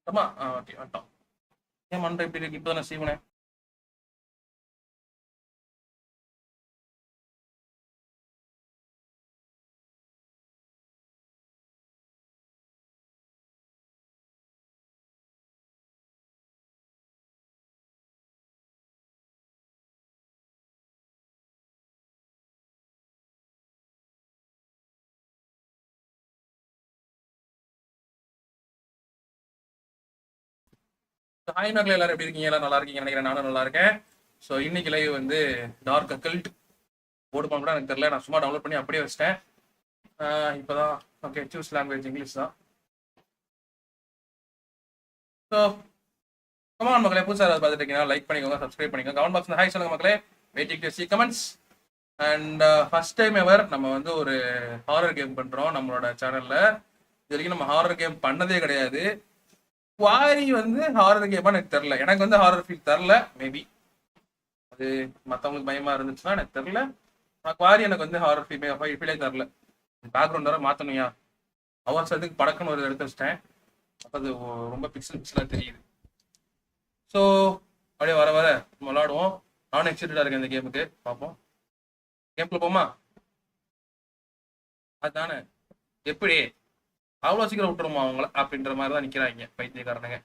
ஆமா ஓகே வந்துட்டோம். ஏன் மண்டை இப்படி இருக்கு? இப்போ நான் செய்வேன். ஹாய் நாட்கள் எல்லாரும் எப்படி இருக்கீங்க? எல்லாம் நல்லா இருக்கீங்க நினைக்கிறேன். நானும் நல்லா இருக்கேன். ஸோ இன்னைக்கு லைவ் வந்து டார்க் அக்கல்ட் போடுப்பாங்க கூட எனக்கு தெரியல. நான் சும்மா டவுன்லோட் பண்ணி அப்படியே வச்சிட்டேன். இப்போதான் ஓகே சூஸ் லாங்குவேஜ் இங்கிலீஷ் தான். ஸோ கமெண்ட் மக்களே, புதுசாக பார்த்துட்டு இருக்கீங்கன்னா லைக் பண்ணிக்கோங்க, சப்ஸ்கிரைப் பண்ணிக்கோங்க. கமெண்ட் பாக்ஸ் ஹாய் சொல்லுங்க மக்களே. Waiting to C comments. And first time ever நம்ம வந்து ஒரு ஹாரர் கேம் பண்ணுறோம் நம்மளோட சேனலில். இது வரைக்கும் நம்ம ஹாரர் கேம் பண்ணதே கிடையாது. குவாரி வந்து ஹாரர் கேமா எனக்கு தெரில. எனக்கு வந்து ஹாரர் ஃபீல் தரல. மேபி அது மற்றவங்களுக்கு பயமா இருந்துச்சுன்னா எனக்கு தெரில. ஆனால் குவாரி எனக்கு வந்து ஹாரர் ஃபீலே தரல. பேக்ரவுண்ட் வர மாற்றணுயா அவசரத்துக்கு படக்குன்னு ஒரு எடுத்து வச்சிட்டேன். அது ரொம்ப பிக்சலாக தெரியுது. ஸோ அப்படியே வர வர நம்ம விளாடுவோம். நானும் எக்ஸைட்டடாக இருக்கேன் இந்த கேமுக்கு. பார்ப்போம். கேம்குள்ள போமா? அதுதானே எப்படி அவ்வளோ சீக்கிரம் விட்டுருமா அவங்கள அப்படின்ற மாதிரி தான் நிற்கிறாங்க பைத்தியக்காரனுங்க.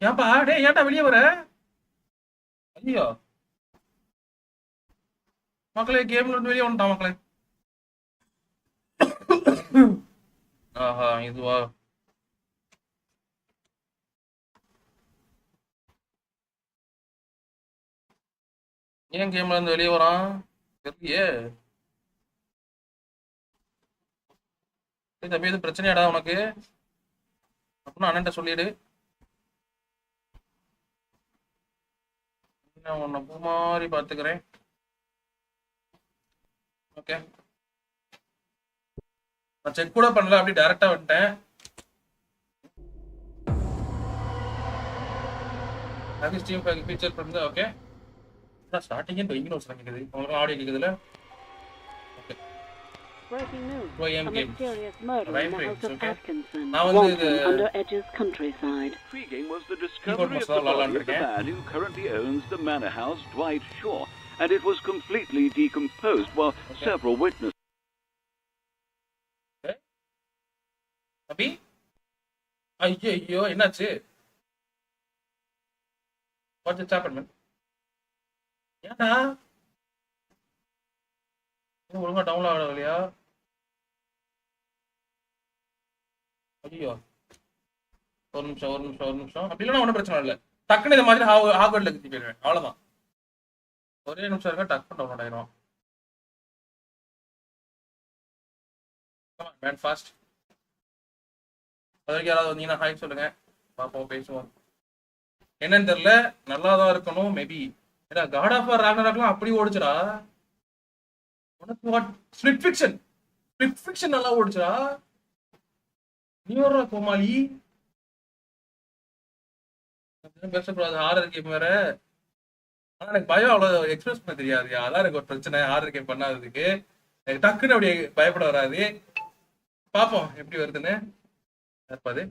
ஏன்பா டே ஏன்டா வெளியே வர? ஐயோ மக்களே, கேம்ல இருந்து வெளியே வந்துட்டான் மக்களே. ஆஹா இதுவா? ஏன் கேம்ல இருந்து வெளியே வரான் தெரியலையே. தம்பி எதுவும் பிரச்சனையாடா உனக்கு? அப்படின்னு அண்ணன்ட்ட சொல்லிடு. நான் உன்னை பூ மாதிரி பார்த்துக்கிறேன். ஓகே நான் செக் கூட பண்ணல, அப்படி டைரக்டா வந்துட்டேன். ஸ்டீம் ஃபீச்சர் பண்ணது ஓகே. ஸ்டார்டிங் இங்கிலீஷ் ஒரு கேக்குது. உங்களுக்கு ஆடியோ கேக்குதுல? Okay. Breaking news. A mysterious murder in the house of Atkinson. Under Edge's countryside. Intriguing was the discovery of the body of the man who currently owns the manor house, Dwight Shaw, and it was completely decomposed while several witnesses. Abhi? ஐயோ என்னாச்சு? What just happened, man? ஏன்டா ஒழுங்கா download ஆகலையா? ஐயோ ஒரு நிமிஷம். அப்படி இல்லைன்னா ஒன்றும் பிரச்சனை இல்லை. டக்குன்னு இந்த மாதிரி ஹாக்வர்ட்ல கத்தி போயிடுவேன். அவ்வளோதான். ஒரே நிமிஷம் இருக்கா டக்குன்னு டவுன்லோட் ஆயிடும். Man fast. அது வரைக்கும் யாராவது வந்தீங்கன்னா ஹாய் சொல்லுங்க, பார்ப்போம் பேசுவோம். என்னன்னு தெரியல, நல்லா தான் இருக்கணும் மேபி. ஏன்னா காட் ஆஃப் வார் ராக்னராக்லாம் அப்படி ஓடிச்சுடா. உனக்கு வாட் ஸ்பிளிட் ஃபிக்ஷன் நல்லா ஓடிச்சுடா. நீ வர்ற கோமாளி பேசக்கூடாது. ஹாரர் கேம் வேற. ஆனா எனக்கு பயம் அவ்வளோ எக்ஸ்பிரஸ் பண்ண தெரியாது. அதான் எனக்கு ஒரு பிரச்சனை ஹாரர் கேம் பண்ணாததுக்கு. எனக்கு டக்குன்னு அப்படி பயப்பட வராது. பார்ப்போம் எப்படி வருதுன்னு. இருப்பாது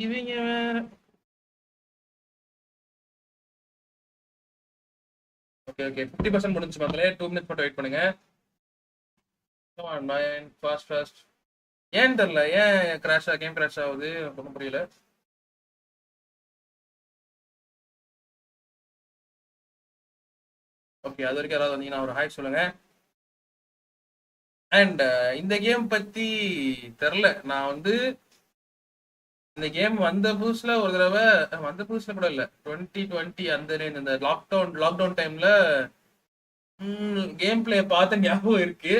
இவங்க வேற. ஓகே 50% முடிஞ்சு மக்களே. 2 minutes மட்டும் வெயிட் பண்ணுங்க. ஃபாஸ்ட் ஏன்னு தெரியல, ஏன் கேம் கிராஷ் ஆகுது ஒன்றும் புரியல. ஓகே, அது வரைக்கும் யாராவது வந்தீங்கன்னா ஒரு ஹாய் சொல்லுங்க. அண்ட் இந்த கேம் பத்தி தெரில. நான் வந்து இந்த கேம் வந்த புதுசுல ஒரு தடவை, வந்த புதுசுல கூட இல்லை, 2020 அந்த இந்த லாக்டவுன் டைம்ல கேம் பிளே பார்த்த ஞாபகம் இருக்கு.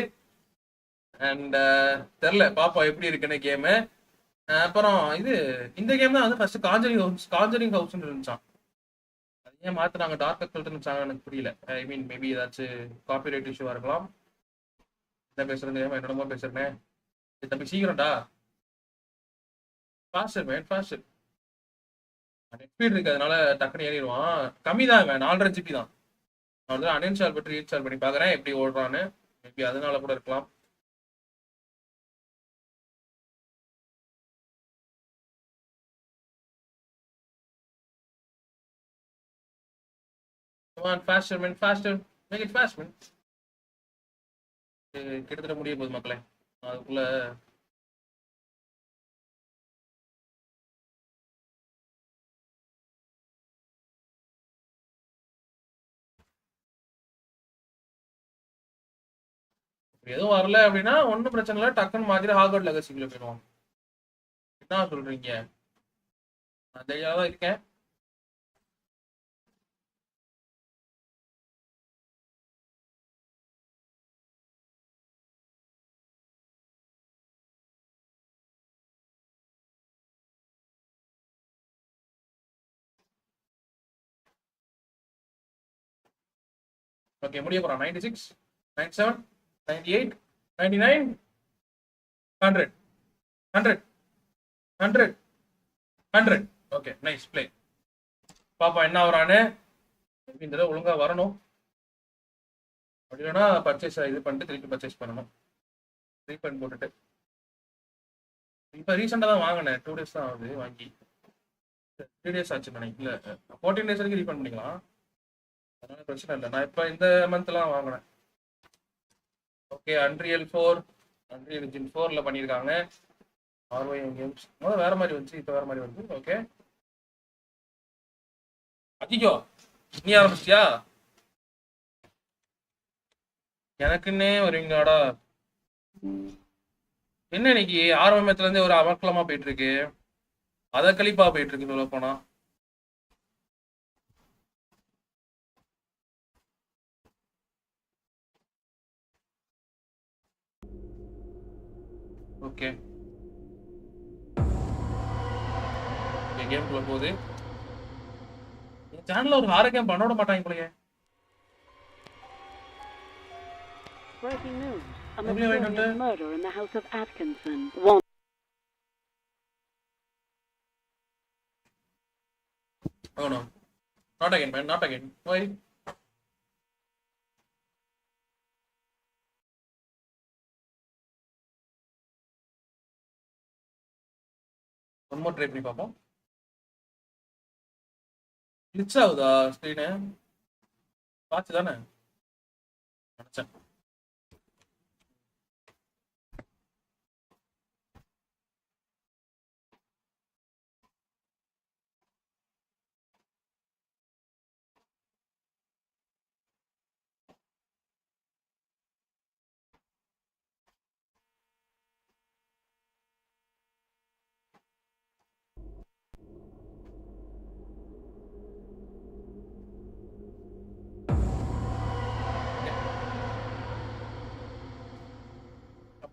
அண்ட் தெரில பாப்போம் எப்படி இருக்குன்னு கேமு. அப்புறம் இந்த கேம் தான் வந்து ஃபர்ஸ்ட் காஞ்சரிங் ஹவுஸ்ன்னு இருந்துச்சான். அது ஏன் மாத்துறாங்க டார்க் அக்கல்ட் இருந்துச்சாங்க எனக்கு புரியல. ஐ மீன் மேபி ஏதாச்சும் காப்பிரைட் இஷ்யூவா இருக்கலாம். என்ன பேசுறது, என்னோட பேசுறேன். தம்பி சீக்கிரம்டா, faster man faster. Net speed இருக்கு, அதனால டக்குன்னு ஏறிடுவான். கம்மி தாங்க, 4.5 GB தான். நான் வந்து அன்இன்ஸ்டால் பண்ணி ரீஇன்ஸ்டால் பண்ணி பார்க்குறேன் எப்படி ஓடுறான்னு. மேபி அதனால கூட இருக்கலாம். Come on, faster man, faster. Make it fast man. கிட்டத்தட்ட முடிய போகுது மக்களே. அதுக்குள்ள எதுவும் வரல அப்படின்னா ஒன்றும் பிரச்சனை இல்லை, டக்குன்னு மாதிரி ஹாகர்ட் லெகசிக்குள்ள போயிடுவோம். என்ன சொல்றீங்க? நான் தைரியமாக தான் இருக்கேன். ஓகே, முடிய போறான். 96, 97, 98, 99, 100, 100, 100, 100. Okay, nice play. பாப்பா என்ன வரானு. இந்த தடவை ஒழுங்கா வரணும். அப்படி இல்லைன்னா பர்ச்சேஸ் இது பண்ணிட்டு திருப்பி பர்ச்சேஸ் பண்ணணும். ரீஃபண்ட் போட்டுட்டு. இப்போ ரீசெண்டாக தான் வாங்கினேன், 2 days தான் ஆகுது வாங்கி. 3 days ஆச்சு நினைக்கிறேன். இல்லை 14 days வரைக்கும் ரீஃபண்ட் பண்ணிக்கலாம், அதனால பிரச்சனை இல்லை. நான் இப்போ இந்த மந்த்லாம் வாங்கினேன். ஓகே, அன்ரியல் இன்ஜின் 4ல பண்ணியிருக்காங்க. ஆர்ஒய் கேம்ஸ் முதல்ல வேற மாதிரி வந்துச்சு, இப்போ வேற மாதிரி வந்து. ஓகே, அதிகோ நீ ஆரம்பிச்சியா? எனக்குன்னே வருவீங்களாடா? என்ன இன்னைக்கு ஆரம்பத்துல இருந்தே ஒரு அமக்கலமா போயிட்டு இருக்கு, அத கழிப்பா போயிட்டு இருக்கு சொல்ல போனா. ஓகே, கேம்குள்ள போகுது. சேனல்ல ஒரு ஹாரர் கேம் பண்ண விட மாட்டாங்க போலயே. Breaking news. A Maybe I don't mysterious know. murder in the house of Atkinson. Oh no, not again man, not again. Why? One more try பண்ணி பார்ப்போம். கிளிச் ஆகுதா ஸ்க்ரீனு? பார்த்து தானே நினச்சேன்.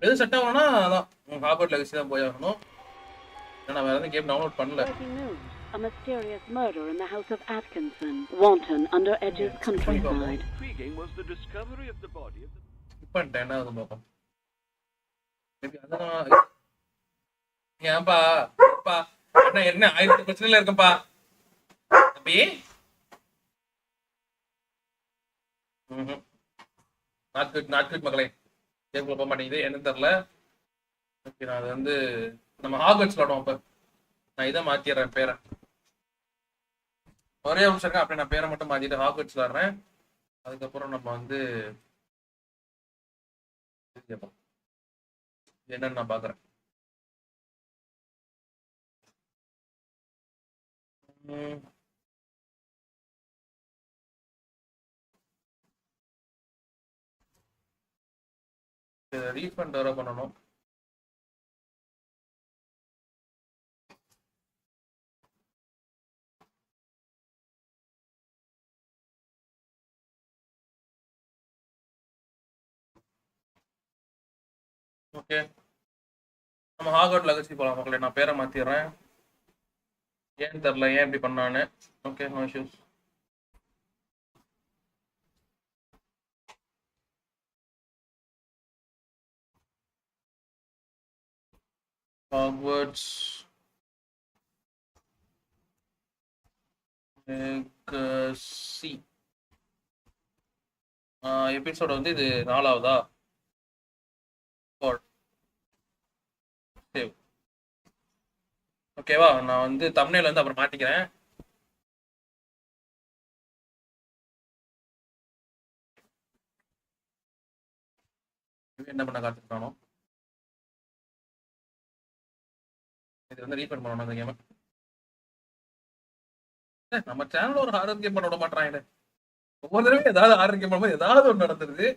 எது செட் ஆகணும்னா அதான் ஹார்வர்ட் லெகசி தான் போய் ஆகணும். ஏன்னா வேற எதுவும் கேம் டவுன்லோட் பண்ணல. Breaking news. A mysterious murder in the house of Atkinson. Wanton under Edge's countryside. Intriguing was the discovery of the body of the... இப்போ என்ன ஆகுது பார்ப்போம். மேபி அதான். ஏன்பா அப்பா என்ன 1000 பிரச்சனையில இருக்கும்பா தம்பி. நாட் குட் மக்களே. கேம்குள்ள போக மாட்டேங்குது, என்னன்னு தெரியல. ஓகே, நான் அது வந்து நம்ம ஹாகர்ட்ஸ் விளாடுவோம். இப்போ நான் இதை மாத்திடுறேன் பேரை. ஒரே நிமிஷம் இருக்கேன், அப்படியே நான் பேரை மட்டும் மாத்திட்டு ஹாகர்ட்ஸ் விளாடுறேன். அதுக்கப்புறம் நம்ம வந்து என்னன்னு நான் பாக்குறேன். ரீஃபண்ட் வர பண்ணணும். ஓகே, நம்ம ஹாகர்ட் லெகசி போலாம் மக்களே. நான் பேரை மாத்திடுறேன், ஏன்னு தெரியல ஏன் இப்படி பண்ணான்னு. Okay, no issues. Hogwarts legacy எபிசோட வந்து இது 4ஆவதா? சேவ். ஓகேவா, நான் வந்து தம்ப்நெயில் வந்து அப்புறம் மாட்டிக்கிறேன். என்ன பண்ண காத்துட்டானோ, இது வந்து ரீஃபண்ட் பண்ணணும் அந்த கேமை. நம்ம சேனல்ல ஒரு ஹாரர் கேம் பண்ண விட மாட்டாங்க. ஒவ்வொரு தடவையும் ஏதாவது ஹாரர் கேம் பண்ணும்போது ஏதாவது ஒன்று நடந்துருது.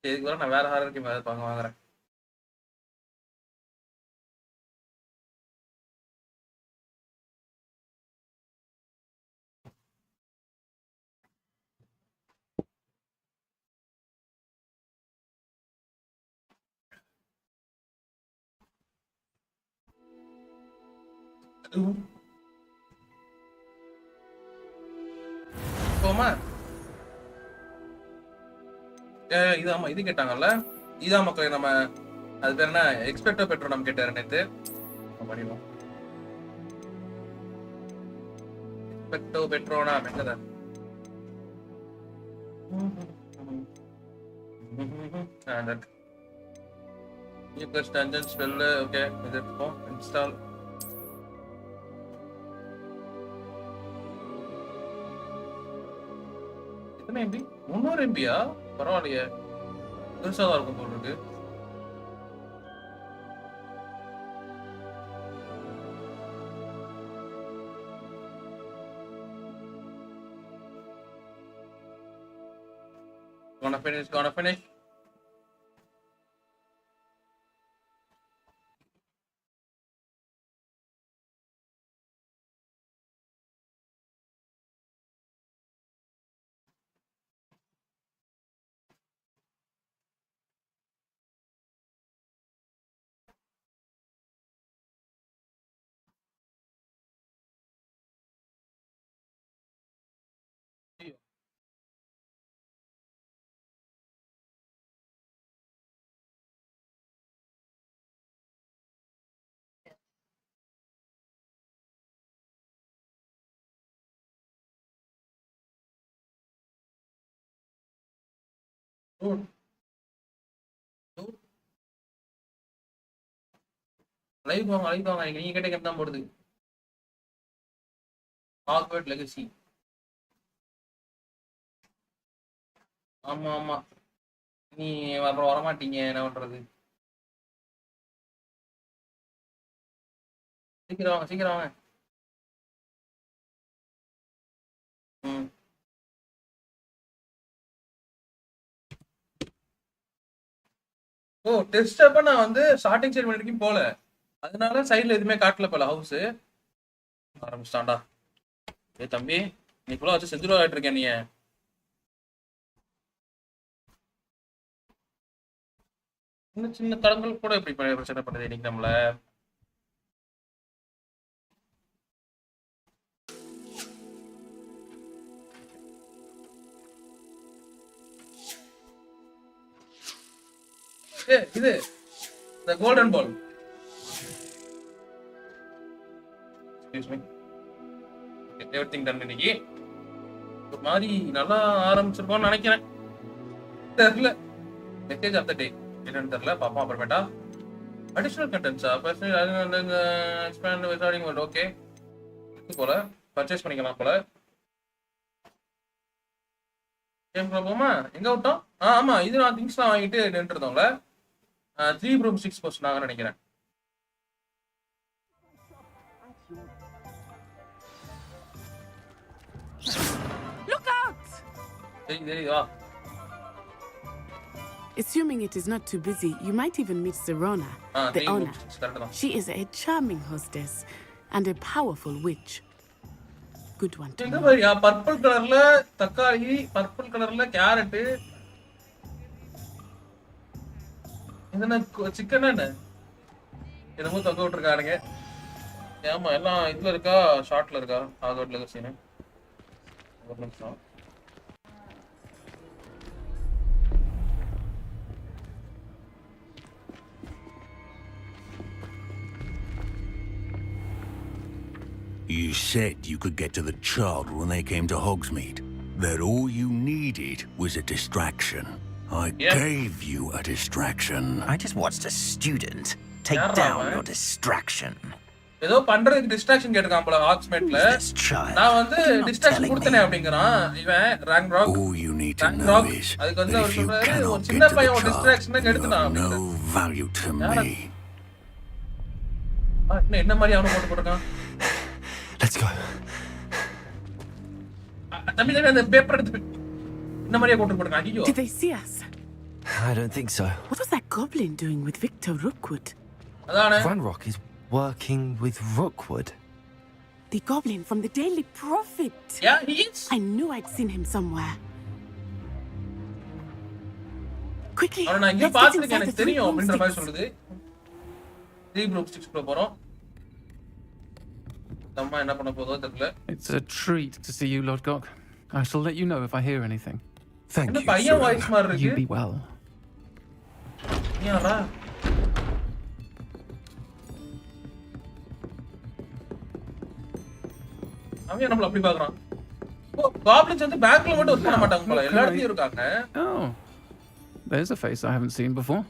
இதுக்கு வர நான் வேற ஹாரர் கேம் ஏதாவது வாங்குறேன். போமா, இது ஆமா இது கேட்டாங்கல்ல, இதான் மக்களே. நம்ம அது பேர் என்ன, எக்ஸ்பெக்டோ பெட்ரோ நம்ம கேட்டாரு நேத்து. பண்ணிடுவோம். எக்ஸ்பெக்டோ பெட்ரோனா எங்கதா? யூகஸ் dungeon spell. ஓகே, இது இருக்கும் இன்ஸ்டால். எத்தனை எம்பி? 300 எம்பியா? பரவாயில்லையே, பெருசா தான் இருக்கும் போல இருக்கு. Gonna finish. லைவ் வாங்க நீங்க கேட்ட கேம் தான் போடுது. Hogwarts legacy. ஆமா ஆமா, நீ வரமாட்டீங்க, என்ன பண்றது? சீக்கிரம் வாங்க, சீக்கிரம் வாங்க. ஓ, டெஸ்ட் அப்ப நான் வந்து ஸ்டார்டிங் சைடு வரைக்கும் போல, அதனால சைடுல எதுவுமே காட்டல போல. ஹவுஸ் ஆரம்பிச்சிட்டான்டா. ஏ தம்பி, நீ ஃபுல்லா வச்சு செஞ்சுருவா இருக்கேன் நீ. சின்ன சின்ன தடங்கள் கூட எப்படி பிரச்சனை பண்ணுது இன்னைக்கு நம்மள. இது the golden ball. Excuse me. Everything done இன்னைக்கு. ஒரு மாதிரி நல்லா ஆரம்பிச்சிருக்கோம்னு நினைக்கிறேன். தெரியல, மெசேஜ் ஆஃப் த டே என்னன்னு தெரியல, பாப்போம் அப்புறமேட்டா. அடிஷனல் கண்டென்ட்ஸா? Personal expand recording mode. Okay, இது போல பர்ச்சேஸ் பண்ணிக்கலாம் போல. கேம் போமா, எங்க விட்டோம்? ஆமா, இது நான் திங்ஸ்லாம் வாங்கிட்டு நின்று இருந்தோம்ல. 3 room 6 போஸ்ட் நாங்க நினைக்கிறேன். தெரியுதா? Assuming it is not too busy, you might even meet Serona, the owner. She is a charming hostess and a powerful witch. Good one to know. Purple கலர்ல தக்காளி, பர்பிள் கலர்ல கேரட். என்ன chicken என்ன? என்னமோ தொங்க விட்டுருக்கானுங்க. ஏமா எல்லாம் இதுல இருக்கா, ஷார்ட்ல இருக்கா? ஹாகவர்ட்ல இருக்க சீன். ஒரு நிமிஷம். You said you could get to the child when they came to Hogsmeade. That all you needed was a distraction. I gave you a distraction. I just watched a student take down your distraction. ஏதோ பண்றதுக்கு distraction கேட்கான் போல ஹாக்ஸ்மேட்ல. நான் வந்து distraction கொடுத்தனே அப்படிங்கறான். இவன் rank rock. All you need to know is that if you cannot get to the child, no value to me. என்ன மாதிரி அவன போட்டு போட்டுருக்கான்? Let's go. தம்பி அந்த பேப்பர் எடுத்து என்ன மாதிரியா போட்டு போட்டுருக்கான்? ஐயோ. Did they see us? I don't think so. What was that goblin doing with Victor Rookwood? அதானே. Ranrock is working with Rookwood. The goblin from the Daily Prophet. Yeah, he is. I knew I'd seen him somewhere. Quickly. அவன இங்க பாத்துட்டு எனக்கு தெரியும் அப்படின்ற மாதிரி சொல்லுது. 3 broomsticks போறோம். அம்மா என்ன பண்ண போதோ தெரியல. It's a treat to see you, Lord Gok. I shall let you know if I hear anything. Thank என்ன you. பையன் வாய்ஸ் மாதிரி இருக்கு. You be well. யாரா? அவன் நம்மள அப்படி பாக்குறான். ஓ காப்லின்ஸ் வந்து பேங்க்ல மட்டும் ஒர்க் பண்ண மாட்டாங்க போல. எல்லா இடத்துலயும் இருக்காங்க. Oh. There's a face I haven't seen before.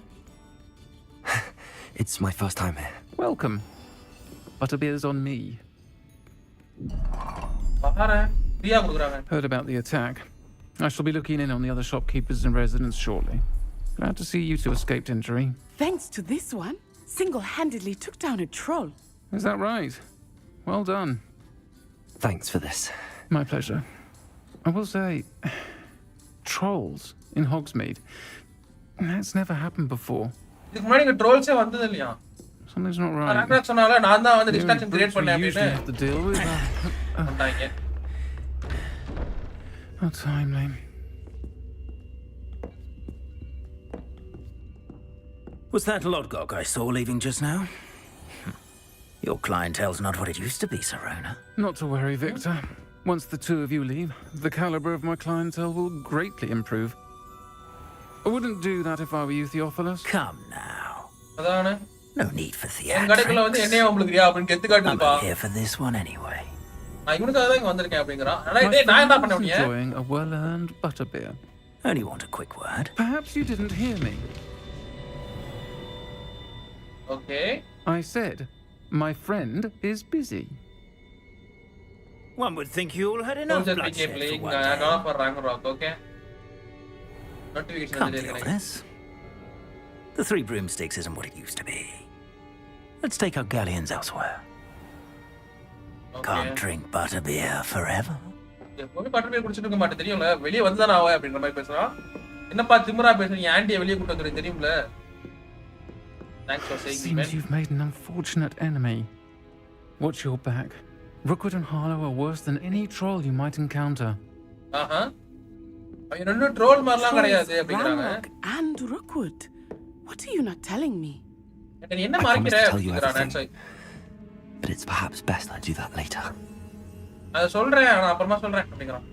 It's my first time here. Welcome. Butterbeer's on me. Heard about the attack. I shall be looking in on the other shopkeepers and residents shortly. Glad to see you two escaped injury. Thanks to this one, single-handedly took down a troll. Is that right? Well done. Thanks for this. My pleasure. I will say, trolls in Hogsmeade. That's never happened before. இதுக்கு முன்னாடி இங்க ட்ரோல்ஸே வந்தது இல்லையா? Something's not right. Rank சொன்னால நான் தான் வந்து distraction create பண்ணேன் Usually அப்படினு. have to deal with வந்தாங்க. How timely. Was that Lodgok I saw leaving just now? Your clientele's not what it used to be, Serona. Not to worry, Victor. Once the two of you leave, the caliber of my clientele will greatly improve. I wouldn't do that if I were you, Theophilus. Come now. அதானே. No need for என் கடைக்குள்ள வந்து theatrics. என்னைய உங்களுக்கு அப்படின்னு கெத்து I'm காட்டுதுப்பா. here for this one anyway. நான் இவனுக்காக தான் இங்க வந்திருக்கேன் அப்படிங்கறான். ஆனா My டேய் நான் என்ன friend பண்ண was முடியும்? enjoying a well-earned butterbeer. Only want a quick word. Perhaps you didn't hear me. Okay. I said, my friend is busy. One would think you all had Don't enough just be bloodshed for playing one day. gonna for rank rock, okay? Notification Can't be வந்துட்டே honest. The 3 broomsticks isn't what it used to be. Let's take our galleons elsewhere. Can't drink butterbeer forever. எப்பவுமே butter குடிச்சிட்டு இருக்க மாட்டேன் தெரியும்ல. வெளிய வந்து தான் ஆவ அப்படின்ற மாதிரி பேசுறான். என்னப்பா திமிரா பேசுறீங்க? ஆன்ட்டியை வெளிய கூட்டி வந்துறீங்க தெரியும்ல. Thanks for saying Seems man. you've made an unfortunate enemy. Watch your back. Rookwood and Harlow are worse than any troll you might encounter. ஆஹா. அவன் ரெண்டு ட்ரோல் மாதிரிலாம் கிடையாது அப்படிங்கறாங்க. Ranrock and Rookwood. What are you not telling me? நீ என்ன I promise மார்க்கற to tell you அப்படிங்கறான் everything. But it's perhaps best I do that later. அத சொல்றேன் நான் அப்புறமா சொல்றேன் அப்படிங்கறான்.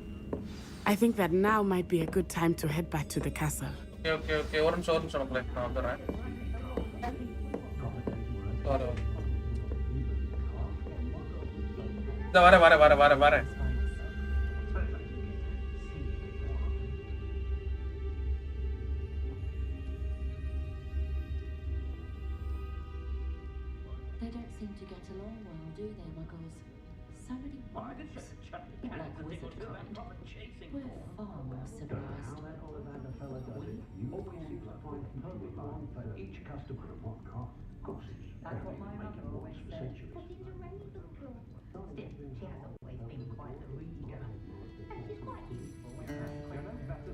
I think that now might be a good time to head back to the castle. Okay ஒரு நிமிஷம் மக்களே நான் வந்துறேன். வர They don't seem to get along well, do they, Muggles? So many words. Like wizard kind. We're far more civilized. That's what my mother always said. Put in the Ravenclaw. Still, she has always been quite a reader. And she's quite useful with her script.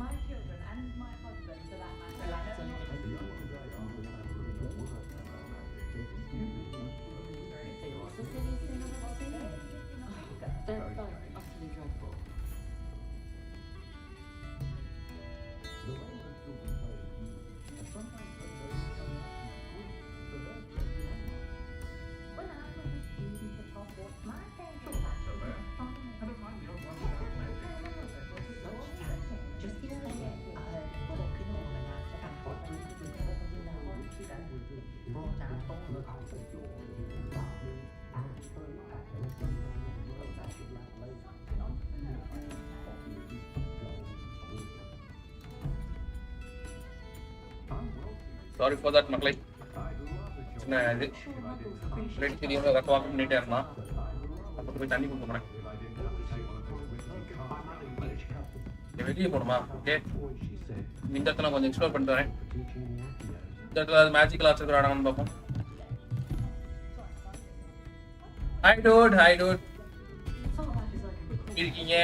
My children and my husband, for that matter. They also say these things about singing. They're utterly dreadful. When I was a student at Hogwarts, my favorite class was just the other day, I heard a book in the morning after I brought out all the Sorry for that, Maklai. இது red கிரியோட record பண்ணிட்டே இருந்தான். அப்ப போய் தண்ணி குடிக்க போறேன். வெளியே போணுமா? ஓகே. இந்த இடத்துல கொஞ்சம் எக்ஸ்ப்ளோர் பண்ணிட்டு வரேன். இந்த இடத்துல மேஜிக்கல் ஆர்ட்ஸ் இருக்கிறாங்கன்னு பார்ப்போம். Hi dude. இருக்கீங்க?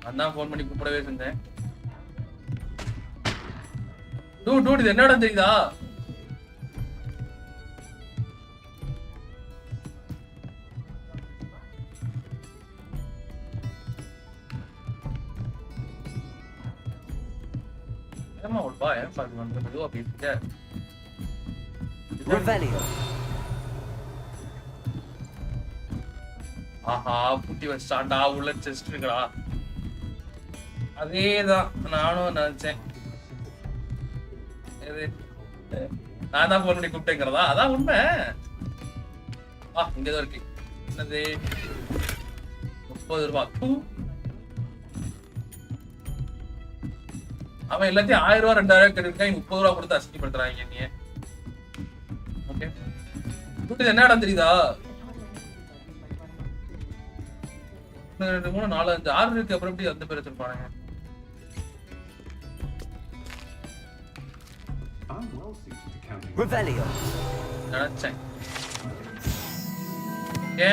அதான் ஃபோன் பண்ணி கூப்பிடவே செஞ்சேன். டூட் இது என்னடா தெரியுதா? ஏமா ஒரு பா ஏன் பாத்து வந்து மெதுவா பேசிட்ட? Revelio. ஆஹா புட்டி வச்சாண்டா உள்ள செஸ்ட் இருக்குடா. அதேதான் நானும் நினைச்சேன். நான் தான் போன் பண்ணி கூப்பிட்டேங்கிறதா? அதான் உண்மை. இங்கதான் இருக்கு. என்னது 30 ரூபாய். அவன் எல்லாத்தையும் 1000 ரூபாய் 2000 கட்டிருக்கான். 30 ரூபாய் கொடுத்து அசிங்கப்படுத்துறாங்க நீ. ஓகே இது என்ன இடம் தெரியுதா? 1 2 3 4 5 6 இருக்கு. அப்புறம் எப்படி அந்த பேர் வச்சிருப்பானுங்க? Revelio. நினைச்சேன். ஏ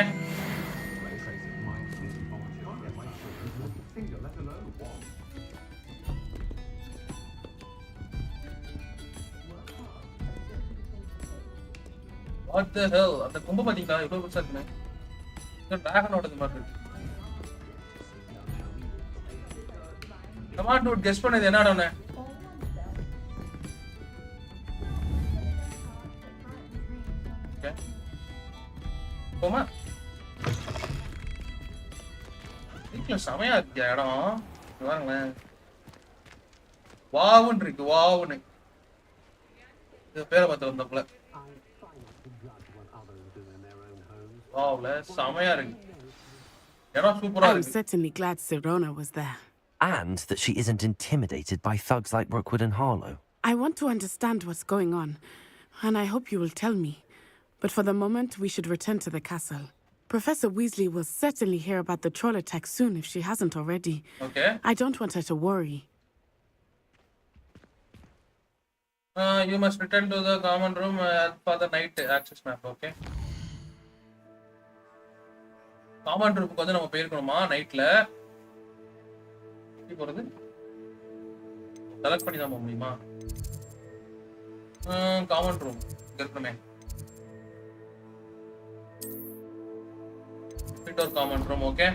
What the hell? அந்த கொம்பு பாத்தீங்களா? எவ்வளவு பெருசா இருக்குன்னு. இந்த டிராகனோடது மாதிரி இருக்கு. Come on dude, guess பண்ணது என்ன இடம்னு? போமா வீட்டுல செமையா இருக்கு இடம். வாங்களேன். வாவுன்னு இருக்கு. வாவுன்னு இது பேரை பார்த்து வந்தப்பல. வாவ்ல செமையா இருக்கு. இடம் சூப்பரா I was இருக்கு. certainly glad Sirona was there. And that she isn't intimidated by thugs like Rookwood and Harlow. I want to understand what's going on, and I hope you will tell me. But for the moment, we should return to the castle. Professor Weasley will certainly hear about the troll attack soon if she hasn't already. Okay. I don't want her to worry. You must return to the common room for the night access map. Okay. Common ரூமுக்கு வந்து நம்ம போயிருக்கணுமா நைட்ல? எப்படி போறது? Select பண்ணி தான் போக முடியுமா? காமன் ரூம் இருக்கணுமே. விண்டோர் காமன் ரூம். ஓகே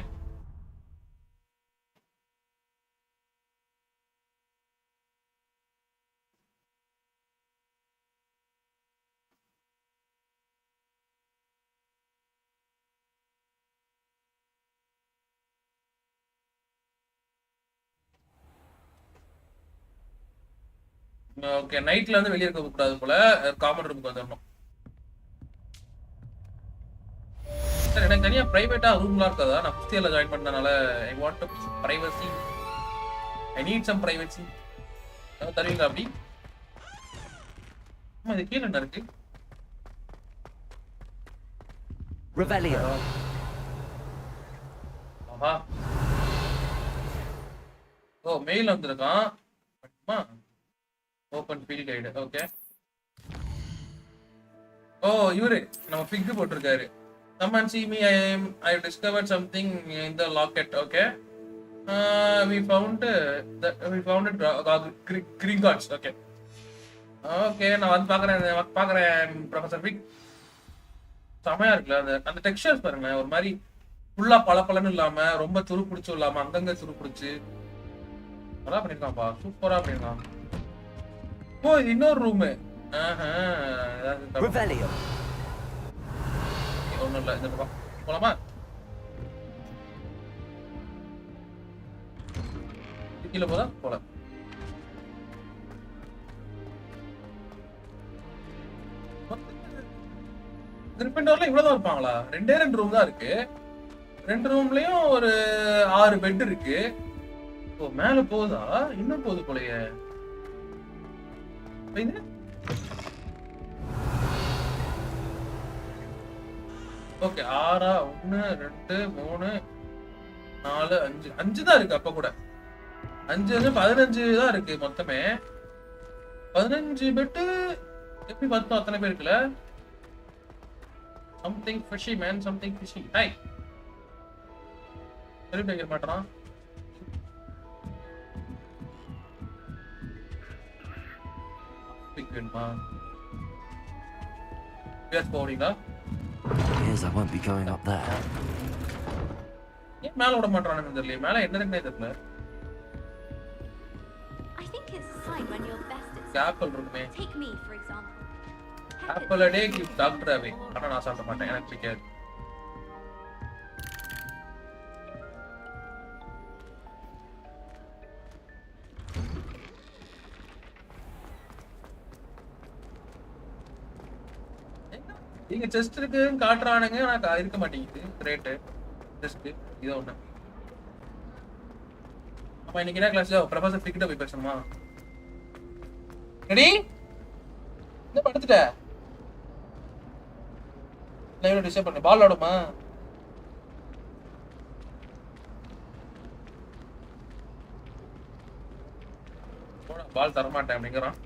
ஓகே நைட்ல வந்து வெளிய இருக்க கூடாது போல. காமன் ரூமுக்கு வந்துடணும். சார் எனக்கு தனியா பிரைவேட்டா ரூம்லாம் இருக்காதா? நான் ஃபர்ஸ்ட் இயர்ல ஜாயின் பண்ணனால I want privacy. I need some privacy. தருவீங்களா அப்படி? இது கீழே என்ன இருக்கு? Revelio. ஆஹா ஓ மெயில் வந்திருக்கான். Open field guide. ஓகே ஓ இவரு நம்ம பிக் போட்டிருக்காரு. Come and see me. I discovered something in the locket. Okay. We found Gringotts. Okay. Okay, நான் வந்து பார்க்குறேன் ப்ரொஃபசர் விக். செமையா இருக்குல்ல அந்த டெக்ஸ்சர்ஸ் பாருங்க, ஒரு மாதிரி ஃபுல்லா பளபளன்னு இல்லாம ரொம்ப துரு பிடிச்சும் இல்லாம அங்கங்க துரு பிடிச்சு நல்லா பண்ணிருக்கான்ப்பா, சூப்பரா பண்ணிருக்கான். ஓ இது இன்னொரு ரூமு. ஒண்ணும் இல்ல, இந்த பக்கம் போலாமா? கீழே போதா போலாம். கிரிஃபிண்டோர்ல இவ்வளவுதான் இருப்பாங்களா? 2 ரூம் தான் இருக்கு. 2 ரூம்லயும் ஒரு 6 பெட் இருக்கு. ஓ மேல போதா? இன்னும் போகுது போலயே. ஓகே 6 1 2 3 4 5 5 தான் இருக்கு. அப்ப கூட 5 வந்து 15 தான் இருக்கு மொத்தமே. 15 பெட் எப்படி பார்த்தோம் அத்தனை பேர் இருக்குல்ல? Something fishy, man. Something fishy. Hi. Sorry, I can't get Big good man. Yes, boarding up. Yes, I won't be going up there. Yeah, மேல ஓட மாட்டறானே தெரியல. மேல என்ன இருக்குனே தெரியல. I think it's a sign when you're best at Apple இருக்குமே. Take me for example. Apple a day give doctor away. ஆனா நான் சாப்பிட மாட்டேன், எனக்கு பிடிக்காது. நீங்க செஸ்ட் இருக்குன்னு காட்டுறானுங்க, ஆனா இருக்க மாட்டேங்குது. கிரேட் செஸ்ட் இது ஒண்ணு. அப்ப இன்னைக்கு என்ன கிளாஸ்ல ப்ரொஃபசர் ஃபிக்ட்ட போய் பேசணுமா? ரெடி? என்ன படுத்துட்ட? லைவ்ல டிஸ்டர்ப் பண்ணு. பால் ஆடுமா? போடா, பால் தர மாட்டேன் அப்படிங்கறான்.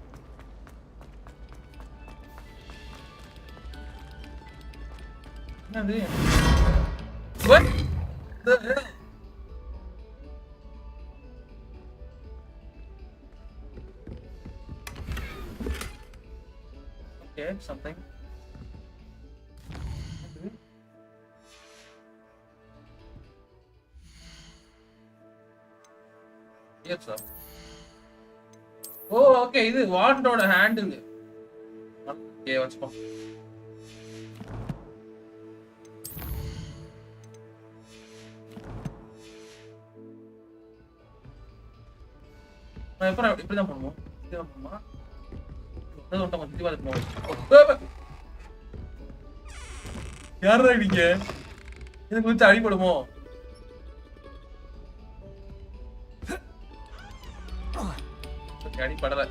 என்னது? What? The hell? Okay, something. Yes, sir. Oh, okay. This வாண்டோட ஹேண்டில். Okay, வச்சுப்போ. நான் இப்படி தான் பண்ணுவோம். இப்படி தான் பண்ணுமா? அது ஒட்ட கொஞ்சம் திவாது போவோம். யாரா நீங்க? இதுக்கு கொஞ்சம் அடிபடுமோ? அடிப்படல.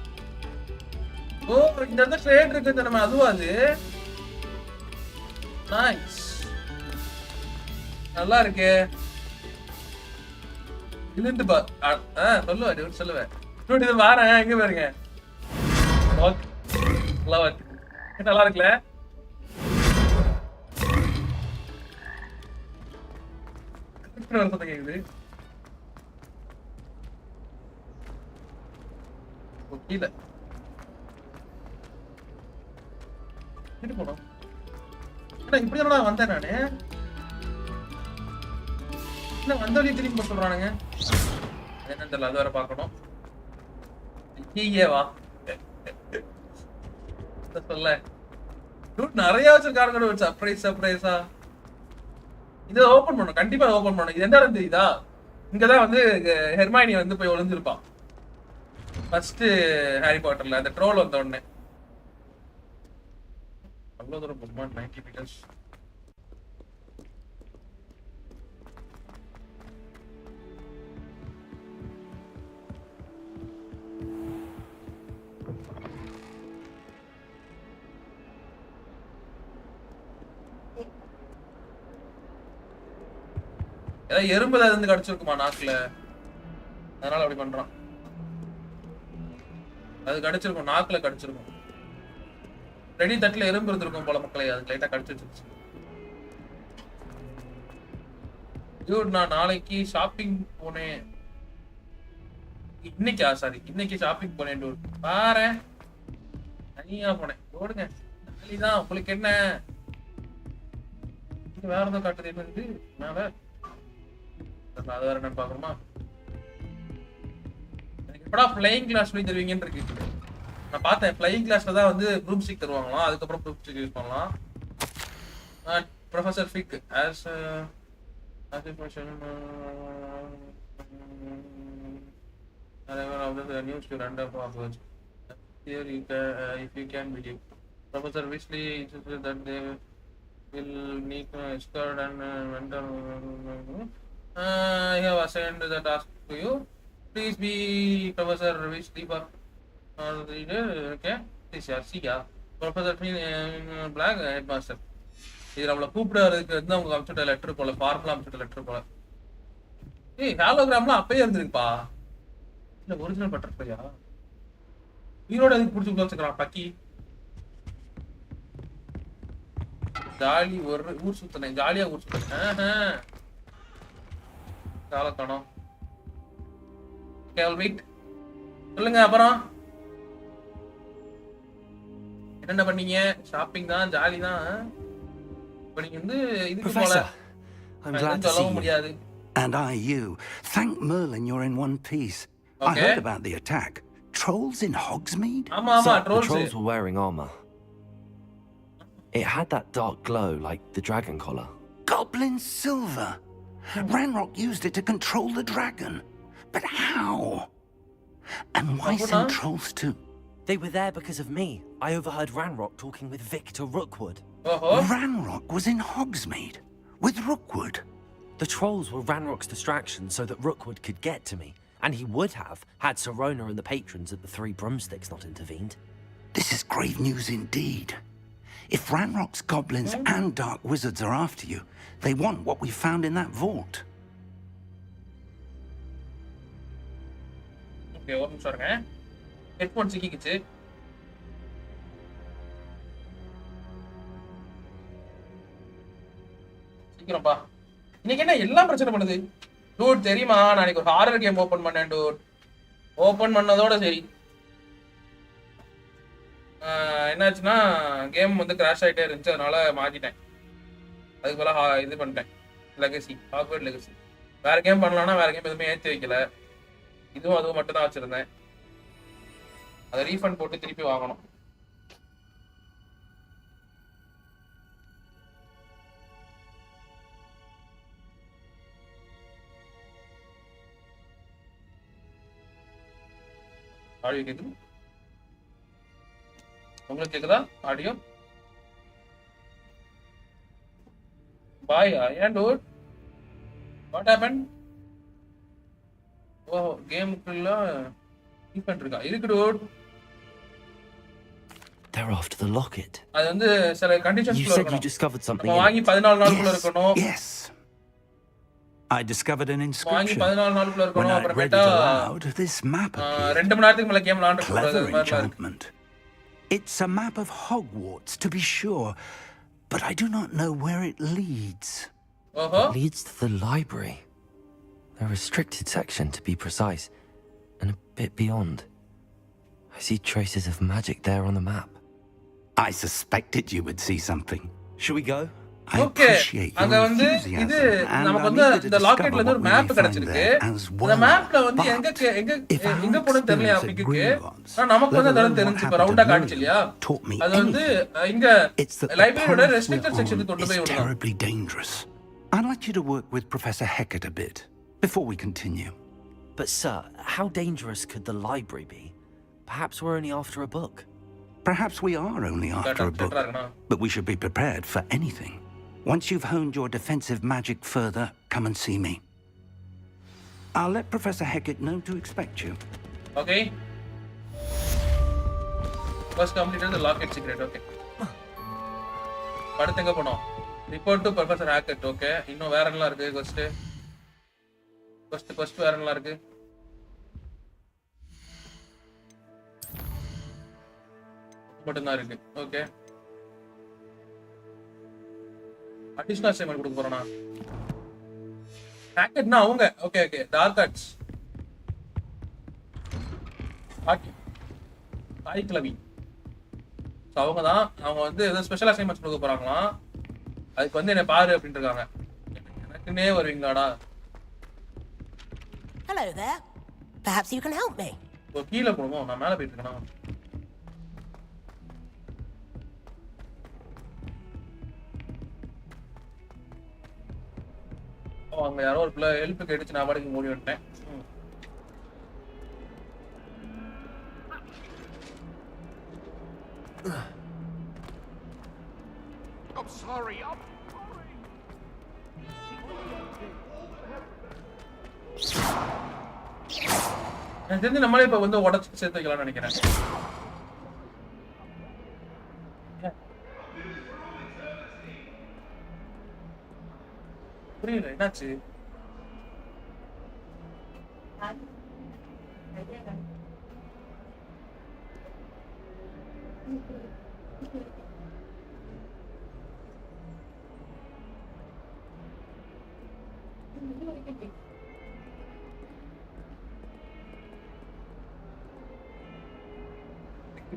ஓ இந்த இடத்துல ட்ரேட் இருக்கு நம்ம, அதுவா அது? நைஸ், நல்லா இருக்கு. இல்லன்னு பா சொல்லுவேன் சொல்லுவேன். இது வாரேன் எங்க பாருங்க. நல்லா இருக்குல்ல? கேக்குது. கீழே போனோம். இப்படி வந்தேன் நானு. என்ன வந்த வழி திரும்பி போட்டு சொல்றானுங்க, என்ன தெரியல. அது வேற பாக்கணும். வா சொல்ல நிறைய வச்சிருக்காருங்க. சர்ப்ரைஸா இதை ஓபன் பண்ணும், கண்டிப்பா ஓபன் பண்ணும். இது எந்த இடம் தெரியுதா? இங்கதான் வந்து ஹெர்மைனி வந்து போய் ஒளிஞ்சிருப்பான் ஃபர்ஸ்ட் ஹாரி பாட்டர்ல. அந்த ட்ரோல் வந்த உடனே அவ்வளவு தூரம் போகுமா? 90 மீட்டர்ஸ். ஏதாவது எறும்புல இருந்து கடிச்சிருக்குமா நாக்குல, அதனால அப்படி பண்றான். அது கடிச்சிருக்கும், நாக்குல கடிச்சிருக்கும். ரெடி தட்டுல எறும்பு இருந்திருக்கும் போல மக்களை, அது லைட்டா கடிச்சிருச்சு. நான் நாளைக்கு ஷாப்பிங் போனேன். இன்னைக்கு ஷாப்பிங் போனேன் டூட். பாரு தனியா போனேன். ஓடுங்க தான் உங்களுக்கு என்ன வேற ஏதோ காட்டுது என்னது மேல. அது வேற என்னன்னு பாக்கணுமா? எனக்கு எப்படா ஃப்ளையிங் கிளாஸ் சொல்லி தருவீங்கன்னு இருக்கு. நான் பார்த்தேன் ஃப்ளையிங் கிளாஸ்ல தான் வந்து ப்ரூம் ஸ்டிக் தருவாங்களாம். அதுக்கப்புறம் ப்ரூம் ஸ்டிக் யூஸ் பண்ணலாம். Professor Fig as of the news to run up Hogwarts. Here you can, if you can believe, Professor Weasley insisted that they will need escort and mental. I have assigned the task to you. Please be Professor Weasley for the reader. Okay, this is Siga. Professor Black headmaster. இது நம்மள கூப்பிடுறதுக்கு வந்து அவங்க அனுப்பிச்சிட்ட letter போல, formula அனுப்பிச்சிட்ட letter போல. ஏய் ஹாலோகிராம்லாம் அப்பயே இருந்திருக்குப்பா. இல்ல original பட்டர்ஃப்ளையா? ஈரோட அதுக்கு பிடிச்சி வச்சுக்கிறான் பக்கி. ஜாலி ஒரு ஊர் சுத்தினேன், ஜாலியா ஊர் சுத்தினேன். காலக்கணம் கேவல் வெயிட் சொல்லுங்க. அப்புறம் என்னென்ன பண்ணீங்க? ஷாப்பிங் தான், ஜாலி தான். இப்ப நீங்க வந்து இதுக்கு போல சொல்லவும் முடியாது. And you. Thank Merlin you're in one piece. I heard about the attack. Trolls in Hogsmeade? Sir, the trolls were wearing armor. It had that dark glow like the dragon collar. Goblin silver! Ranrock used it to control the dragon. But how? And why send trolls too? They were there because of me. I overheard Ranrock talking with Victor Rookwood. Ranrock was in Hogsmeade? With Rookwood? The trolls were Ranrock's distraction so that Rookwood could get to me. And he would have, had Sirona and the patrons at the Three Broomsticks not intervened. This is grave news indeed. If Ranrock's goblins and dark wizards are after you, they want what we found in that vault. Okay, one minute. Headphones சிக்கிக்கிச்சு. சீக்கிரம்பா. இன்னைக்கு என்ன எல்லாம் பிரச்சனை பண்ணுது? Dude தெரியுமா, நான் ஒரு horror game open பண்ணேன் dude. Open பண்ணதோட சரி என்னாச்சுன்னா கேம் வந்து கிராஷ் ஆகிட்டே இருந்துச்சு. அதனால மாத்திட்டேன். அதுக்கு பதிலா இது பண்ணிட்டேன், லெகசி, ஹாக்வர்ட் லெகசி. வேற கேம் பண்ணலாம்னா வேற கேம் எதுவுமே ஏற்றி வைக்கல. இதுவும் அதுவும் மட்டும் தான் வச்சிருந்தேன். அதை ரீஃபண்ட் போட்டு திருப்பி வாங்கணும். ஆடியோ கேக்குது? உங்களுக்கு கேக்குதா ஆடியோ? பாய் ஏன் டூட்? What happen? ஓ கேமுக்குள்ள ரீஃபண்ட் இருக்கா? இருக்கு dude. They're after the locket. அது வந்து சில கண்டிஷன்ஸ்ல இருக்கணும். You said you discovered something. வாங்கி 14 நாளுக்குள்ள இருக்கணும். Yes. I discovered an inscription. வாங்கி 14 நாளுக்குள்ள இருக்கணும். அப்புறம் read it aloud, this map appeared. 2 மணி நேரத்துக்கு மேல கேம் விளையாட கூடாது. Enchantment. It's a map of Hogwarts to be sure, but I do not know where it leads. It leads to the library. The restricted section to be precise, and a bit beyond. I see traces of magic there on the map. I suspected you would see something. Should we go? Okay, அங்க வந்து இது நமக்கு வந்து இந்த லாக்கெட்ல இருந்து ஒரு map கிடைச்சிருக்கு. அந்த மேப்ல வந்து எங்க போறது தெரியல அப்படிக்கு. ஆனா நமக்கு வந்து அதெல்லாம் தெரிஞ்சு இப்ப ரவுண்டா காட்டுச்சு இல்லையா? அது வந்து இங்க லைப்ரரியோட ரெஸ்ட்ரிக்டட் செக்ஷனுக்கு கொண்டு போய் விடுறோம். Terribly dangerous. I'd like you to work with Professor Hecat a bit before we continue. But sir, how dangerous could the library be? Perhaps we're only after a book. Perhaps we are only after a book, but we should be prepared for anything. Once you've honed your defensive magic further, come and see me. I'll let Professor Hecat know to expect you. Okay. First completed the locket secret. Okay. அடுத்து எங்க போனோம்? Report to Professor Hecat. Okay. இன்னும் வேற என்னலாம் இருக்கு? Quest வேற என்னலாம் இருக்கு? மட்டும் தான் இருக்கு. ஓகே. அடிஷனல் அசைன்மென்ட் கொடுக்க போறேனா? ஹேக்கட்னா அவங்க. Okay dark arts. தாய் கிளவி. ஸோ அவங்க வந்து ஏதோ ஸ்பெஷல் அசைன்மெண்ட்ஸ் கொடுக்க போறாங்களாம். அதுக்கு வந்து என்ன பாரு அப்படின்னு இருக்காங்க. எனக்குன்னே வருவீங்களாடா? Hello there. Perhaps you can help me. கீழே போடுவோம். நான் மேலே போயிட்டு இருக்கேனா? அங்க யாரோ ஒரு பிள்ளை ஹெல்ப் கேட்டுச்சு, நான் பாட்டுக்கு மூடி விட்டேன். I'm sorry. எனக்கு தெரிஞ்சு நம்மளே இப்ப வந்து உடச்சு சேர்த்து வைக்கலாம்னு நினைக்கிறேன். புரியல என்னாச்சு?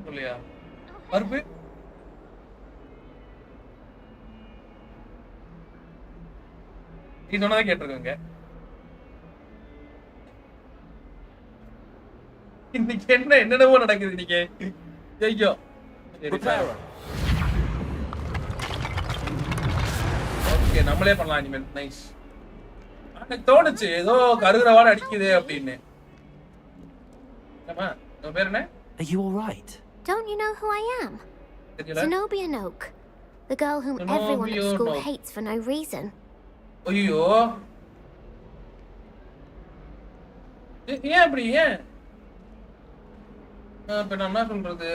இல்லையா பருப்பு நீ சொன்னதை கேட்டிருக்கோங்க. இன்னைக்கு என்னென்னவோ நடக்குது இன்னைக்கு. ஐயோ ஓகே நம்மளே பண்ணலாம் இனிமேல். நைஸ். எனக்கு தோணுச்சு ஏதோ கருகிறவாட அடிக்குது அப்படின்னு. ஆமா உன் பேர் என்ன? Are you all right? Don't you know who I am? Zenobia Noak, the girl whom everyone at school hates for no reason. ஐயோ ஏன் அப்படி? ஏன் இப்ப நான் என்ன சொல்றது,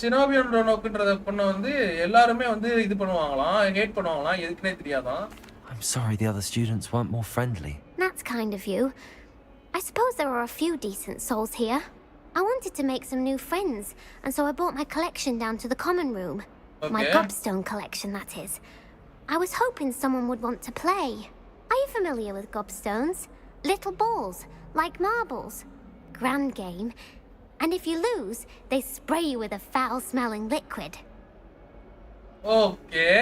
சினோபியன் நோக்குன்றத பொண்ணை வந்து எல்லாருமே வந்து இது பண்ணுவாங்களாம், ஹேட் பண்ணுவாங்களாம், எதுக்குன்னே தெரியாதான். I'm sorry the other students weren't more friendly. That's kind of you. I suppose there are a few decent souls here. I wanted to make some new friends, and so I brought my collection down to the common room. Okay. My gobstone collection, that is. I was hoping someone would want to play. Are you familiar with gobstones? Little balls, like marbles. Grand game. And if you lose, they spray you with a foul-smelling liquid. Okay.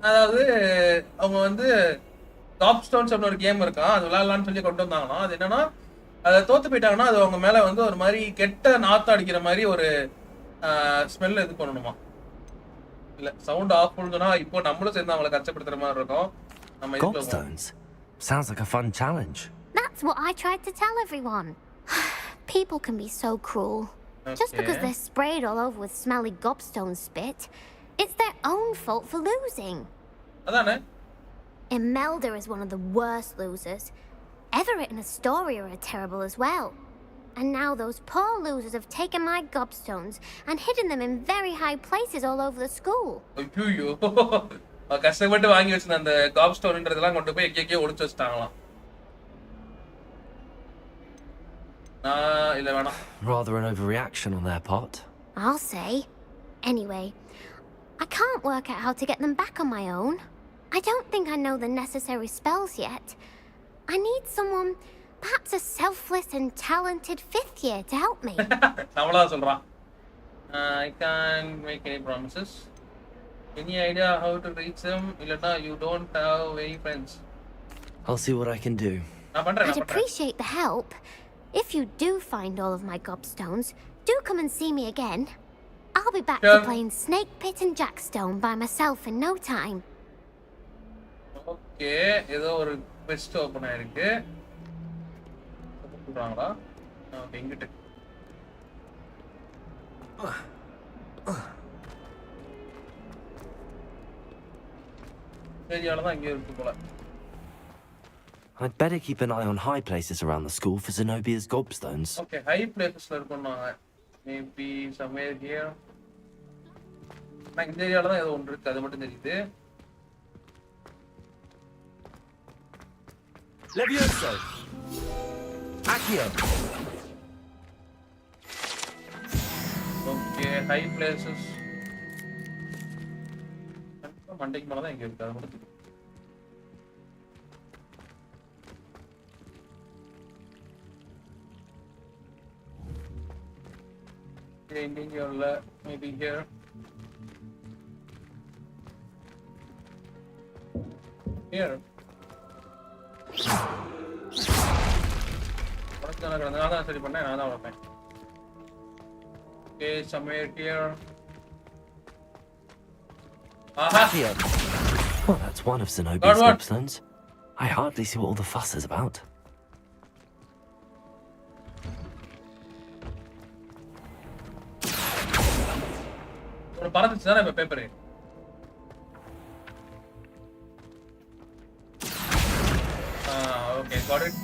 அதாவது அவங்க வந்து gobstones அப்படின ஒரு game இருக்கா, அது விளையாடலாம்னு சொல்லி கொண்டு வந்தாங்கன்னா, அது என்னன்னா அதை தோத்து போயிட்டாங்கன்னா அது அவங்க மேல வந்து ஒரு மாதிரி கெட்ட நாத்தம் அடிக்கிற மாதிரி ஒரு ஸ்மெல் இது பண்ணணுமா. இல்ல சவுண்ட் ஆஃப் பண்ணுனா இப்போ நம்மளும் சேர்ந்து அவங்களை கஷ்டப்படுத்துற மாதிரி இருக்கும். நம்ம Gobstones sounds like a fun challenge. That's what I tried to tell everyone. People can be so cruel. Okay. Just because they're sprayed all over with smelly gobstone spit, it's their own fault for losing. Adane Imelda is one of the worst losers. Everett and Astoria are terrible as well. And now those poor losers have taken my gobstones and hidden them in very high places all over the school. ஐயோ கஷ்டப்பட்டு வாங்கி வச்சிருந்த அந்த gobstoneன்றதெல்லாம் கொண்டு போய் எங்கேயோ ஒளிச்சு வச்சிட்டாங்களாம். இல்ல வேணாம். Rather an overreaction on their part. I'll say. Anyway, I can't work out how to get them back on my own. I don't think I know the necessary spells yet. I need someone, perhaps a selfless and talented 5th year to help me. Navala solra. I can't make any promises. Any idea how to reach them? Illana, you don't have any friends. I'll see what I can do. I'd appreciate the help. If you do find all of my gobstones, do come and see me again. I'll be back to playing Snake Pit and Jackstone by myself in no time. Okay, ஏதோ ஒரு quest open ஆயிருக்கு. சொல்றாங்களா? Okay இங்கிட்டு. ஏரியால தான் இங்க இருக்கு போல. I'd better keep an eye on high places around the school for Zenobia's gobstones. Okay, high places la irukona. Maybe somewhere here. நான் இந்த ஏரியால தான் ஏதோ ஒன்று இருக்கு, அது மட்டும் தெரியுது. Levioso. Accio. Okay, high places. மண்டைக்கு மேல தான் இங்க இருக்கு, அது மட்டும் தெரியுது. . . 。 . . . . . . . . . . . . . . . . . . . . . . . . . . . . . . . . . . . . . . . . . . . . . . . . . . . . Changing your maybe here. Here. Okay, somewhere here. Here. Well, that's one of Zenobia's gobstones. I hardly see what all the fuss is about. ஒரு பறந்துச்சு தானே இப்ப பேப்பர். Okay got it.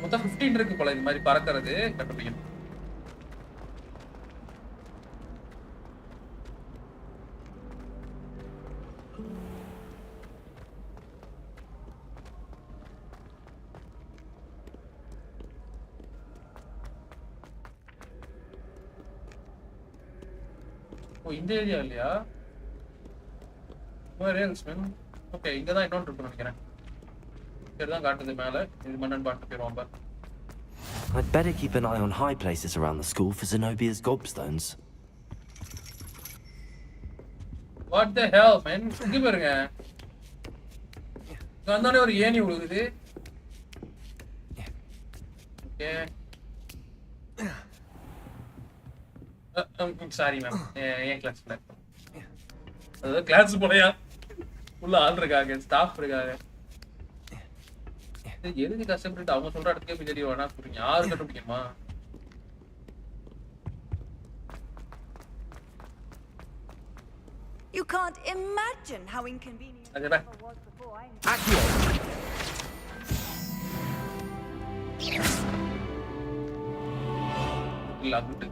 மொத்தம் 15 இருக்கு போல இந்த மாதிரி பறக்கிறது கண்டுபிடிக்கணும். இந்த ஏரியா இல்லையா? where else man? ஓகே இங்க தான் இன்னொரு ட்ரிப் நினைக்கிறேன். இதுதான் காட்டுது மேல. இது மண்ணன் பாட்டு போறோம் பா. I'd better keep an eye on high places around the school for Zenobia's gobstones. What the hell man? இங்க பாருங்க. கண்ணாடி ஒரு ஏணி உழுகுது. ஓகே. சாரி மேம் ஏன் கிளாஸ்ல அதாவது கிளாஸ் போலையா உள்ள ஆள் இருக்காங்க ஸ்டாஃப் இருக்காங்க எதுக்கு கஷ்டப்பட்டு அவங்க சொல்ற இடத்துக்கே போய் தெரிய வேணா புரியுங்க யாரு கண்டுபிடிக்குமா You can't imagine how inconvenient it was before I இல்ல அது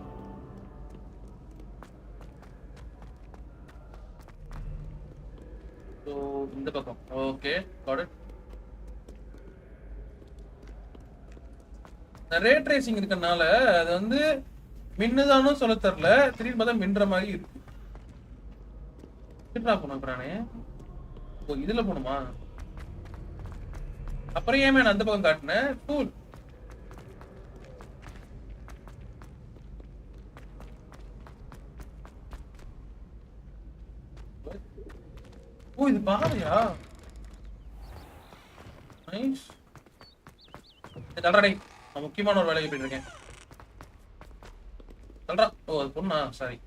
இந்த பக்கம் okay got it. Ray tracing இருக்கனால அது வந்து மின்னுதானோ சொல்ல தெரியல திடீர்னு பார்த்தா மின்ற மாதிரி இருக்கு. கிட்டா போனோம் பிரானே. ஓ இதுல போணுமா? அப்புறம் ஏன் நான் அந்த பக்கம் காட்டினேன்? கூல். ஓ இது பாறையா? நைஸ். தள்ளுறா நான் முக்கியமான ஒரு வேலைக்கு போயிட்டு இருக்கேன். தள்ளுறா. ஓ அது பொண்ணா? Sorry.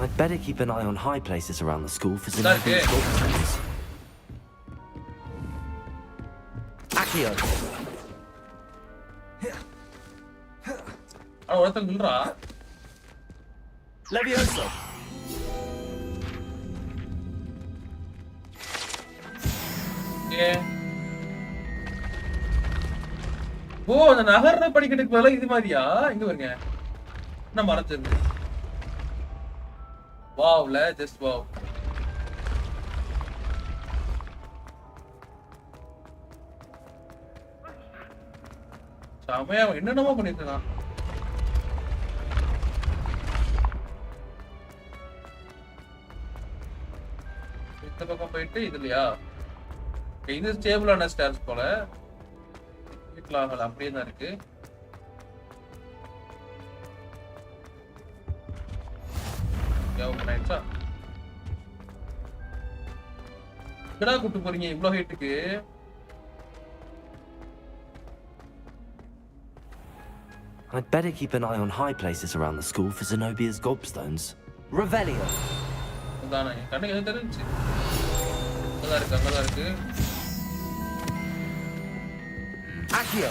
I'd better keep an eye on high places around the school for Zenobia's gobstones. Accio. ஒருத்தர் நில்றா. Levioso. ஓ அந்த நகர்ற படிக்கட்டுக்கு பதிலா இது மாதிரியா? இங்க பாருங்க. என்ன மறைஞ்சது? வாவ்ல ஜஸ்ட் வாவ். சாமையா என்னென்னமோ பண்ணிட்டு இருக்கான். இந்த பக்கம் போயிட்டு இது இல்லையா? இது ஸ்டேபிளான ஸ்டேர்ஸ் போல வீட்டில் ஆகல அப்படியே தான் இருக்கு. எங்கடா கூட்டு போறீங்க இவ்வளோ ஹைட்டுக்கு? I'd better keep an eye on high places around the school for Zenobia's gobstones. Revelio. அதானே கண்ணுக்கு எது தெரிஞ்சு? அங்கதான் இருக்கு அங்கதான் இருக்கு. Accio.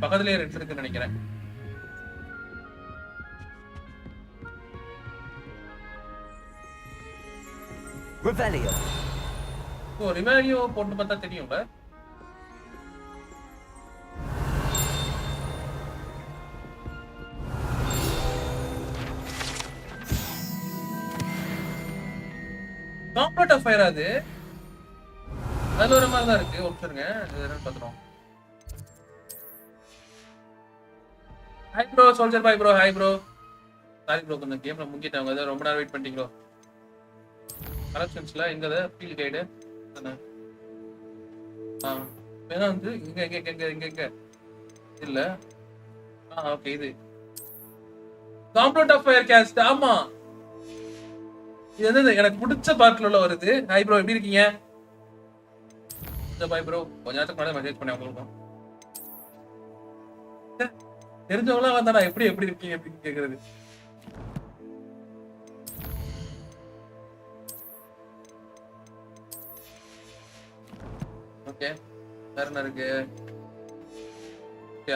பக்கத்துலயே ரெண்டு இருக்குன்னு நினைக்கிறேன். Revelio. ஓ ரிவேலியோ போட்டு பார்த்தா தெரியும்ல. காம்பேக்ட் ஃபயர் அது. அது ஒரு மாதிரி தான் இருக்கு. ஒப்ஷனுங்க என்னன்னு பாத்துறோம். Hi bro soldier boy bro. Hi bro. Sorry bro கொஞ்சம் கேம்ல முங்கிட்டாங்க. அத ரொம்ப நேரம் வெயிட் பண்ணிட்டீங்களோ? கலெக்ஷன்ஸ்ல எங்கத ஃபீல்ட் கைடு தானே. வேணா வந்து இங்க இல்ல. ஓகே இது காம்ப்ளெட் ஆஃப் ஃபயர் கேஸ்ட். ஆமா இது என்னது எனக்கு பிடிச்ச பார்ட்ல உள்ள வருது. ஹாய் ப்ரோ எப்படி இருக்கீங்க? பாய் ப்ரோ கொஞ்ச நேரத்துக்கு முன்னாடி மெசேஜ் பண்ணேன் உங்களுக்கு. தெரிஞ்சவங்களாம் வந்தா நான் எப்படி இருக்கீங்க அப்படின்னு கேக்குறது. ஓகே வேற என்ன இருக்கு?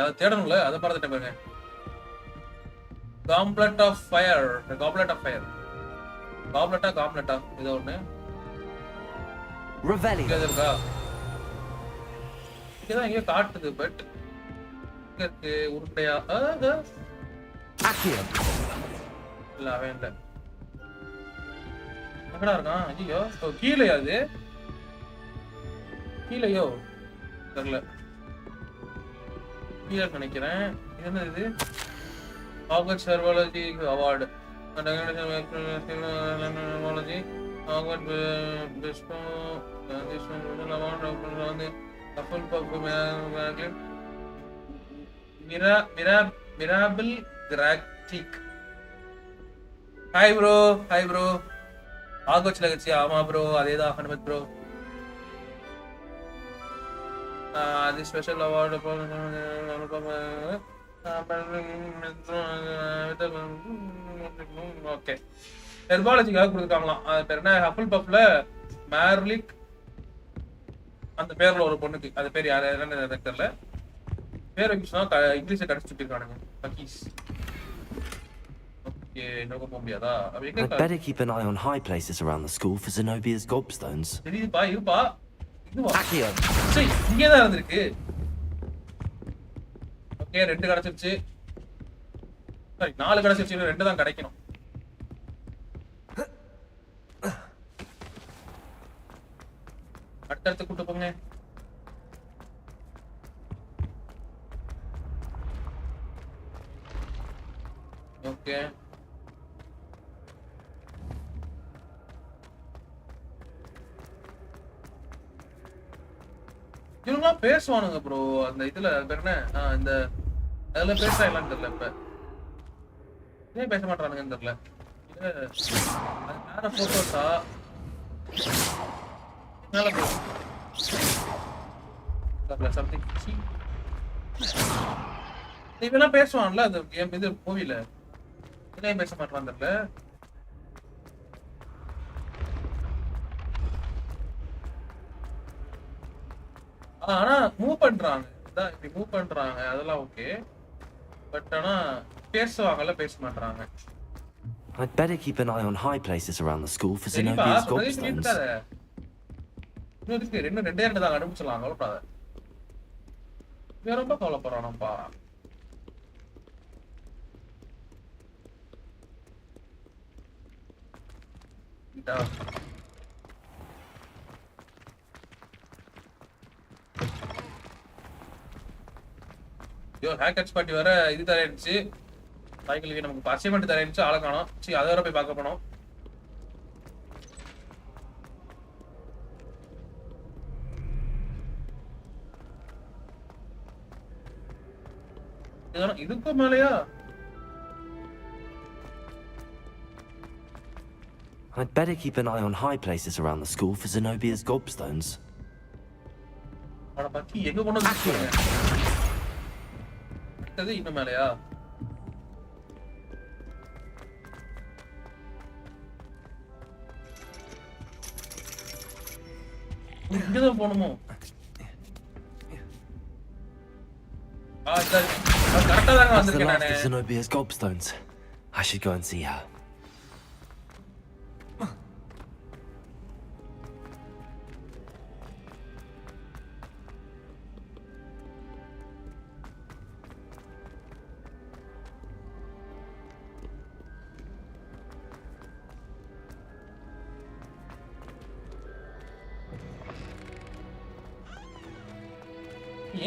அதை தேடணும்ல, அதை பார்த்துட்டேன் பாருங்க. காம்ப்ளெட் ஆஃப் ஃபயர் காம்ப்ளெட்டா இது ஒண்ணு இருக்கா? இதான் எங்கேயோ காட்டுது. பட் இருக்கு உருண்டையா இல்ல அவன் இல்ல. எங்கடா இருக்கான்? ஐயோ கீழே. அது கீழேயோ தெரியல. கீழே நினைக்கிறேன். இது என்ன இது? Hogwarts Servology Award. Mirable Galactic. Hi bro. Hogwarts Legacy. ஆமா bro, அதேதான் Hanumath bro. This special award okay ஹெர்பாலஜிக்காக கொடுத்துருக்காங்களாம். அது பேர் என்ன? ஹஃபுல் பஃப்ல மேர்லிக் அந்த பேர்ல ஒரு பொண்ணுக்கு. அது பேர் யாரு என்னன்னு எனக்கு தெரியல. பேர் வைக்க இங்கிலீஷை கடிச்சு இருக்கானுங்க. பக்கீஸ். ஓகே நோக்க போக முடியாதா? I'd better keep an eye on high places around the school for Zenobia's gobstones. தெரியுதுப்பா இருப்பா. சரி இங்கே தான் இருந்திருக்கு. ஓகே 2 கிடைச்சிருச்சு. சரி 4 கிடைச்சிருச்சு. 2 தான் கிடைக்கணும். அடுத்தடுத்து கூட்டு போங்க. ஓகே இவங்க பேசுவானுங்க ப்ரோ. அந்த இதுல பேர் என்ன? இந்த அதுல பேசுறாங்களான்னு தெரியல. இப்ப ஏன் பேச மாட்டானுங்கன்னு தெரியல. வேற போட்டோஸா சம்திங் இவெல்லாம் பேசுவான்ல அது இது மூவில. ஏன் பேச மாட்டான்னு தெரியல. ஆனா மூவ் பண்றாங்க. இப்படி மூவ் பண்றாங்க அதெல்லாம் ஓகே. பட் ஆனா பேசுவாங்கல்ல, பேச மாட்டாங்க. I'd better keep an eye on high places around the school for Zenobia's gobstones. இன்னும் ரெண்டு தான் கண்டுபிடிச்சலாம். கவலைப்படாத. ரொம்ப கவலைப்படுறானப்பா. ஐயோ ஹேக்கர்ஸ் பார்ட்டி வேற இது தரேன்னுச்சு. சைக்கிளுக்கு நமக்கு அசைன்மெண்ட் தரேன்னுச்சு. ஆளை காணோம். சரி அதை வேற போய் பார்க்க போனோம். இதுக்கும் மேலையா? I'd better keep an eye on high places around the school for Zenobia's gobstones. அட பக்கி எங்க கொண்டு வந்து அடுத்தது இன்னும் மேலையா? இங்கதான் போகணுமோ? கரெக்டா தாங்க வந்திருக்கேன் நானு. Zenobia's gobstones. I should go and see her.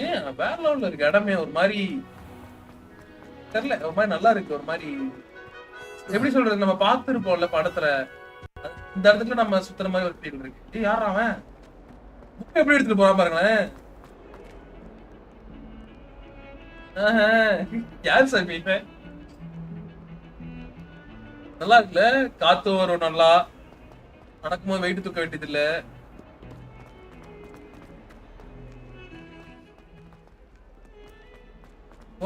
ஏன் வேற லெவல்ல இருக்கு இடமே. ஒரு மாதிரி தெரியல, ஒரு மாதிரி நல்லா இருக்கு. ஒரு மாதிரி எப்படி சொல்றது, நம்ம பார்த்துருப்போம்ல படத்துல இந்த இடத்துல நம்ம சுத்துற மாதிரி ஒரு ஃபீல் இருக்கு. ஏய் யாரா அவன்? புக் எப்படி எடுத்துட்டு போறான் பாருங்களேன். யார் சாமி இவன்? நல்லா இருக்குல்ல, காத்து வரும் நல்லா, நடக்கும்போது வெயிட் தூக்க வேண்டியது இல்ல.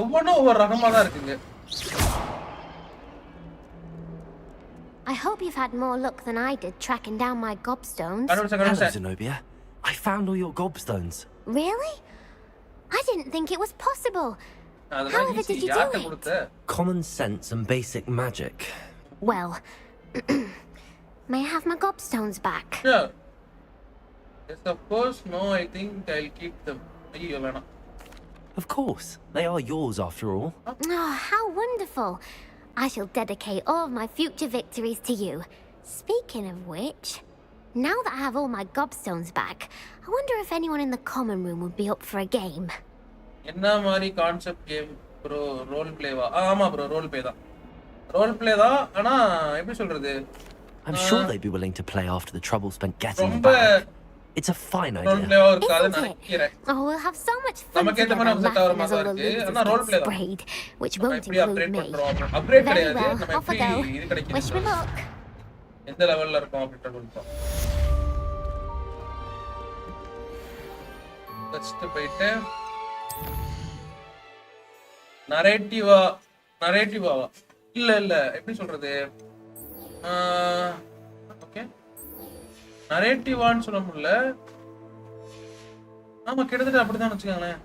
ஒவ்வொன்றும் ஒவ்வொரு ரகமா தான் இருக்குங்க. I hope you've had more luck than I did tracking down my gobstones. Hello, Zenobia. I found all your gobstones. Really? I didn't think it was possible. However did you do it? Common sense and basic magic. Well, may I have my gobstones back? Sure. Yes, of course. No, I think I'll keep them. Of course. They are yours after all. Oh, how wonderful. I shall dedicate all of my future victories to you. Speaking of which, now that I have all my gobstones back, I wonder if anyone in the common room would be up for a game. என்ன மாதிரி concept game bro? Role பிளேவா? ஆமா bro, role play தான். Role play தான். ஆனா எப்படி சொல்றது? I'm sure they'd be willing to play after the trouble spent getting them back. It's a fine idea. Isn't it? Oh, we'll have so much fun together laughing as all the losers get sprayed, which won't include me. Very well, off I go. Wish me luck. எந்த லெவல்ல இருக்கும் அப்படின்ற சொல்றோம். First போயிட்டு நரேட்டிவா இல்ல எப்படி சொல்றது? Okay, நரேட்டிவான்னு சொல்ல முடியல. ஆமா, கிட்டத்தட்ட அப்படிதான் வச்சுக்கோங்களேன்.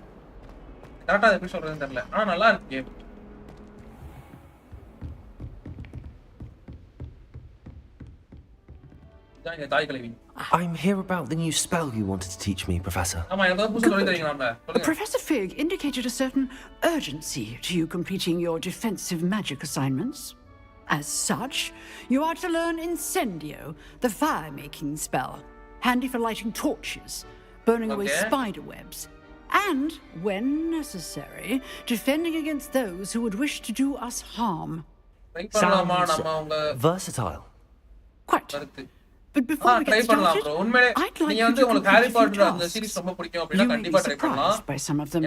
கரெக்டா எப்படி சொல்றதுன்னு தெரியல, ஆனா நல்லா இருக்கு game. I'm here about the new spell you wanted to teach me, Professor. Professor Fig indicated a certain urgency to you completing your defensive magic assignments. As such, you are to learn Incendio, the fire-making spell, handy for lighting torches, burning away spider webs, and, when necessary, defending against those who would wish to do us harm. Sounds versatile. Quite. But before we get started, I'd like you to complete a few tasks. You may be surprised by some of them.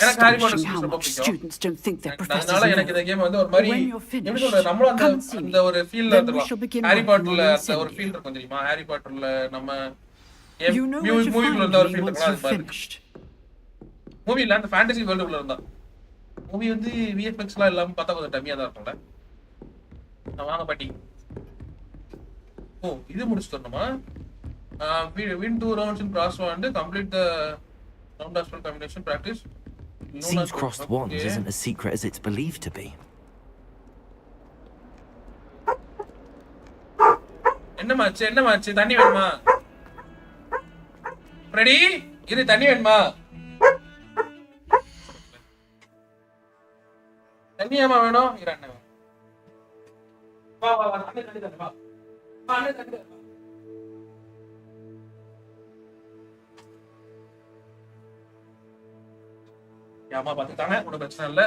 Astonishing how much students don't think their professors know. When you're finished, come and see me. Then we shall begin working on Incendio. You know where to find me once you've finished. Movie இல்ல, அந்த fantasy வேர்ல்டுக்குள்ள இருந்தா. Movie வந்து விஎஃப்எக்ஸ்லாம் இல்லாம பார்த்தா கொஞ்சம் டம்மியா தான் இருக்கும்ல. வாங்க பாட்டி. ஓ, இது முடிச்சு தரணுமா? win 2 rounds in cross and complete the round as well combination practice. Seems crossed wands isn't as secret as it's believed to be. என்ன மாச்சு தண்ணி வேணுமா? ரெடி இரு, தண்ணி வேணுமா? தண்ணியாமா வேணும்? இரு அண்ணா, வா தண்ணி வா. அம்மா பாத்துட்டாங்க, ஒன்றும் பிரச்சனை இல்லை.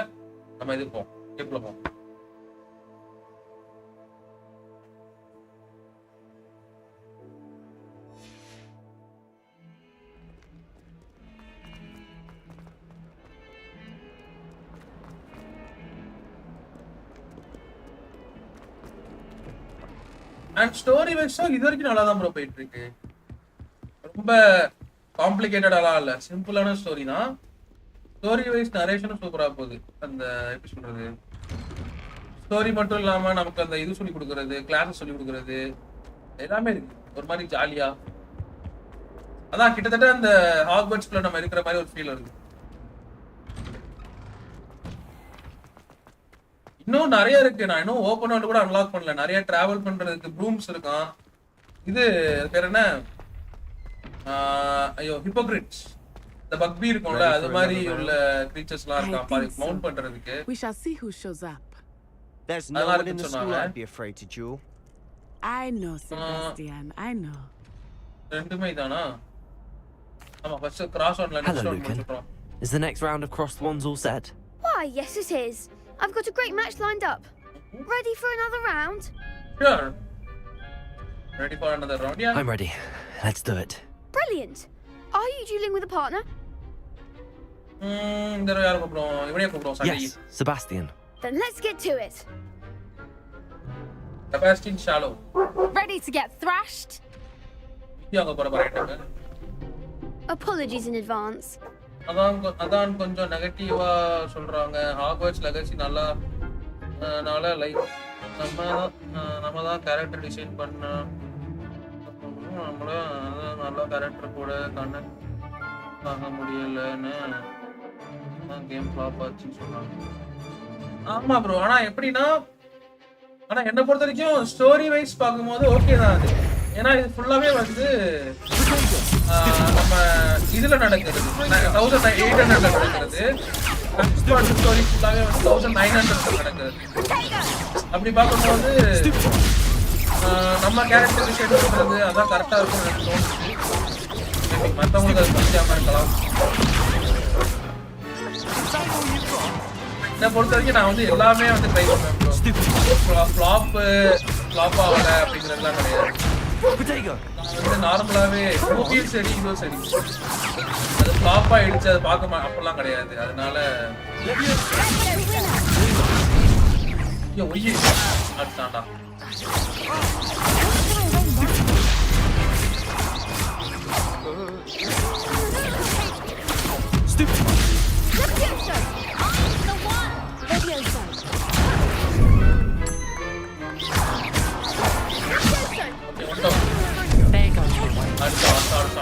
நம்ம இது போவோம், கேப்ல போவோம். அண்ட் ஸ்டோரி வைஸும் இது வரைக்கும் நல்லா தான் ப்ரோ போயிட்டு இருக்கு. ரொம்ப காம்ப்ளிகேட்டடாலாம் இல்லை, சிம்பிளான ஸ்டோரி தான். ஸ்டோரி வைஸ் நரேஷனும் சூப்பராக போகுது. அந்த எப்படி சொல்றது, ஸ்டோரி மட்டும் இல்லாமல் நமக்கு அந்த இது சொல்லி கொடுக்குறது, கிளாஸஸ் சொல்லி கொடுக்குறது எல்லாமே இருக்கு. ஒரு மாதிரி ஜாலியா, அதான் கிட்டத்தட்ட அந்த ஹாக்வர்ட்ஸ்ல நம்ம இருக்கிற மாதிரி ஒரு ஃபீல் இருக்கு. இன்னும் நிறைய இருக்கு, நான் இன்னும் ஓப்பன் வேர்ல்ட் கூட அன்லாக் பண்ணல. நிறைய டிராவல் பண்றதுக்கு ப்ரூம்ஸ் இருக்கான். இது பேர் என்ன, ஐயோ ஹிப்போக்ரிட்ஸ், இந்த பக்பி இருக்கும்ல, அது மாதிரி உள்ள கிரீச்சர்ஸ்லாம் இருக்கான் பாரு மவுண்ட் பண்றதுக்கு. We shall see who shows up. There's no one in the school I'd be afraid to duel. I know, Sebastian, I know. ரெண்டுமே இதானா? ஆமா, ஃபர்ஸ்ட் கிராஸ் ஆன்ல நெக்ஸ்ட் ரவுண்ட் முடிச்சிட்டோம். Is the next round of crossed wands all set? Why, yes it is. I've got a great match lined up. Ready for another round? Sure. Ready for another round? Yeah. I'm ready. Let's do it. Brilliant. Are you dueling with a partner? Yes, Sebastian. Then let's get to it. Sebastian Shallow. Ready to get thrashed? Apologies in advance. அதான் கொஞ்சம் நெகட்டிவா சொல்றாங்க. Hogwarts Lagacy நல்லா like நம்ம தான் character design பண்ண நம்மள நல்ல கேரக்டர் கூட கனெக்ட் ஆக முடியலன்னு கேம் ஃப்ளாப் ஆச்சுன்னு சொன்னாங்க. ஆமா ப்ரோ. ஆனா எப்படின்னா என்ன பொறுத்த வரைக்கும் ஸ்டோரி வைஸ் பார்க்கும்போது ஓகே தான் அது. ஏன்னா இது ஃபுல்லாவே வந்து நம்ம இதுல நடக்குது 1800 நடக்கிறது. ஸ்டோரி ஃபுல்லாவே வந்து 1900 நடக்குது. அப்படி பார்க்கும்போது நம்ம கேரக்டர் டிசைன் பண்றது அதான் கரெக்டா இருக்கும்னு எனக்கு தோணுச்சு. மற்றவங்களுக்கு அது புரியாம இருக்கலாம். என்னை பொறுத்த வரைக்கும் நான் வந்து எல்லாமே வந்து ட்ரை பண்ணுவேன். ஃப்ளாப் ஆகல அப்படிங்கிறதுலாம் கிடையாது. வந்து நார்மலாவே மூவியும் சரி இதுவும் சரி அது ஃப்ளாப் ஆயிடுச்சு அது பார்க்க அப்பெல்லாம் கிடையாது. அதனால அடுத்தாண்டா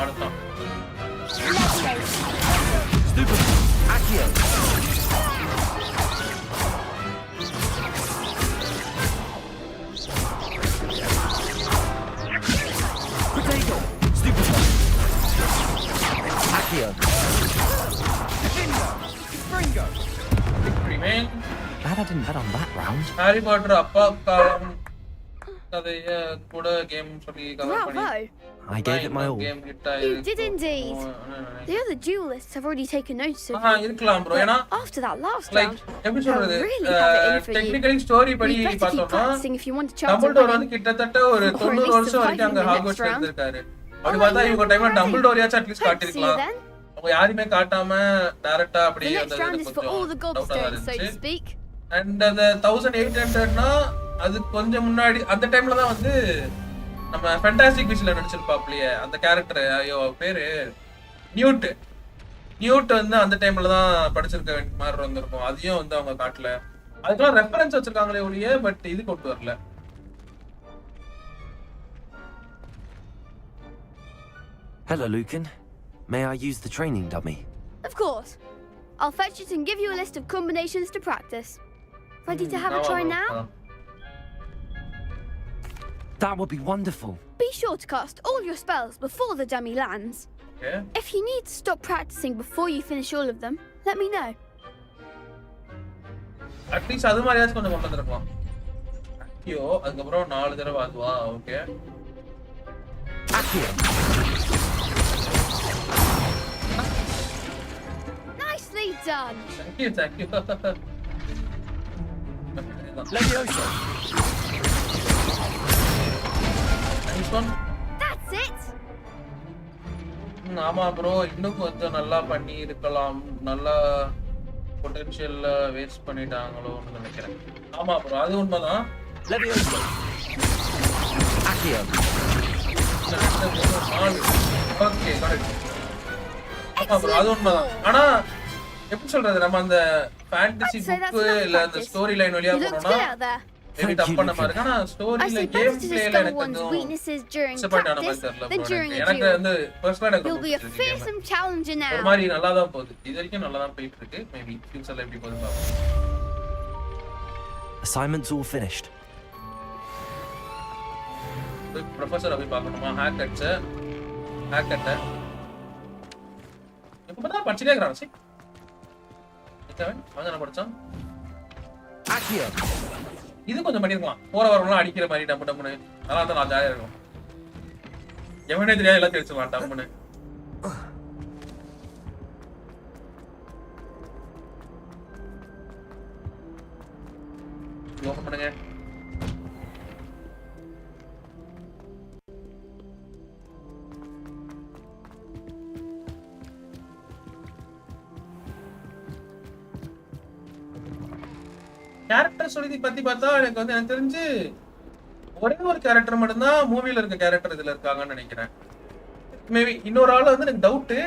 அடுத்தான் Glad I didn't bet on that round. Harry Potter அப்பா காலம் கதைய கூட கேம் சொல்லி கவர் பண்ணி I gave it my all. You did indeed. The other duelists have already taken notice of you. இருக்கலாம் bro. ஏனா after that last round, எப்படி சொல்றது டெக்னிக்கலி ஸ்டோரி படி பார்த்தோம்னா டம்பிள்டோர் வந்து கிட்டத்தட்ட ஒரு 90 வருஷம் வரைக்கும் அங்க ஹாக்வர்ட்ஸ்ல இருந்திருக்காரு. அப்படி பார்த்தா இவங்க டைம்ல டம்பிள்டோரியாச்சும் அட்லீஸ்ட் காட்டிருக்கலாம். அவங்க யாரையுமே காட்டாம டைரக்டா அப்படி and the 1800னா அது கொஞ்சம் முன்னாடி அந்த டைம்ல தான் வந்து நம்ம ஃபேண்டாஸ்டிக் பீஸ்ட்ல நடிச்சிருப்பாப்லையே அந்த கேரக்டர் ஐயோ பேரு நியூட் வந்து அந்த டைம்ல தான் படிச்சிருக்க வேண்டிய மாதிரி வந்திருக்கும். அதையும் வந்து அவங்க காட்டல. அதுக்கெல்லாம் ரெஃபரன்ஸ் வச்சிருக்காங்களே ஒழிய பட் இது கொண்டு வரல. Hello, Lucan. May I use the training dummy? Of course. I'll fetch it and give you a list of combinations to practice. Ready to have a try now? That would be wonderful. Be sure to cast all your spells before the dummy lands. Okay. If you need to stop practicing before you finish all of them, let me know. At least அது மாதிரியாச்சும் கொஞ்சம் கொண்டு வந்திருக்கலாம். ஐயோ அதுக்கப்புறம் 4 தடவை அதுவா okay. Nicely done. Thank you. Leviosa. Nice one. That's it. ஆமா bro இன்னும் கொஞ்சம் நல்லா பண்ணி இருக்கலாம். நல்லா பொட்டன்ஷியல் வேஸ்ட் பண்ணிட்டாங்களோன்னு நினைக்கிறேன். ஆமா ப்ரோ அது உண்மைதான். Leviosa. Accio. Okay correct. ஆமா ப்ரோ அது உண்மைதான். ஆனா எப்படி சொல்றது நம்ம அந்த ஃபேண்டசி புக் இல்ல அந்த ஸ்டோரி லைன் வழியா போறோம்னா maybe தப்பு பண்ண மாதிரி இருக்கு. ஆனா ஸ்டோரியில கேம் பிளேல எனக்கு கொஞ்சம் எனக்கு வந்து பர்சனலா எனக்கு ஒரு மாதிரி நல்லா தான் போகுது. இது வரைக்கும் நல்லா தான் போயிட்டு இருக்கு. மேபி ஃபியூச்சர்ல எப்படி போகுது பாப்போம். Assignments all finished. ப்ரொஃபசர் அப்படி பார்க்கணுமா? ஹேக்கட்ஸ் எப்போ பார்த்தா படிச்சுட்டே இருக்கிறான். சரி வாங்க நான் படிச்சான். இது கொஞ்சம் பண்ணிருக்கலாம். போற வரவங்களாம் அடிக்கிற மாதிரி டம்முன்னு நல்லா தான் நான் ஜாலியா இருக்கும். எவனே தெரியாது எல்லாம் தெரிச்சுக்கலாம் டம்முன்னு. ஓபன் பண்ணுங்க. கேரக்டர் சொல்லி பத்தி பார்த்தா எனக்கு தெரிஞ்சு ஒரே ஒரு கேரக்டர் மட்டும்தான் மூவில இருக்க கேரக்டர் இதுல இருக்காங்கன்னு நினைக்கிறேன். மேபி இன்னொரு ஆள் எனக்கு டவுட்டு,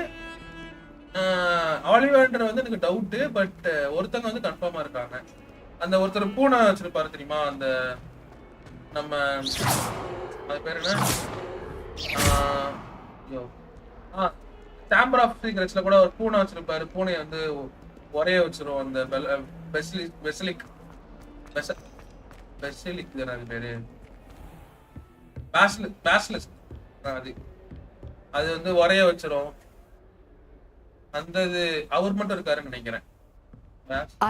ஆலிவேண்டர் எனக்கு டவுட்டு. பட் ஒருத்தங்க கன்ஃபார்மா இருக்காங்க. அந்த ஒருத்தர் பூனை வச்சிருப்பாரு தெரியுமா, அந்த நம்ம அது பேர் என்ன, சாம்பர் ஆஃப் சீக்ரெட்ஸ்ல கூட ஒரு பூனை வச்சிருப்பாரு. பூனையை ஒரே வச்சிரும். அந்த பெசிலிக் தானே அது பேரு, பேஸ்லிஸ்க். அது ஒரே வச்சிரும். அந்த அவர் மட்டும் இருக்காருன்னு நினைக்கிறேன்.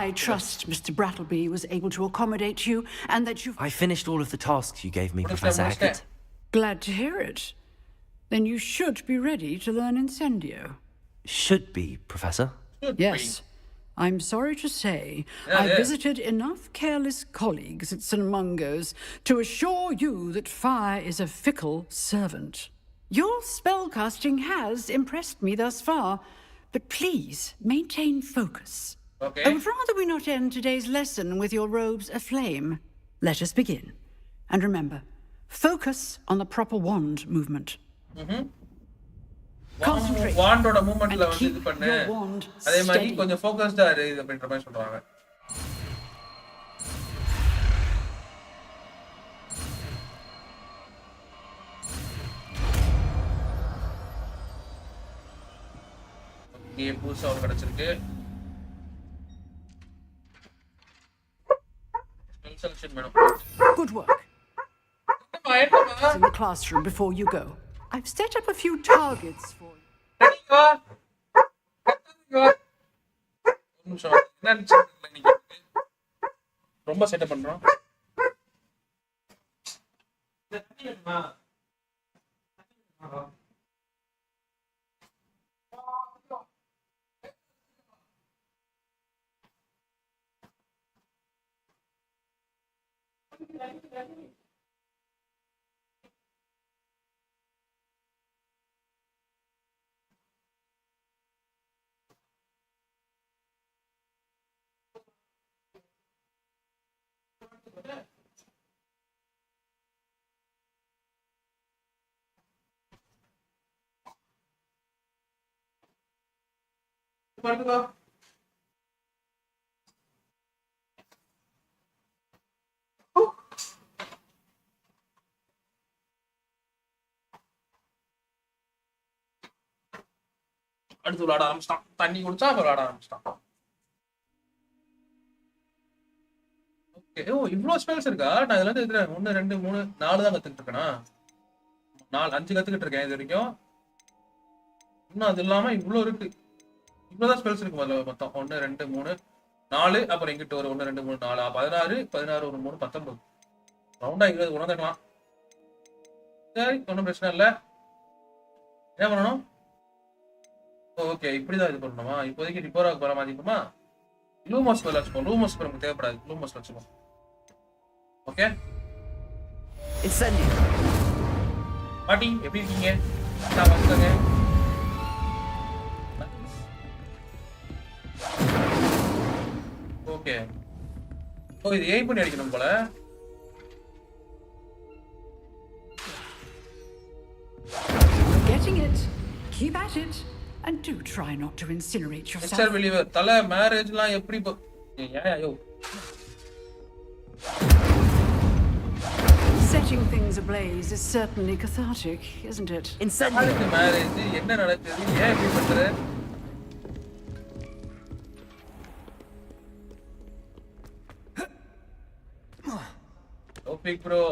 I trust Mr. Brattleby was able to accommodate you and that you... I finished all of the tasks you gave me, Professor Hackett. Glad to hear it. Then you should be ready to learn Incendio. Should be, Professor? Yes. I'm sorry to say, I visited enough careless colleagues at St. Mungo's to assure you that fire is a fickle servant. Your spellcasting has impressed me thus far, but please maintain focus. Okay. I would rather we not end today's lesson with your robes aflame. Let us begin. And remember, focus on the proper wand movement. Concentrate. வாண்டோட மூவ்மென்ட்ல இது your பண்ணு. wand அதே மாதிரி steady. கொஞ்சம் ஃபோக்கஸ்டா இரு அப்படின்ற மாதிரி சொல்றாங்க. இங்கே புதுசா ஒரு கிடைச்சிருக்கு. Good work. In the classroom before you go. I've set up a few targets for you. ரொம்ப செட்டப் பண்றோம். படுத்துக்கோ. அடுத்து விளையாட ஆரம்பிச்சிட்டான். தண்ணி குடிச்சா அப்ப விளையாட ஆரம்பிச்சிட்டான். ஓகே. ஓ இவ்வளவு ஸ்பெல்ஸ் இருக்கா? நான் இதுல இருந்து 1 2 3 4 தான் கத்துக்கிட்டு இருக்கேனா? 5 கத்துக்கிட்டு இருக்கேன் இது வரைக்கும். இன்னும் அது இல்லாம இவ்வளவு இருக்கு. இவ்வளவுதான் ஸ்பெல்ஸ் இருக்கு முதல்ல மொத்தம். 1 2 3 4 அப்புறம் இங்கிட்ட ஒரு 1 2 3 4 16 16 1 3 19 ரவுண்டா 20 உணர்ந்துக்கலாம். சரி ஒன்றும் பிரச்சனை இல்லை. என்ன பண்ணணும்? ஓகே இப்படிதான் இது பண்ணணுமா? இப்போதைக்கு ரிப்போராக போற மாதிரிக்குமா? லூமோஸ் பேர் வச்சுக்கோம். லூமோஸ் பேர் நமக்கு தேவைப்படாது. லூமோஸ் வச்சுக்கோம். ஓகே பாட்டி எப்படி இருக்கீங்க? நான் வந்துங்க. ஓகே ஓ இது ஏய் பண்ணி அடிக்கணும் போல. Getting it. Keep at it. And do try not to incinerate yourself. Mr. Believer, தல மேரேஜ்லாம் எப்படி ஏன் ஐயோ Setting things ablaze is certainly cathartic, isn't it? Incendio marriage என்ன நடக்குது? ஏன் இப்படி பண்ற? Topic bro.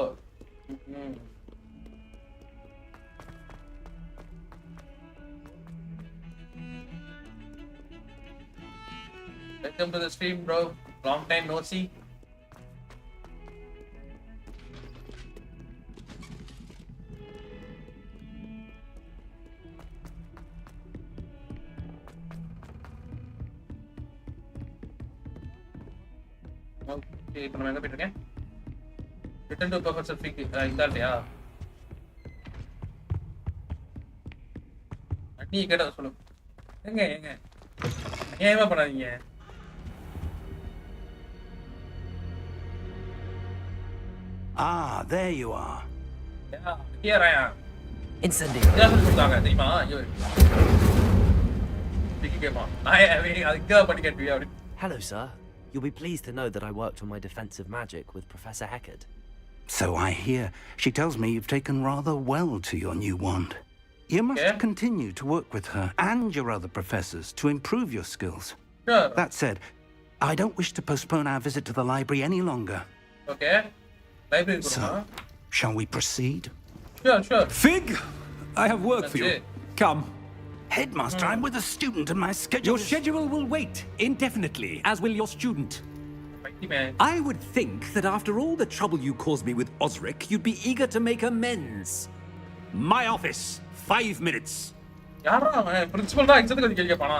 Welcome to the stream, bro. Long time no see. Okay, இப்போ நம்ம எங்க போயிட்டு இருக்கேன்? Return to Professor Fig இதா இல்லையா? நீ கேட்டத சொல்லு. ஏங்க ஏன் பண்ணாதீங்க? Ah, there you are. Yeah, here I am. Incendio. இதான் சொல்லி கொடுத்தாங்க தெரியுமா? ஐயோ. டிக்கி கேமா. அதுக்கு பண்ணி கேட்டுவியா அப்படி. Hello, sir. You'll be pleased to know that I worked on my defensive magic with Professor Heckard. So I hear. She tells me you've taken rather well to your new wand. You must continue to work with her and your other professors to improve your skills. Sure. That said, I don't wish to postpone our visit to the library any longer. Okay. Library. So, shall we proceed? Sure. Fig, I have work for you. Come. Headmaster, I'm with a student and my schedule. Your schedule will wait indefinitely, as will your student. I would think that after all the trouble you caused me with Osric, you'd be eager to make amends. My office, 5 minutes. Principal da exam ku kelke pana.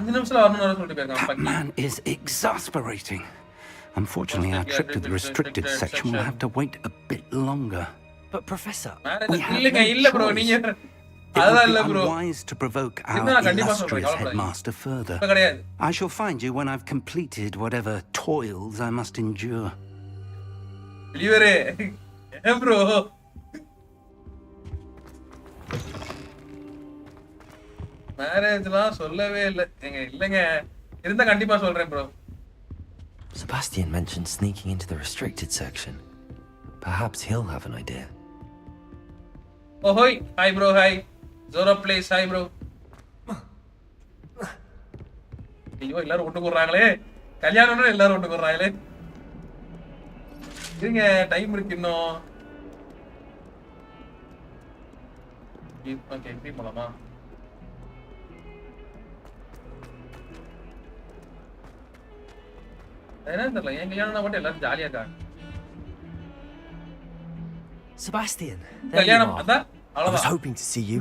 5 நிமிஷத்துல வரணும்னு சொல்லிட்டு போயிருக்கான். That man is exasperating. Unfortunately, our trip to the restricted section will have to wait a bit longer. But Professor, we have no choice. It would be unwise to provoke our illustrious headmaster further. I shall find you when I've completed whatever toils I must endure. Bro. மேரேஜ்லாம் சொல்லவே இல்லங்க இருந்தா கண்டிப்பா சொல்றேன் bro. Sebastian mentioned sneaking into the restricted section. Perhaps he'll have an idea. Oh, hi bro, hi. Zoro plays, hi bro. ஐயோ எல்லாரும் ஒட்டு போறாங்களே. கல்யாணம்னா எல்லாரும் ஒட்டு போறாங்களே. இருங்க டைம் இருக்கு இன்னும். ஓகே இப்படி போலாமா? என்ன தெரியல என் கல்யாணம்னா மட்டும் எல்லாரும் ஜாலியா இருக்காங்க. Sebastian, கல்யாணம் அதான் I was hoping to see you.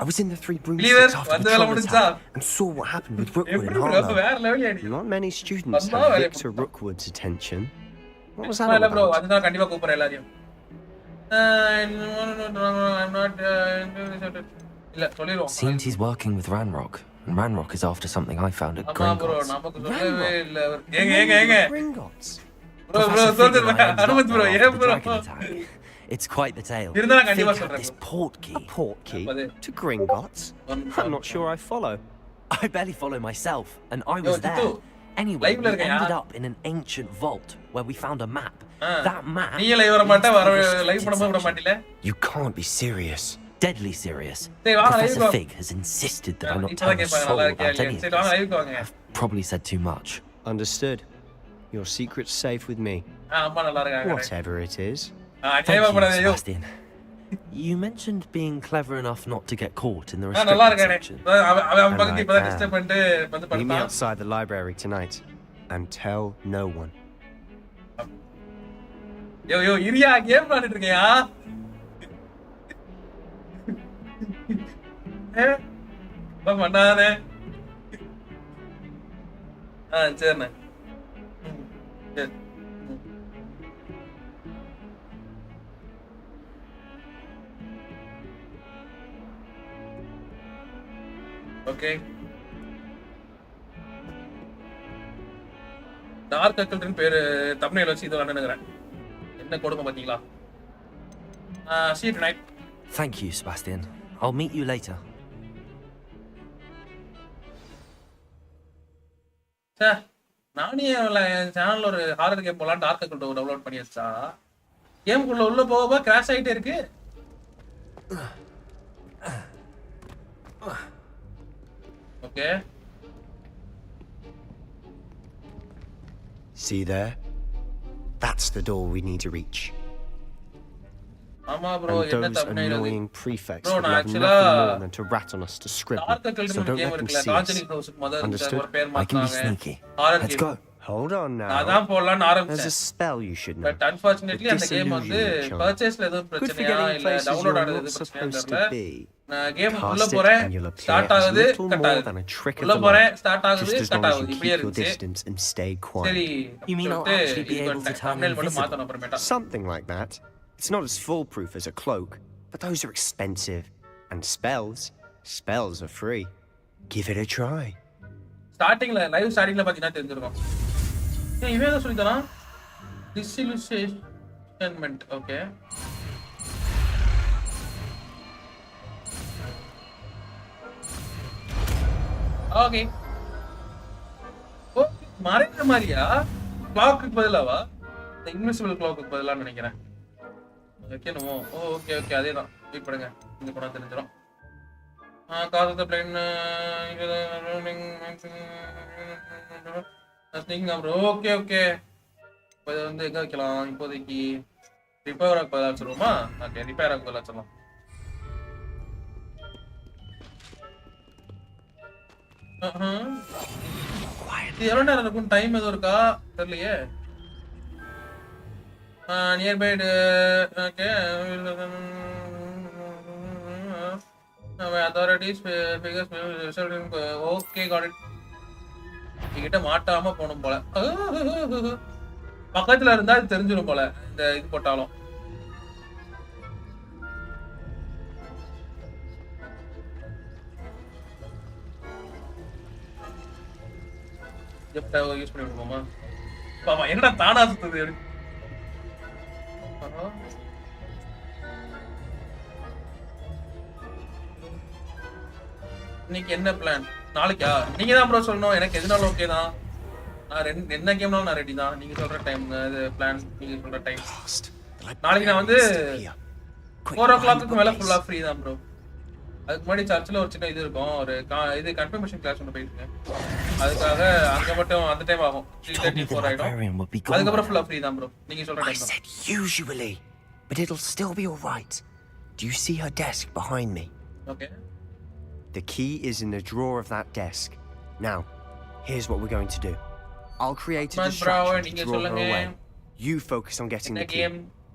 I was in the Three Broomsticks after the trouble attack and saw what happened with Rookwood and Harlow. Not many students have Victor Rookwood's attention. What was that about? bro அதுதான் கண்டிப்பா கூப்பிடுறேன் எல்லாரையும். I'm not இல்ல சொல்லிரோம். Seems he's working with Ranrock, and Ranrock is after something I found at Gringotts. நமக்கு சொல்லவே இல்ல. ஏங்க Gringotts. bro சொல்லுங்க அனுமதி bro ஏன் bro. It's quite the tale. Fig had this port key. A port key? To Gringotts? I'm not sure I follow. I barely follow myself, and I was there. Anyway, we ended up in an ancient vault where we found a map. That map... You can't be serious. Deadly serious. Professor Fig has insisted that I not tell a soul about any of this. I've probably said too much. Understood. Your secret's safe with me. Whatever it is. Thank you, Sebastian. You mentioned being clever enough not to get caught in the restricted section. Meet me outside the library tonight, and tell no one. Yo, இரியா game விளையாடிட்டு இருக்கியா? பண்ணானே. சரிண்ணே. சரி. Okay. Dark Occult பேரு thumbnail வச்சு இது நினைக்கிறேன். என்ன கொடுமை பாத்தீங்களா? See you tonight. Thank you, Sebastian. I'll meet you later. நானே என் சேனல்ல ஒரு ஹாரர் கேம் போலாம் டார்க் அக்கல்ட் டவுன்லோட் பண்ணி வச்சா கேம்குள்ள உள்ள போக கிராஷ் ஆயிட்டே இருக்கு. Okay. See there? That's the door we need to reach. Ama bro, and those annoying prefects would love nothing more than to rat on us to scribble. So don't let them see us. Understood? I can be sneaky. Let's go. Hold on now. There's a spell you should know. But unfortunately, the game on the purchase level பிரச்சனையா இல்ல download ஆனது பிரச்சனையா game உள்ள போறேன் start ஆகுது cut ஆகுது உள்ள போறேன் ஸ்டார்ட் ஆகுது கட் ஆகுது இப்படியே இருக்கு சரி You mean I'll actually be able to turn invisible? Something like that. It's not as foolproof as a cloak, but those are expensive. And spells are free. Give it a try. Starting live starting பாத்தீங்கன்னா தெரிஞ்சிருக்கும். இவன் என்ன சொல்லிட்டானா disillusionment. Okay. Okay. Oh, மாறிட்ட மாதிரியா? Clock பதிலாவா? The invisible clock பதிலான்னு நினைக்கிறேன். வைக்கணுமோ? Okay okay அதேதான். Wait பண்ணுங்க. இங்க போனா தெரிஞ்சிரும். Cause of the plane sneaking up. Okay okay. இப்போ இதை வந்து எங்க வைக்கலாம்? இப்போதைக்கு ரிப்பேர் ஆக பதிலாக வச்சிருவோமா? ஓகே ரிப்பேர் ஆக பதிலாக வச்சிடலாம். இது எவ்வளோ நேரம் இருக்கும்? டைம் எதுவும் இருக்கா தெரியலையே. Nearby okay authorities okay got it. கிட்ட மாட்டாம போகணும் போல. பக்கத்துல இருந்தா இது தெரிஞ்சிடும் போல இந்த இது போட்டாலும். யூஸ் பண்ணி விடுவோமா? பாமா என்னடா தானா சுத்துது. இன்னைக்கு என்ன பிளான்? நாளைக்கா? நீங்க தான் ப்ரோ சொல்லணும். எனக்கு எதுனாலும் ஓகே தான். நான் என்ன கேம்னாலும் நான் ரெடி தான். நீங்க சொல்ற டைம் இது பிளான் நீங்க சொல்ற டைம். நாளைக்கு நான் வந்து 4 o'clock மேல ஃபுல்லா ஃப்ரீ தான் ப்ரோ. அதுக்கு முன்னாடி சர்ச்சில் ஒரு சின்ன இது இருக்கும். ஒரு இது கன்ஃபர்மேஷன் கிளாஸ் ஒன்று போயிட்டு இருக்கேன். அதுக்காக அங்க மட்டும் அந்த டைம் ஆகும். 3:34 ஆயிடும். அதுக்கப்புறம் ஃபுல்லா ஃப்ரீ தான் ப்ரோ. நீங்க சொல்ற டைம் தான். Usually, but it'll still be all right. Do you see her desk behind me? Okay. The key is in the drawer of that desk. Now, here's what we're going to do. I'll create a distraction to draw her away. You focus on getting the key.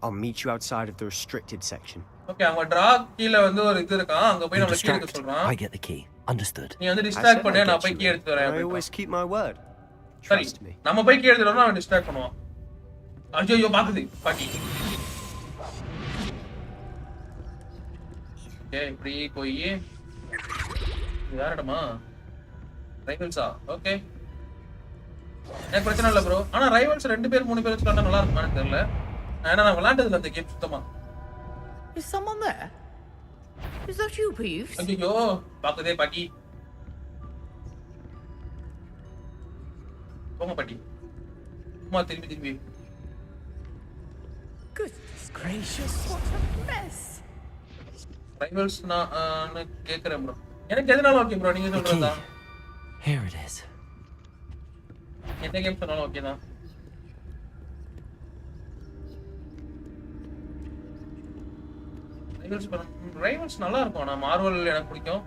I'll meet you outside of the restricted section. Okay, அங்க draw கீழ வந்து ஒரு இது இருக்கா. அங்க போய் நம்ம key எடுக்க சொல்றான். I get the key. Understood. நீ வந்து டிஸ்ட்ராக்ட் பண்ணு. நான் போய் கீ எடுத்து வரேன். I always keep my word. Trust me. நம்ம போய் கீ எடுத்து வரணும். அவன் டிஸ்ட்ராக்ட் பண்ணுவான். ஐயோ பாக்குது பாக்கி. ஓகே இப்படி போய் யாரடமா ரைவல்ஸா? ஓகே எனக்கு பிரச்சனை இல்லை ப்ரோ. ஆனா ரைவல்ஸ் 2 பேர் 3 பேர் வச்சு விளையாண்டா நல்லா இருக்குமான்னு தெரியல. ஏன்னா நான் விளையாண்டதில்லை அந்த கேம் சுத்தமா. Is someone there? Is that you, Peeves? ஐயோ பாக்குதே பாட்டி. போங்க பாட்டி. அம்மா திரும்பி Goodness gracious, what a mess. Rivals நான் கேக்குறேன் ப்ரோ. எனக்கு எதுனாலும் ஓகே ப்ரோ. நீங்க சொல்றதா? Here it is. என்ன கேம் சொன்னாலும் ஓகே தான். ரைவல்ஸ் நல்லா இருக்கும். ஆனா மார்வல் எனக்கு பிடிக்கும்.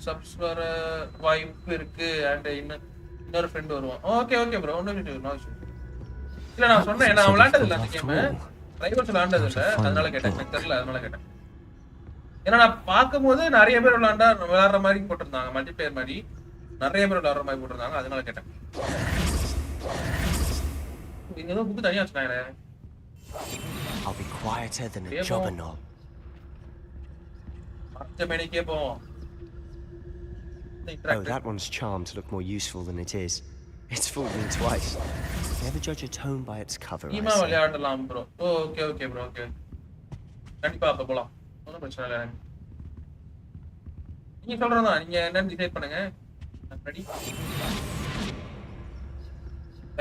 சப்ஸ் வர வாய்ப்பு இருக்கு. அண்ட் இன்னொரு ஃப்ரெண்ட் வருவான். Okay okay bro. இல்ல நான் சொன்னேன் நான் விளையாண்டது இல்லை அந்த கேம். ரைவல்ஸ் விளையாண்டது இல்லை. அதனால கேட்டேன். எனக்கு தெரியல அதனால கேட்டேன். ஏன்னா நான் பார்க்கும்போது நிறைய பேர் விளையாடுற மாதிரி போட்டிருந்தாங்க. மல்டிபிளேயர் மாதிரி நிறைய பேர் விளையாடுற மாதிரி போட்டிருந்தாங்க. அதனால கேட்டேன். இங்க ஏதோ புக்கு தனியா வச்சுட்டாங்களே. I'll be quieter than a jobberknoll. Oh, that one's charmed to look more useful than it is. It's fooled me twice. Never judge a tone by its cover. ஈமா விளையாடலாம் bro. Okay okay bro. Okay. கண்டிப்பா அப்ப போலாம். ஒண்ணும் பிரச்சனை இல்ல. நீங்க சொல்றதா நீங்க என்னன்னு டிசைட் பண்ணுங்க. Ready.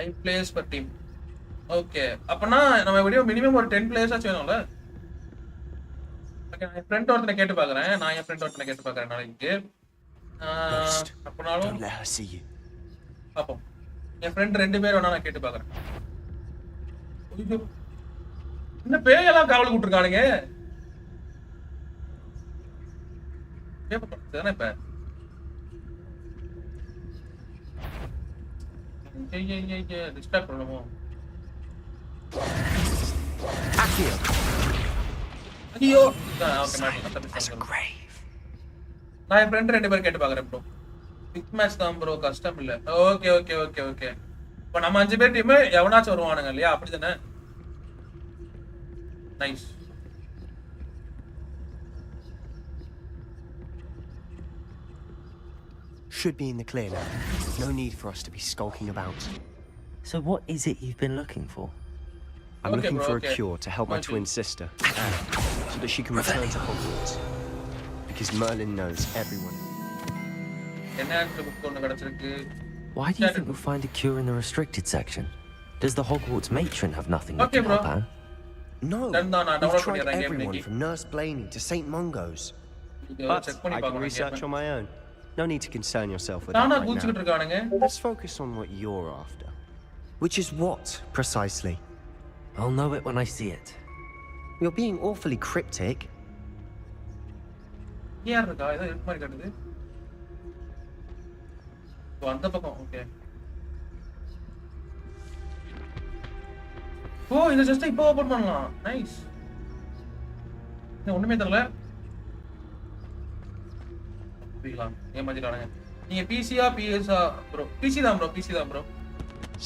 5 players per team. Okay அப்பனா நம்ம வீடியோ மினிமம் ஒரு 10 players ஆச்சு வேணும்ல. ஓகே நான் ஃப்ரெண்ட் ஒருத்தனை கேட்டு பார்க்கறேன். நாளைக்கு அப்பனாலும் பாப்போம். என் ஃப்ரெண்ட் 2 பேர் வேணா நான் கேட்டு பார்க்கறேன். என்ன பேயெல்லாம் காவலுக்கு விட்டுருக்கானுங்க. தானே இப்ப டிஸ்ட்ராக்ட் பண்ணணுமோ? ஐயோ நான் என் ஃப்ரெண்ட் 2 பேர் கேட்டு பாக்குறேன் ப்ரோ. பிக் மேட்ச் தான் ப்ரோ. கஷ்டம் இல்ல. Okay okay okay okay. இப்போ நம்ம 5 பேர் டீம் எவனாச்சும் வருவானுங்க இல்லையா? அப்படிதானே? Nice. Should be in the clear now. No need for us to be skulking about. So what is it you've been looking for? I'm looking for a cure to help my twin sister, Anne, so that she can return to Hogwarts. Because Merlin knows everyone. Why do you think we'll find a cure in the restricted section? Does the Hogwarts matron have nothing that can help Anne? No, we've tried everyone from Nurse Blaney to St. Mungo's. But I can research on my own. No need to concern yourself with that right now. Let's focus on what you're after. Which is what, precisely? I'll know it when I see it. You're being awfully cryptic. Oh, இத just இப்போ open பண்ணலாம். Nice. ஒண்ணுமே தெரியல. போய்லாம். ஏமாத்திட்டானுங்க. நீங்க பிசியா பிஎஸ்ஆ bro? PC தான் bro, PC தான் bro.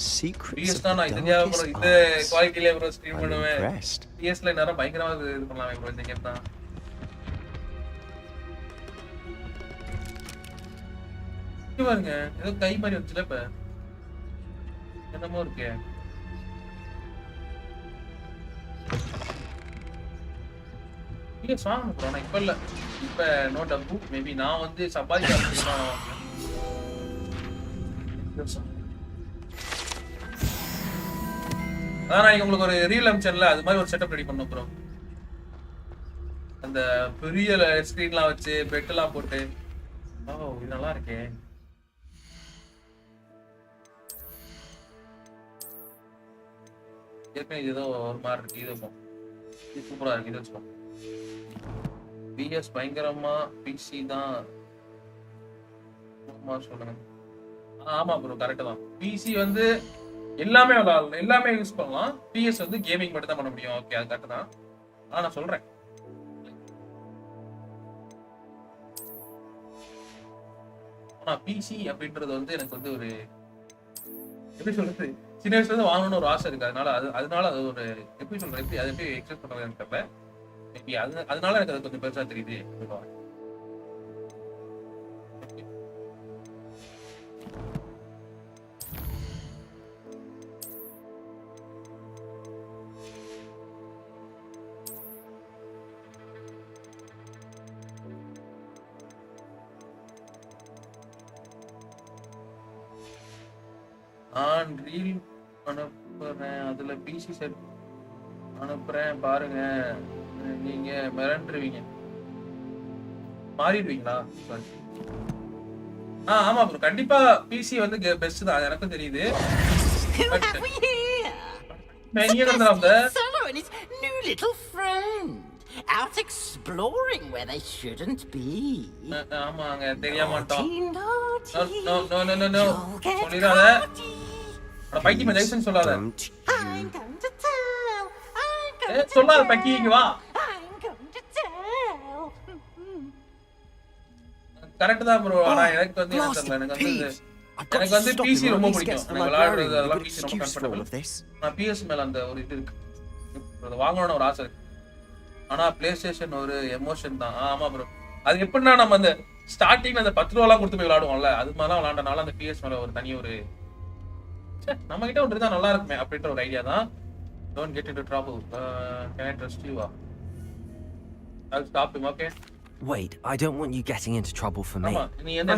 Secrets. PS தான் நான் இதுலயே bro இந்த குவாலிட்டில bro ஸ்ட்ரீம் பண்ணுவேன். பிஎஸ்ல நேரா பயங்கரமா இது பண்ணலாம் bro இந்த கேம் தான். பாருங்க ஏதோ கை மாதிரி வந்துச்சுல இப்ப. என்னமோ இருக்கு. இங்க சாங் bro நான் இப்ப இல்ல. இப்ப நோ டப்பு மேபி நான் வந்து சம்பாதிக்கிறேன். அதான் உங்களுக்கு ஒரு ரீல் அம்சன்ல அது மாதிரி ஒரு செட்டப் ரெடி பண்ணோம் bro. அந்த பெரிய ஸ்கிரீன்லாம் வச்சு பெட்லாம் போட்டு ஓ இது நல்லா இருக்கே. ஏற்கனவே ஏதோ ஒரு மாதிரி இருக்கு இது சூப்பரா இருக்கு இது வச்சுக்கோ. பிஎஸ் பயங்கரமா பிசி தான் சொல்லுங்க. ஆமா ப்ரோ கரெக்ட் தான். பிசி வந்து எல்லாமே விளையாடலாம் எல்லாமே யூஸ் பண்ணலாம். பிஎஸ் வந்து கேமிங் மட்டும் தான் பண்ண முடியும். ஓகே அது கரெக்ட் தான். நான் சொல்றேன் ஆனா பிசி அப்படின்றது வந்து எனக்கு வந்து ஒரு எப்படி சொல்றது சின்ன வயசுல இருந்து வாங்கணும்னு ஒரு ஆசை இருக்கு. அதனால அது ஒரு எப்படி சொல்றது எப்படி அதை எப்படி எக்ஸ்பிரஸ் பண்றது எனக்கு தெரியல. மேபி அதனால எனக்கு அது கொஞ்சம் பெருசா தெரியுது. நான் ரீல் அனுப்புறேன் அதுல பிசி செட் அனுப்புறேன் பாருங்க. நீங்க மிரண்டுருவீங்க மாறிடுவீங்களா? ஆமா ப்ரோ கண்டிப்பா பிசி வந்து பெஸ்ட் தான் எனக்கும் தெரியுது. Out exploring where they shouldn't be. ஆமாங்க தெரியாமட்டோம். No. சொல்லிராத. அட பைக்கி மெஜைசன் சொல்லாத. I'm going to tell. சொல்லாத பைக்கி இங்க வா. I'm going to tell. Correct தான் ப்ரோ. ஆனா எனக்கு வந்து என்ன தெரியல எனக்கு வந்து பிசி ரொம்ப பிடிக்கும். எனக்கு விளையாடுறது அதெல்லாம் பிசி ரொம்ப கம்ஃபர்ட்டபிள். நான் பிஎஸ் மேல அந்த ஒரு இது இருக்கு. அது வாங்கணும்னு ஒரு ஆசை இருக்கு. ஆனா பிளே ஸ்டேஷன் ஒரு எமோஷன் தான். ஆமா ப்ரோ அது எப்படின்னா நம்ம அந்த ஸ்டார்டிங்ல அந்த 10 ரூபாலாம் கொடுத்து போய் விளையாடுவோம்ல அது மாதிரிலாம் விளையாண்டனால அந்த பிஎஸ் மேல ஒரு தனி ஒரு நம்ம கிட்ட ஒன்று இருந்தா நல்லா இருக்குமே அப்படின்ற ஒரு ஐடியா தான். Don't get into trouble. Can I trust you? I'll stop him, okay? Wait, I don't want you getting into trouble for me. I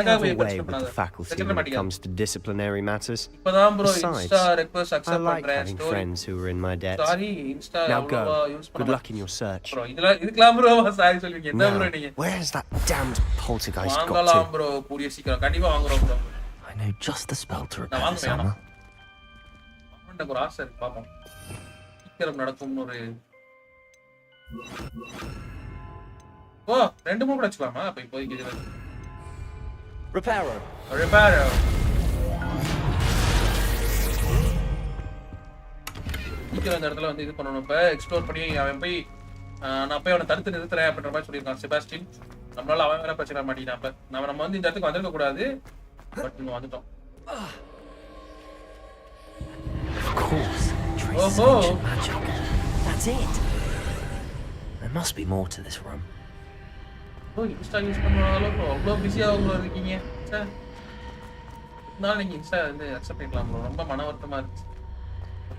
have a way with the faculty when it comes to disciplinary matters. Besides, I like having friends who are in my debt. Now go. Good luck in your search. Now, where has that damned poltergeist got to? I know just the spell to repair this armor. ஓ ரெண்டு மூணு வச்சுக்கலாமா? அப்ப இப்போதைக்கு இதுல Reparo. இந்த இடத்துல வந்து இது பண்ணணும். இப்ப எக்ஸ்ப்ளோர் பண்ணி அவன் போய் நான் போய் அவனை தடுத்து நிறுத்துறேன் அப்படின்ற மாதிரி சொல்லியிருக்கான் செபாஸ்டின். நம்மளால அவன் வேற பிரச்சனை மாட்டினான். அப்ப நம்ம வந்து இந்த இடத்துக்கு வந்திருக்க கூடாது. பட் நம்ம வந்துட்டோம். Of course. Traces of ancient magic. That's it. There must be more to this room. Oh Insta use பண்றதால அவ்வளோ பிஸியாக உங்களை இருக்கீங்க சார். இதனால நீங்கள் இன்ஸ்டா வந்து அக்செப்ட் பண்ணிக்கலாம் ப்ரோ. ரொம்ப மன வருத்தமாக இருந்துச்சு.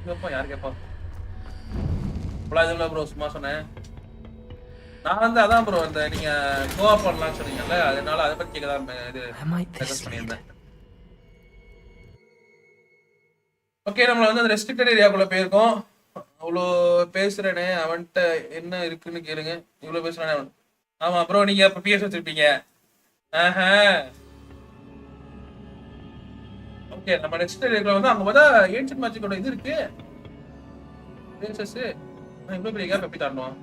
கேப்பா யார் கேப்பா புலாஜம்ல ப்ரோ சும்மா சொன்னேன் நான் வந்து அதான் ப்ரோ இந்த நீங்க கோவா பண்ணலாம்னு சொன்னீங்கல்ல அதனால அதை பத்தி கேட்கதான் இது ரெக்வெஸ்ட் பண்ணியிருந்தேன் ஓகே நம்மள வந்து அந்த ரெஸ்ட்ரிக்டட் ஏரியாக்குள்ள போயிருக்கோம் அவ்வளோ பேசுறேனே அவன்கிட்ட என்ன இருக்குன்னு கேளுங்க இவ்வளோ பேசுறானே அவன் ஆமா ப்ரோ நீங்க அப்ப பிஎஸ் வச்சிருப்பீங்க ஓகே நம்ம நெக்ஸ்ட் ஏரியாக்குள்ள வந்து அங்க பார்த்தா ஏன்ஷியன்ட் மேஜிக்கோட இது இருக்கு பிளேசஸ் இவ்வளோ பெரிய கேப் எப்படி தரணும்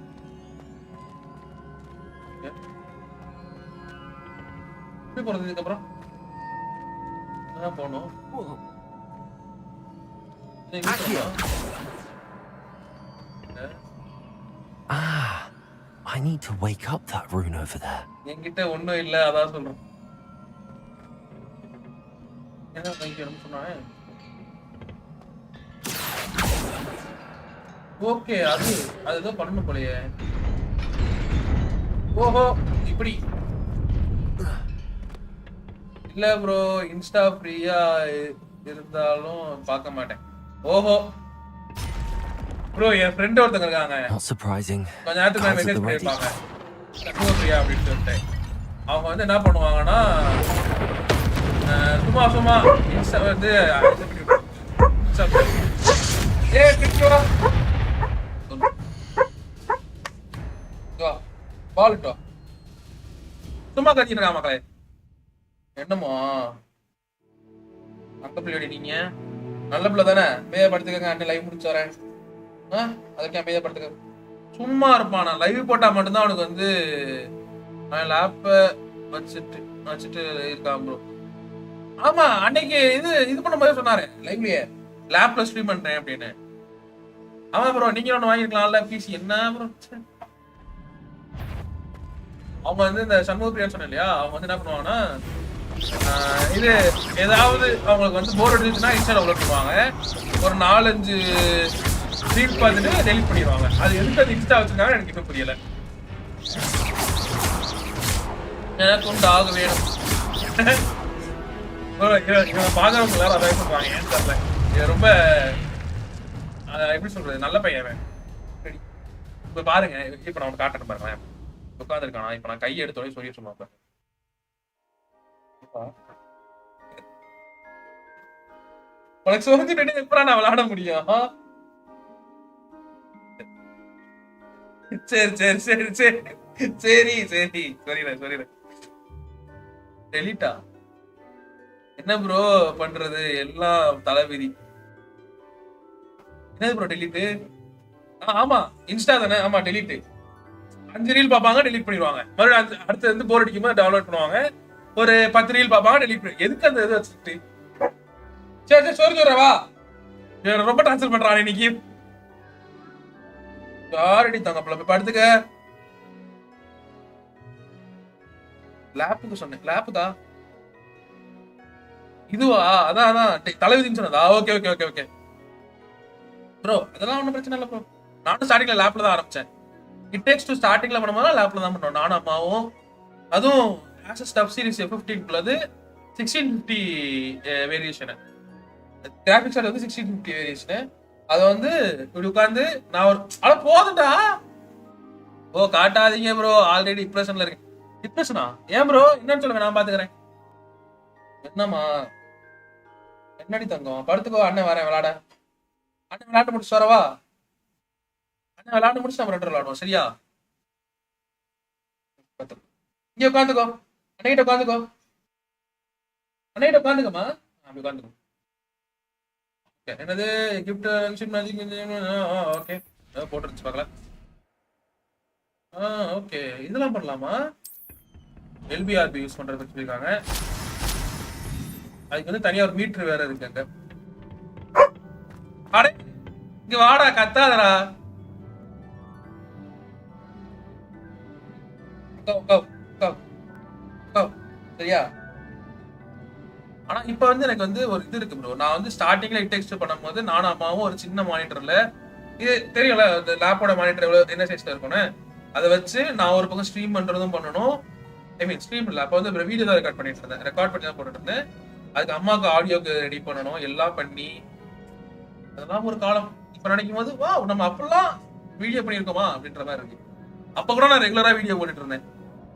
எப்படி போறது இதுக்கப்புறம் போகணும் I need to wake up that rune over there. என்கிட்ட ஒண்ணும் இல்ல அதான் சொல்றேன் என்ன வைக்கணும் சொன்னானே ஓகே அதுதான் பண்ணணும் போலயே ஓஹோ இப்படி இல்ல ப்ரோ இன்ஸ்டா ஃப்ரீயா இருந்தாலும் பார்க்க மாட்டேன் ஓஹோ ப்ரோ என் ஃப்ரெண்ட் ஒருத்தங்க இருக்காங்க Not surprising. கொஞ்ச நேரத்துக்கு மெசேஜ் பண்ணிருப்பாங்க ஃப்ரீயா அப்படின்னு சொல்லிட்டு அவங்க வந்து என்ன பண்ணுவாங்கன்னா சும்மா இன்ஸ்டா வந்து பால்ட்டோ சும்மா கத்திட்டு இருக்கா மக்களே என்னமோ அங்க பிள்ளையோட நீங்க நல்ல பிள்ளை தானே மேய படுத்துக்கங்க அண்ணன் லைவ் முடிச்சு வரேன் அதுக்கே மேய படுத்துக்க சும்மா இருப்பான் நான் லைவ் போட்டா மட்டும்தான் அவனுக்கு வந்து நான் லேப்ப வச்சுட்டு இருக்கான் ப்ரோ ஆமா அன்னைக்கு இது பண்ண மாதிரி சொன்னாரு லைவ்லயே லேப்ல ஸ்ட்ரீம் பண்றேன் அப்படின்னு ஆமா ப்ரோ நீங்க ஒண்ணு வாங்கிருக்கலாம்ல பிசி என்ன ப்ரோ அவங்க வந்து இந்த சண்முக பிரியான்னு சொன்னேன் இல்லையா அவங்க வந்து என்ன பண்ணுவாங்கன்னா இது ஏதாவது அவங்களுக்கு வந்து போர் அடிச்சுன்னா இன்ஸ்டால அப்லோட் பண்ணுவாங்க ஒரு 4-5 ரீல் பார்த்துட்டு டெலிட் பண்ணிடுவாங்க அது எதுக்கு அது இன்ஸ்டா வச்சிருக்காங்க எனக்கு இன்னும் புரியல எனக்கு ஒன்று ஆக வேணும் பாக்குறவங்க எல்லாரும் அதான் சொல்றாங்க ஏன் தெரியல இது ரொம்ப எப்படி சொல்றது நல்ல பையன் இப்ப பாருங்க இப்ப நான் காட்டுறேன் பாருங்க உட்காந்துருக்கானா இப்ப நான் கையை எடுத்தோடய சொல்லி சொன்னாப்ப உனக்கு சொல்லிட்டு எப்படா நான் விளையாட முடியும் சரி சரி சரி சரி சரி சரி சொல்லிடுறேன் டெலிட்டா என்ன ப்ரோ பண்றது எல்லாம் தலைவிதி என்னது ப்ரோ டெலிட்டு ஆமா இன்ஸ்டா தானே ஆமா டெலிட்டு 5 ரீல் பார்ப்பாங்க டெலிட் பண்ணிடுவாங்க மறுபடியும் அடுத்து வந்து போர் அடிக்கும் போது டவுன்லோட் பண்ணுவாங்க ஒரு 10 ரீல் பார்ப்பாங்க டெலிட் பண்ணி எதுக்கு அந்த இது வச்சுட்டு சரி சொல்றவா ரொம்ப டான்சர் பண்றான் இன்னைக்கு யாரடி தங்கப்பல போய் படுத்துக்க லேப்புக்கு சொன்னேன் லேப்புதா இதுவா அதான் தலைவிதின்னு சொன்னதா okay okay okay okay bro அதெல்லாம் ஒன்றும் பிரச்சனை இல்லை ப்ரோ நானும் ஸ்டார்டிங்ல லேப்ல தான் ஆரம்பிச்சேன் இட் டேக்ஸ் டு ஸ்டார்டிங்ல பண்ணும்போது லேப்ல தான் பண்ணுவோம் நானும் அம்மாவும் அதுவும் ஆசஸ் டப் சீரிஸ் 15 உள்ளது 1650 வேரியேஷன் கிராபிக்ஸ் கார்டு வந்து 1650 வேரியேஷன் அதை வந்து இப்படி உட்காந்து நான் ஒரு அட போதுண்டா ஓ காட்டாதீங்க ப்ரோ ஆல்ரெடி டிப்ரெஷன்ல இருக்கு டிப்ரெஷனா ஏன் ப்ரோ என்னன்னு சொல்லுங்க நான் பாத்துக்கிறேன் என்னம்மா என்னடி தங்கம் படுத்துக்கோ அண்ணன் வரேன் விளையாட அண்ணன் விளையாட்டு முடிச்சு வரவா அண்ணன் விளையாட்டு முடிச்சு நம்ம 2 விளையாடுவோம் சரியா இங்க உட்காந்துக்கோ அன்னைகிட்ட உட்காந்துக்கோமா அப்படி உட்காந்துக்கோ என்னது கிஃப்ட் ஓகே போட்டு பார்க்கலாம் ஓகே இதெல்லாம் பண்ணலாமா எல்பிஆர்பி யூஸ் பண்றது சொல்லியிருக்காங்க அதுக்கு வந்து தனியா ஒரு மீட்டர் வேற இருக்கு அங்க அடே இங்க வாடா கத்தாதடா சரியா ஆனா இப்ப வந்து எனக்கு வந்து ஒரு இது இருக்கு ப்ரோ நான் வந்து ஸ்டார்டிங்ல டெக்ஸ்ட் பண்ணும்போது நானும் அம்மாவும் ஒரு சின்ன மானிட்டர்ல இது தெரியும்ல இந்த லேப்போட மானிட்டர் எவ்வளவு என்ன சைஸ்ல இருக்கும்னு அதை வச்சு நான் ஒரு பக்கம் ஸ்ட்ரீம் பண்றதும் பண்ணணும் ஐ மீன் ஸ்ட்ரீம் இல்ல அப்ப வந்து வீடியோ தான் ரெக்கார்ட் பண்ணிட்டு இருந்தேன் ரெக்கார்ட் பண்ணி தான் போட்டுட்டு இருந்தேன் அதுக்கு அம்மாவுக்கு ஆடியோக்கு ரெடி பண்ணணும் எல்லாம் பண்ணி அதெல்லாம் ஒரு காலம். இப்ப நினைக்கும் போது வா நம்ம அப்பெல்லாம் வீடியோ பண்ணியிருக்கோமா அப்படின்ற மாதிரி இருக்கு. அப்ப கூட நான் ரெகுலரா வீடியோ போட்டுட்டு இருந்தேன்.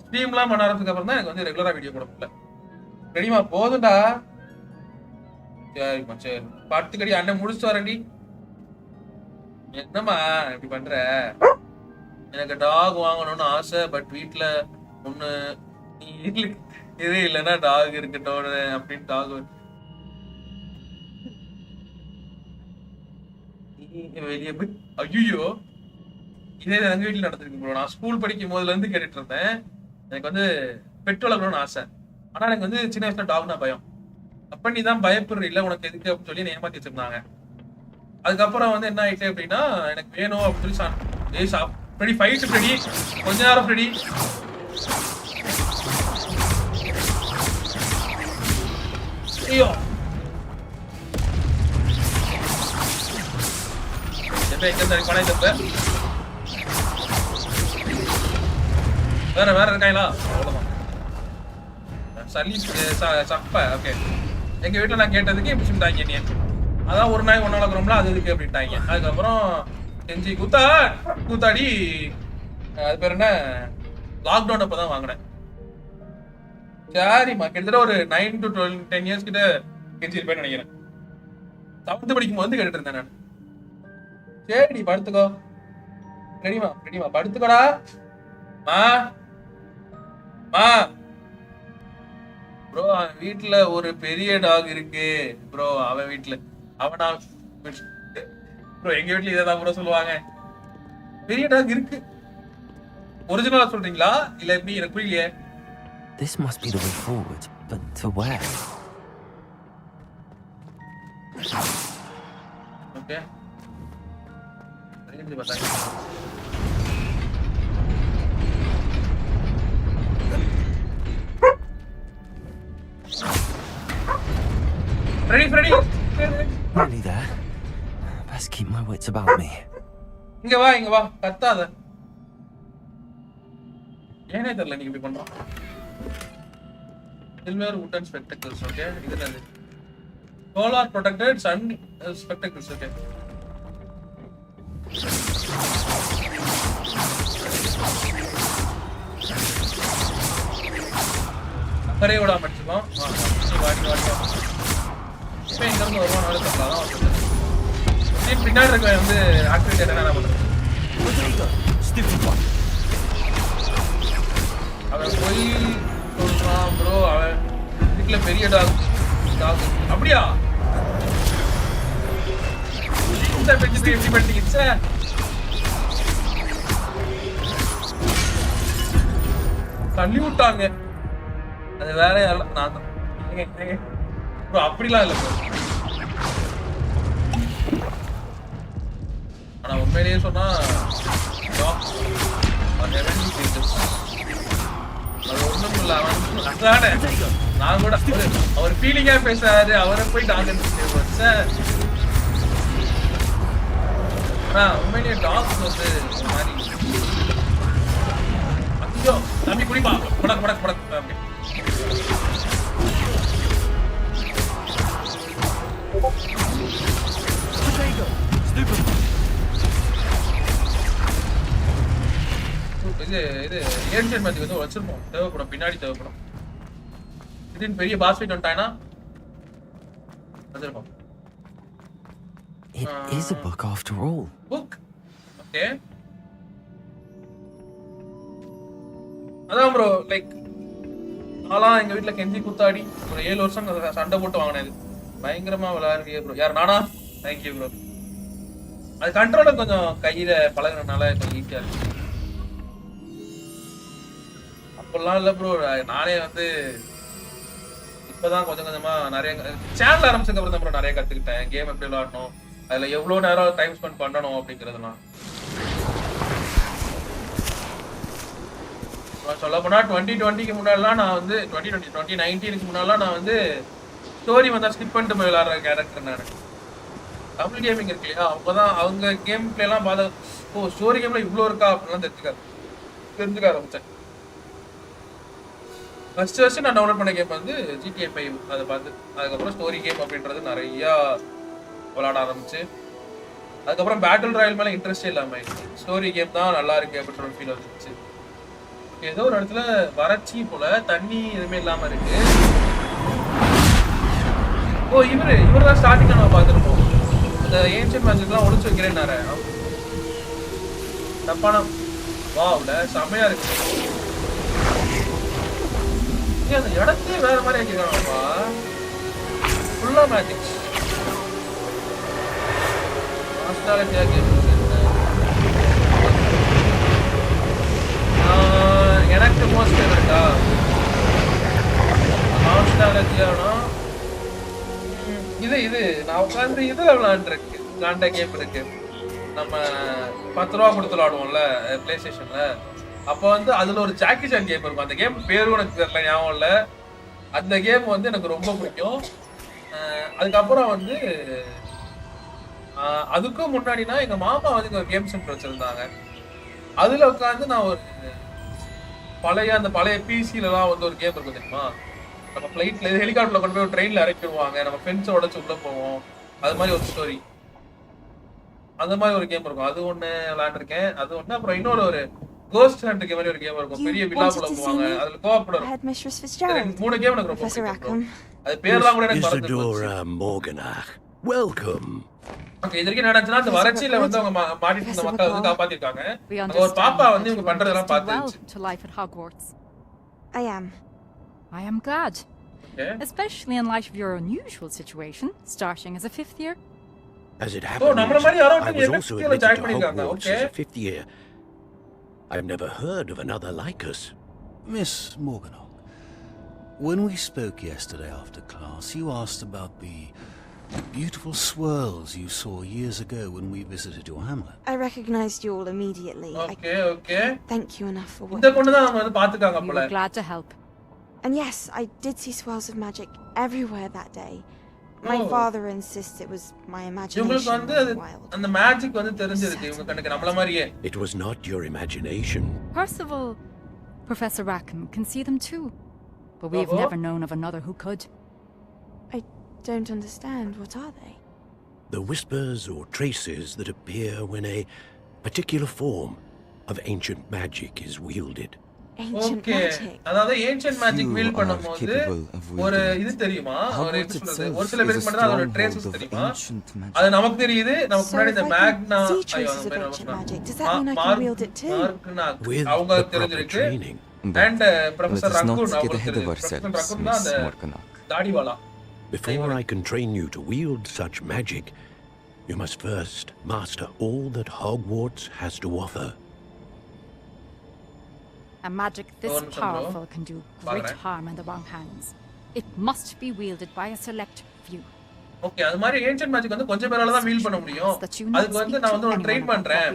ஸ்ட்ரீம்லாம் பண்ண ஆரம்பிச்சதுக்கு அப்புறம் தான் எனக்கு வந்து ரெகுலரா வீடியோ போட முடியல. ரெடிமா போதும்டா. சரிம்மா சரி, 10 கடி அண்ணன் முடிச்சுட்டு வரேன்டி. என்னம்மா இப்படி பண்ற? எனக்கு டாக் வாங்கணும்னு ஆசை, பட் வீட்டுல ஒண்ணு இது இல்லைன்னா டாக் இருக்கட்டும் அப்படின்னு டாக் வெளியே போய் ஐயோ இதே எங்க வீட்டுல நடந்திருக்கு ப்ரோ. நான் ஸ்கூல் படிக்கும் போதுல இருந்து கேட்டுட்டு இருந்தேன் எனக்கு வந்து பெட் வளர்க்கணும்னு ஆசை. ஆனா எனக்கு வந்து சின்ன வயசுல டாக்னா பயம். அப்ப நீ தான் பயப்படுற இல்ல உனக்கு எதுக்கு அப்படின்னு சொல்லி ஏமாத்தி வச்சிருந்தாங்க. அதுக்கப்புறம் வந்து என்ன ஆயிட்டு அப்படின்னா எனக்கு வேணும் அப்படின்னு சொல்லி ஃபைட் ரெடி கொஞ்ச நேரம் ரெடி. ஐயோ வேற இருக்காங்களா? சளி சப்ப. ஓகே எங்க வீட்டுல நான் கேட்டதுக்கு இப்படி சொல்லிட்டாங்க நீ அதான் ஒரு நாய் ஒன்னு வளர்க்குறோம்ல அது இருக்கு அப்படின்ட்டாங்க. அதுக்கப்புறம் செஞ்சு கூத்தாடி அது பேர் என்ன லாக்டவுன் அப்பதான் வாங்கினேன். சரிம்மா கிட்டத்தட்ட ஒரு 9 to 10 இயர்ஸ் கிட்ட கெஞ்சி இருப்பேன்னு நினைக்கிறேன். 7th படிக்கும் போது கேட்டுட்டு இருந்தேன் நான். சரி படுத்துக்கோ. ரெடிமா படுத்துக்கோடா. மா ப்ரோ அவன் வீட்டுல ஒரு பெரிய டாக் இருக்கு ப்ரோ. அவன் வீட்டுல அவனா ப்ரோ எங்க வீட்டுல இதான் ப்ரோ சொல்லுவாங்க. பெரிய டாக் இருக்கு. ஒரிஜினலா சொல்றீங்களா இல்ல எப்படி? எனக்கு புரியலையே. This must be the way forward, but to where? Okay. Ready Freddy. Nearly there. Best keep my wits about me. இங்க வா கத்தாத. ஏனே தெரியல நீங்க இப்படி பண்றோம். Silver wooden spectacles, okay? இது என்னது? Solar protected sun spectacles, okay? Khare விட மாட்டோம். வாடி இப்போ எங்க இருந்து வருவான் நாளை தரலாம். நீ பின்னாடி இருக்க வந்து ஆக்டிவிட்டி என்ன பண்றது? அவன் போய் சொல்றான் ப்ரோ அவன் வீட்டுல பெரிய டாக் அப்படியா? எப்படி பண்ணிட்டீங்க சார்? தள்ளி விட்டாங்க. அது வேற யாரும் நான் தான் ப்ரோ அப்படிலாம் இல்லை ப்ரோ. ஆனா உண்மையிலேயே சொன்னா அது ஒண்ணும் இல்ல. அவன் அதானே நான் கூட அவர் ஃபீலிங்கா பேசுறாரு. அவரை போய் டாக் சார். ஆனா உண்மையிலேயே டாக்ஸ் வந்து மாதிரி ஐயோ தம்பி குடிப்பா முடக்கு அப்படி இது ஏன்ஷியன்ட் மேஜிக் வந்து வச்சிருப்போம். தேவைப்படும் பின்னாடி தேவைப்படும். திடீர்னு பெரிய பாஸ் ஃபைட் வந்துட்டானா வச்சிருப்போம். It is a book after all. Book? Okay. அதான் ப்ரோ லைக் நான்லாம் எங்க வீட்டுல கெஞ்சி குத்தாடி ஒரு 7 வருஷம் சண்டை போட்டு வாங்கினது. பயங்கரமா விளையாடுறிய ப்ரோ. யார் நானா? Thank you bro. அது கண்ட்ரோலர் கொஞ்சம் கையில பழகுறதுனால கொஞ்சம் ஈஸியா இருக்கு. அப்பெல்லாம் இல்ல ப்ரோ. நானே வந்து இப்பதான் கொஞ்சம் கொஞ்சமா நிறைய சேனல் ஆரம்பிச்சதுக்கு அப்புறம் தான் ப்ரோ நிறைய கத்துக்கிட்டேன். கேம் எப்படி விளையாடணும், அதுல எவ்வளவு நேரம் டைம் ஸ்பெண்ட் பண்ணணும் அப்படிங்கிறதுலாம். சொல்ல போனா 2020க்கு முன்னாடிலாம் நான் வந்து 2019க்கு முன்னாடிலாம் நான் வந்து ஸ்டோரி வந்தா ஸ்கிப் பண்ணிட்டு போய் விளையாடுற கேரக்டர் நான். தமிழ் கேமிங் இருக்கு இல்லையா, அவங்க கேம் பிளே எல்லாம் பார்த்து ஸ்டோரி கேம்ல இவ்வளோ இருக்கா அப்படிலாம் தெரிஞ்சுக்க ஆரம்பிச்சேன். ஃபர்ஸ்ட் நான் டவுன்லோட் பண்ண கேம் வந்து GTA 5. அதை பார்த்து அதுக்கப்புறம் ஸ்டோரி கேம் அப்படின்றது நிறையா விளையாட ஆரம்பிச்சு அதுக்கப்புறம் பேட்டில் ராயல் மேல இன்ட்ரெஸ்டே இல்லாம ஸ்டோரி கேம் தான் நல்லா இருக்கு அப்படின்ற ஒரு ஃபீல் வந்துச்சு. ஏதோ ஒரு இடத்துல வறட்சி போல தண்ணி எதுவுமே இல்லாம இருக்கு. ஓ இவர் தான் ஸ்டார்டிங்ல நம்ம பார்த்துருப்போம். அந்த ஏன்ஷியன்ட் மேஜிக்லாம் ஒளிச்சு வைக்கிறேன்னாரு. தப்பான வாவ்ல செமையா இருக்கு. அந்த இடத்தையே வேற மாதிரி ஆக்கிருக்காங்கப்பா. ஃபுல்லா மேஜிக்ஸ். Nostalgia game. எனக்கு மோஸ்ட் ஃபேவரட்டா நாஸ்டாலஜியானா இது நான் உட்காந்து இதுல விளையாண்ட கேம் இருக்கு. நம்ம 10 ரூபா கொடுத்து விளையாடுவோம்ல பிளே ஸ்டேஷன்ல. அப்போ வந்து அதுல ஒரு ஜாக்கி சான் கேம் இருக்கும். அந்த கேம் பேரும் எனக்கு தெரியல, ஞாபகம் இல்லை. அந்த கேம் வந்து எனக்கு ரொம்ப பிடிக்கும். அதுக்கப்புறம் வந்து அதுக்கும் முன்னாடினா எங்க மாமா வந்து ஒரு கேம் சென்டர் வச்சிருந்தாங்க. அதுல உட்காந்து நான் ஒரு பழைய பிசிலலாம் வந்து ஒரு கேம் இருக்கும் தெரியுமா? நம்ம ஃப்ளைட்ல ஹெலிகாப்டர்ல கொண்டு போய் ஒரு ட்ரெயின்ல இறக்கிடுவாங்க, நம்ம ஃபென்ஸை உடச்சு உள்ள போவோம். அது மாதிரி ஒரு ஸ்டோரி, அந்த மாதிரி ஒரு கேம் இருக்கும். அது ஒண்ணு விளையாண்டுருக்கேன். அது ஒண்ணு. அப்புறம் இன்னொரு ஒரு கோஸ்ட் ஹண்ட் கேம் மாதிரி ஒரு கேம் இருக்கும். பெரிய விழாக்குள்ள போவாங்க. அதுல கோஆப் இருக்கும். 3 கேம் எனக்கு ரொம்ப பிடிக்கும். அது பேர்லாம் கூட எனக்கு மறந்துருச்சு. வெல்கம். ஓகே, இதுக்கு என்ன நடந்துச்சுன்னா அந்த வறட்சியில வந்து அவங்க மாட்டிட்டு இருந்த மக்களை வந்து காப்பாத்திருக்காங்க. ஒரு பாப்பா வந்து இவங்க பண்றதெல்லாம் பார்த்துச்சு. I am glad. Especially in light of your unusual situation, starting as a 5th year. As it happened, I was also admitted to Hogwarts as a 5th year. I've never heard of another like us. Miss Morganock, when we spoke yesterday after class, you asked about the beautiful swirls you saw years ago when we visited your hamlet. I recognized you all immediately. Okay. Thank you enough for what இந்த பொண்ணு தான் வந்து பாத்துக்காங்க போல. Glad to help. And yes, I did see swirls of magic everywhere that day. My father insists it was my imagination. And the magic வந்து தெரிஞ்சிருக்கு இவங்க கண்ணுக்கு நம்மள மாதிரியே. It was not your imagination. Percival, Professor Rackham can see them too. But we've never known of another who could. I don't understand. What are they? The whispers or traces that appear when a particular form of ancient magic is wielded. Okay, அதாவது ancient magic wheel பண்ணும்போது ஒரு இது தெரியுமா? ஒரு சில பேருக்கு மட்டும் அதோட ட்ரேசஸ் தெரியுமா? அது நமக்கு தெரியுது. நமக்கு முன்னாடி இந்த மேக்னா அவங்க தெரிஞ்சிருக்கு. அண்ட் ப்ரொஃபசர் ரக்கூன் ரக்கூன் தான் அந்த தாடிவாலா. Before I can train you to wield such magic, you must first master all that Hogwarts has to offer. A magic this powerful can do great harm in the wrong hands. It must be wielded by a select few. Okay, அது மாதிரி ancient magic வந்து கொஞ்சம் பேரால தான் wheel பண்ண முடியும். அதுக்கு வந்து நான் வந்து ஒரு ட்ரெயின் பண்றேன்.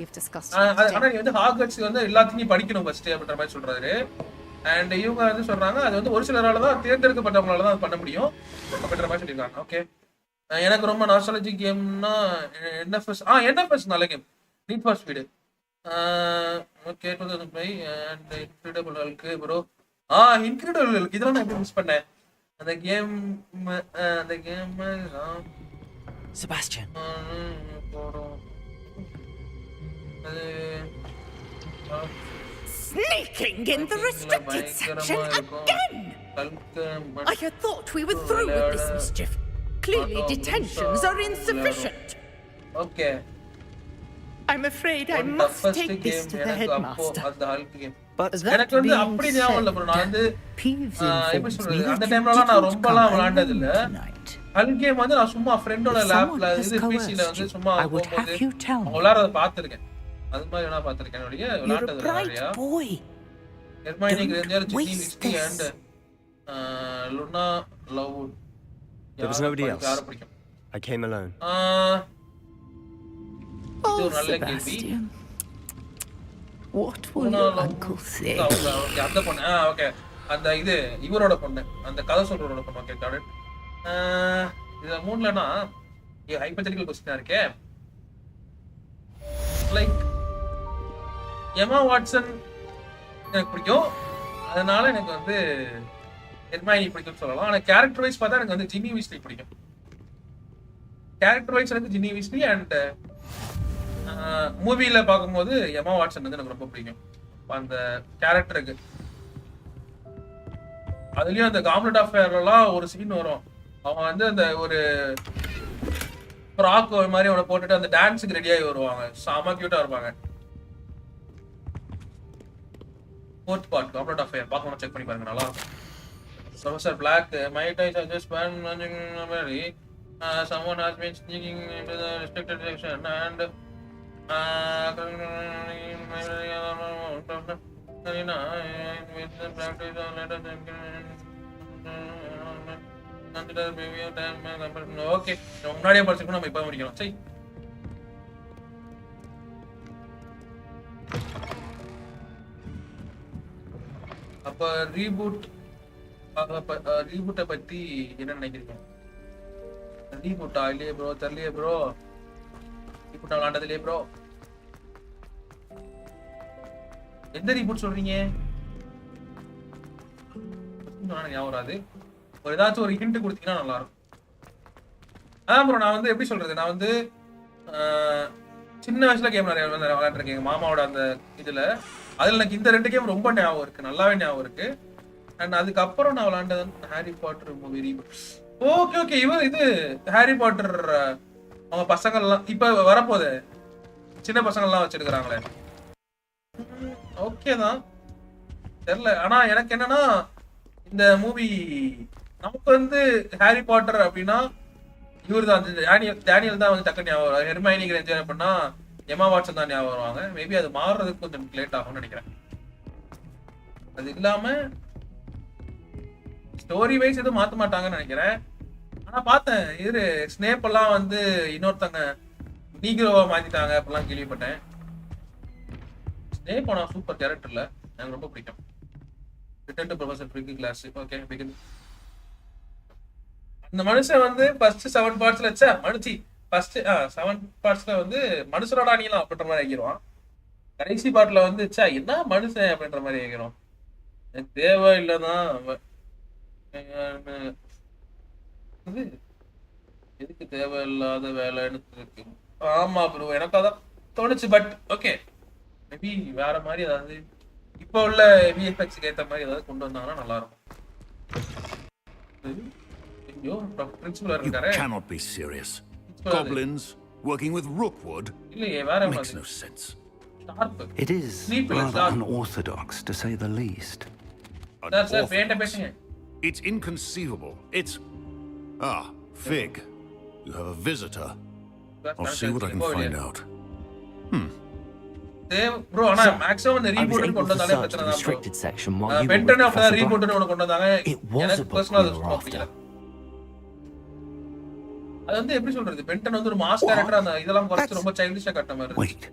ஆனா நீ வந்து ஹாக்வர்ட்ஸ் வந்து எல்லாத்தையும் படிக்கணும் ஃபர்ஸ்ட் அப்படின்ற மாதிரி சொல்றாரு. அண்ட் இவங்க வந்து சொல்றாங்க அது வந்து ஒரு சிலரால தான், தேர்ந்தெடுக்கப்பட்டவங்களால தான் பண்ண முடியும் அப்படின்ற மாதிரி சொல்லியிருக்காங்க. ஓகே, எனக்கு ரொம்ப நாஸ்டாலஜி கேம்னா NFS நல்ல game. Need for speed. Okay, 2005 and incredible Hulk bro. Incredible Hulk இதெல்லாம் நான் எப்படி மிஸ் பண்ணேன். அந்த game Sebastian. Sneaking in the restricted section again! I had thought we were through with this mischief. Clearly detentions are insufficient. Okay. I'm afraid I must take this to the headmaster. But எனக்கு வந்து அப்படி ஞாபகம் இல்ல bro. நான் வந்து எப்படி சொல்றது, அந்த டைம்லலாம் நான் ரொம்பலாம் விளையாண்டது இல்ல. ஹல்க் கேம் வந்து நான் சும்மா ஃப்ரெண்டோட லேப்ல இது பிசில வந்து சும்மா போகும்போது விளையாடுறத பார்த்திருக்கேன். அது மாதிரி நான் பார்த்திருக்கேன். என்னோட விளையாண்டது நிறையா. Hermione Granger, Ginny Weasley and Luna Lovegood. There was nobody else. I came alone. Sebastian, what will your uncle say? அந்த பொண்ணு ஓகே, அந்த இது இவரோட பொண்ணு, அந்த கதை சொல்றவரோட பொண்ணு. Okay, got it. இது மூணுலனா ஹைபோதெட்டிக்கல் क्वेश्चन இருக்கே. லைக் எமா வாட்சன் எனக்கு பிடிக்கும், அதனால எனக்கு வந்து ஹெர்மைனி பிடிக்கும்னு சொல்லலாம். ஆனா கேரக்டர் வைஸ் பார்த்தா எனக்கு வந்து ஜினி வீஸ்லி பிடிக்கும். கேரக்டர் வைஸ் எனக்கு ஜினி வீஸ்லி அண்ட் மூவில பார்க்கும்போது எமா வாட்சன் வந்து எனக்கு ரொம்ப பிடிக்கும். அந்த கேரக்டருக்கு அதுலயும் அந்த காம்லெட் ஆஃப் ஃபயர்லாம் ஒரு சீன் வரும். அவங்க வந்து அந்த ஒரு ஃப்ராக் மாதிரி அவனை போட்டுட்டு அந்த டான்ஸுக்கு ரெடியாகி வருவாங்க. செம கியூட்டா இருப்பாங்க. Fourth part goblet of fire பார்க்கணும், செக் பண்ணி பாருங்க, நல்லா இருக்கும். Professor Black might I suggest ban memory someone has been sneaking into the restricted section and okay முன்னாடியே படிச்சுக்கணும், நம்ம இப்ப முடிக்கணும். சரி அப்ப ரீபூட்டை பத்தி என்ன நினைக்கிறீங்க? ரீபூட்டா இல்லையே ப்ரோ, தெரியலையே ப்ரோ. ரீபூட்டா விளாண்டதுலையே ப்ரோ. எந்த ரீபூட் சொல்றீங்க? ஞாபகம் வராது. ஒரு ஏதாச்சும் ஒரு ஹிண்ட் கொடுத்தீங்கன்னா நல்லா இருக்கும். அதான் ப்ரோ, நான் வந்து எப்படி சொல்றது, நான் வந்து சின்ன வயசுல கேம் நிறைய விளையாண்டுருக்கேன் எங்க மாமாவோட அந்த இதுல. அதுல எனக்கு இந்த 2 கேம் ரொம்ப ஞாபகம் இருக்கு, நல்லாவே ஞாபகம் இருக்கு. அண்ட் அதுக்கப்புறம் நான் விளையாண்டது Harry Potter movie reboot. Okay okay, இது ஹாரி பாட்டர் அவங்க பசங்கள்லாம் இப்ப வரப்போகுது, சின்ன பசங்கள்லாம் வச்சிருக்கிறாங்களே. ஓகே தான், தெரியல. ஆனா எனக்கு என்னன்னா இந்த மூவி நமக்கு வந்து ஹாரி பாட்டர் அப்படின்னா இவர் தான், டேனியல் தான் வந்து டக்குன்னு ஞாபகம் வரும். ஹெர்மைனி கிரேஞ்சர் அப்படின்னா எமா வாட்சன் தான் ஞாபகம் வருவாங்க. மேபி அது மாறுறதுக்கு கொஞ்சம் லேட் ஆகும்னு நினைக்கிறேன். அது இல்லாம ஸ்டோரி வைஸ் எதுவும் மாத்த மாட்டாங்கன்னு நினைக்கிறேன். ஆனா பார்த்தேன் இது ஸ்னேப் எல்லாம் வந்து இன்னொருத்தங்க நீக்ரோவா மாத்திட்டாங்க அப்படிலாம் கேள்விப்பட்டேன். ஸ்னேப் ஆனா சூப்பர் கேரக்டர்ல, எனக்கு ரொம்ப பிடிக்கும். Return to professor Fig class. Okay, அந்த மனுஷன் வந்து ஃபர்ஸ்ட் 7 பார்ட்ஸ்ல வச்சா மனுச்சி ஃபர்ஸ்ட் 7 பார்ட்ஸ்ல வந்து மனுஷனோட அணியலாம் அப்படின்ற மாதிரி ஆகிடுவான். கடைசி பார்ட்ல வந்து என்ன மனுஷன் அப்படின்ற மாதிரி ஆகிடும். எனக்கு தேவை இல்லதான் எதுக்கு தேவையில்லாத வேலைன்னு இருக்கு. ஆமா ப்ரோ, எனக்கு அதான் தோணுச்சு. பட் ஓகே, மேபி வேற மாதிரி ஏதாவது இப்போ உள்ள விஎஃப்எக்ஸ்க்கு ஏற்ற மாதிரி ஏதாவது கொண்டு வந்தாங்கன்னா நல்லா இருக்கும். ஐயோ, பிரின்சிபல் இருக்காரே. You cannot be serious. Goblins working with Rookwood இல்லையே, வேற makes no sense. It is rather unorthodox, to say the least. It's inconceivable. It's... Fig. You have a visitor. I'll see what I can find out. Bro, ana maximum the reboot கொண்டு வந்தாலே பிரச்சனை தான் bro. Ben ten of the reboot னு கொண்டு வந்தாங்க. எனக்கு பர்சனலா அது அது வந்து எப்படி சொல்றது, பென்டன் வந்து ஒரு மாஸ் கேரக்டர், அந்த இதெல்லாம் குறைச்சு ரொம்ப சைல்டிஷா காட்ட மாதிரி இருக்கு.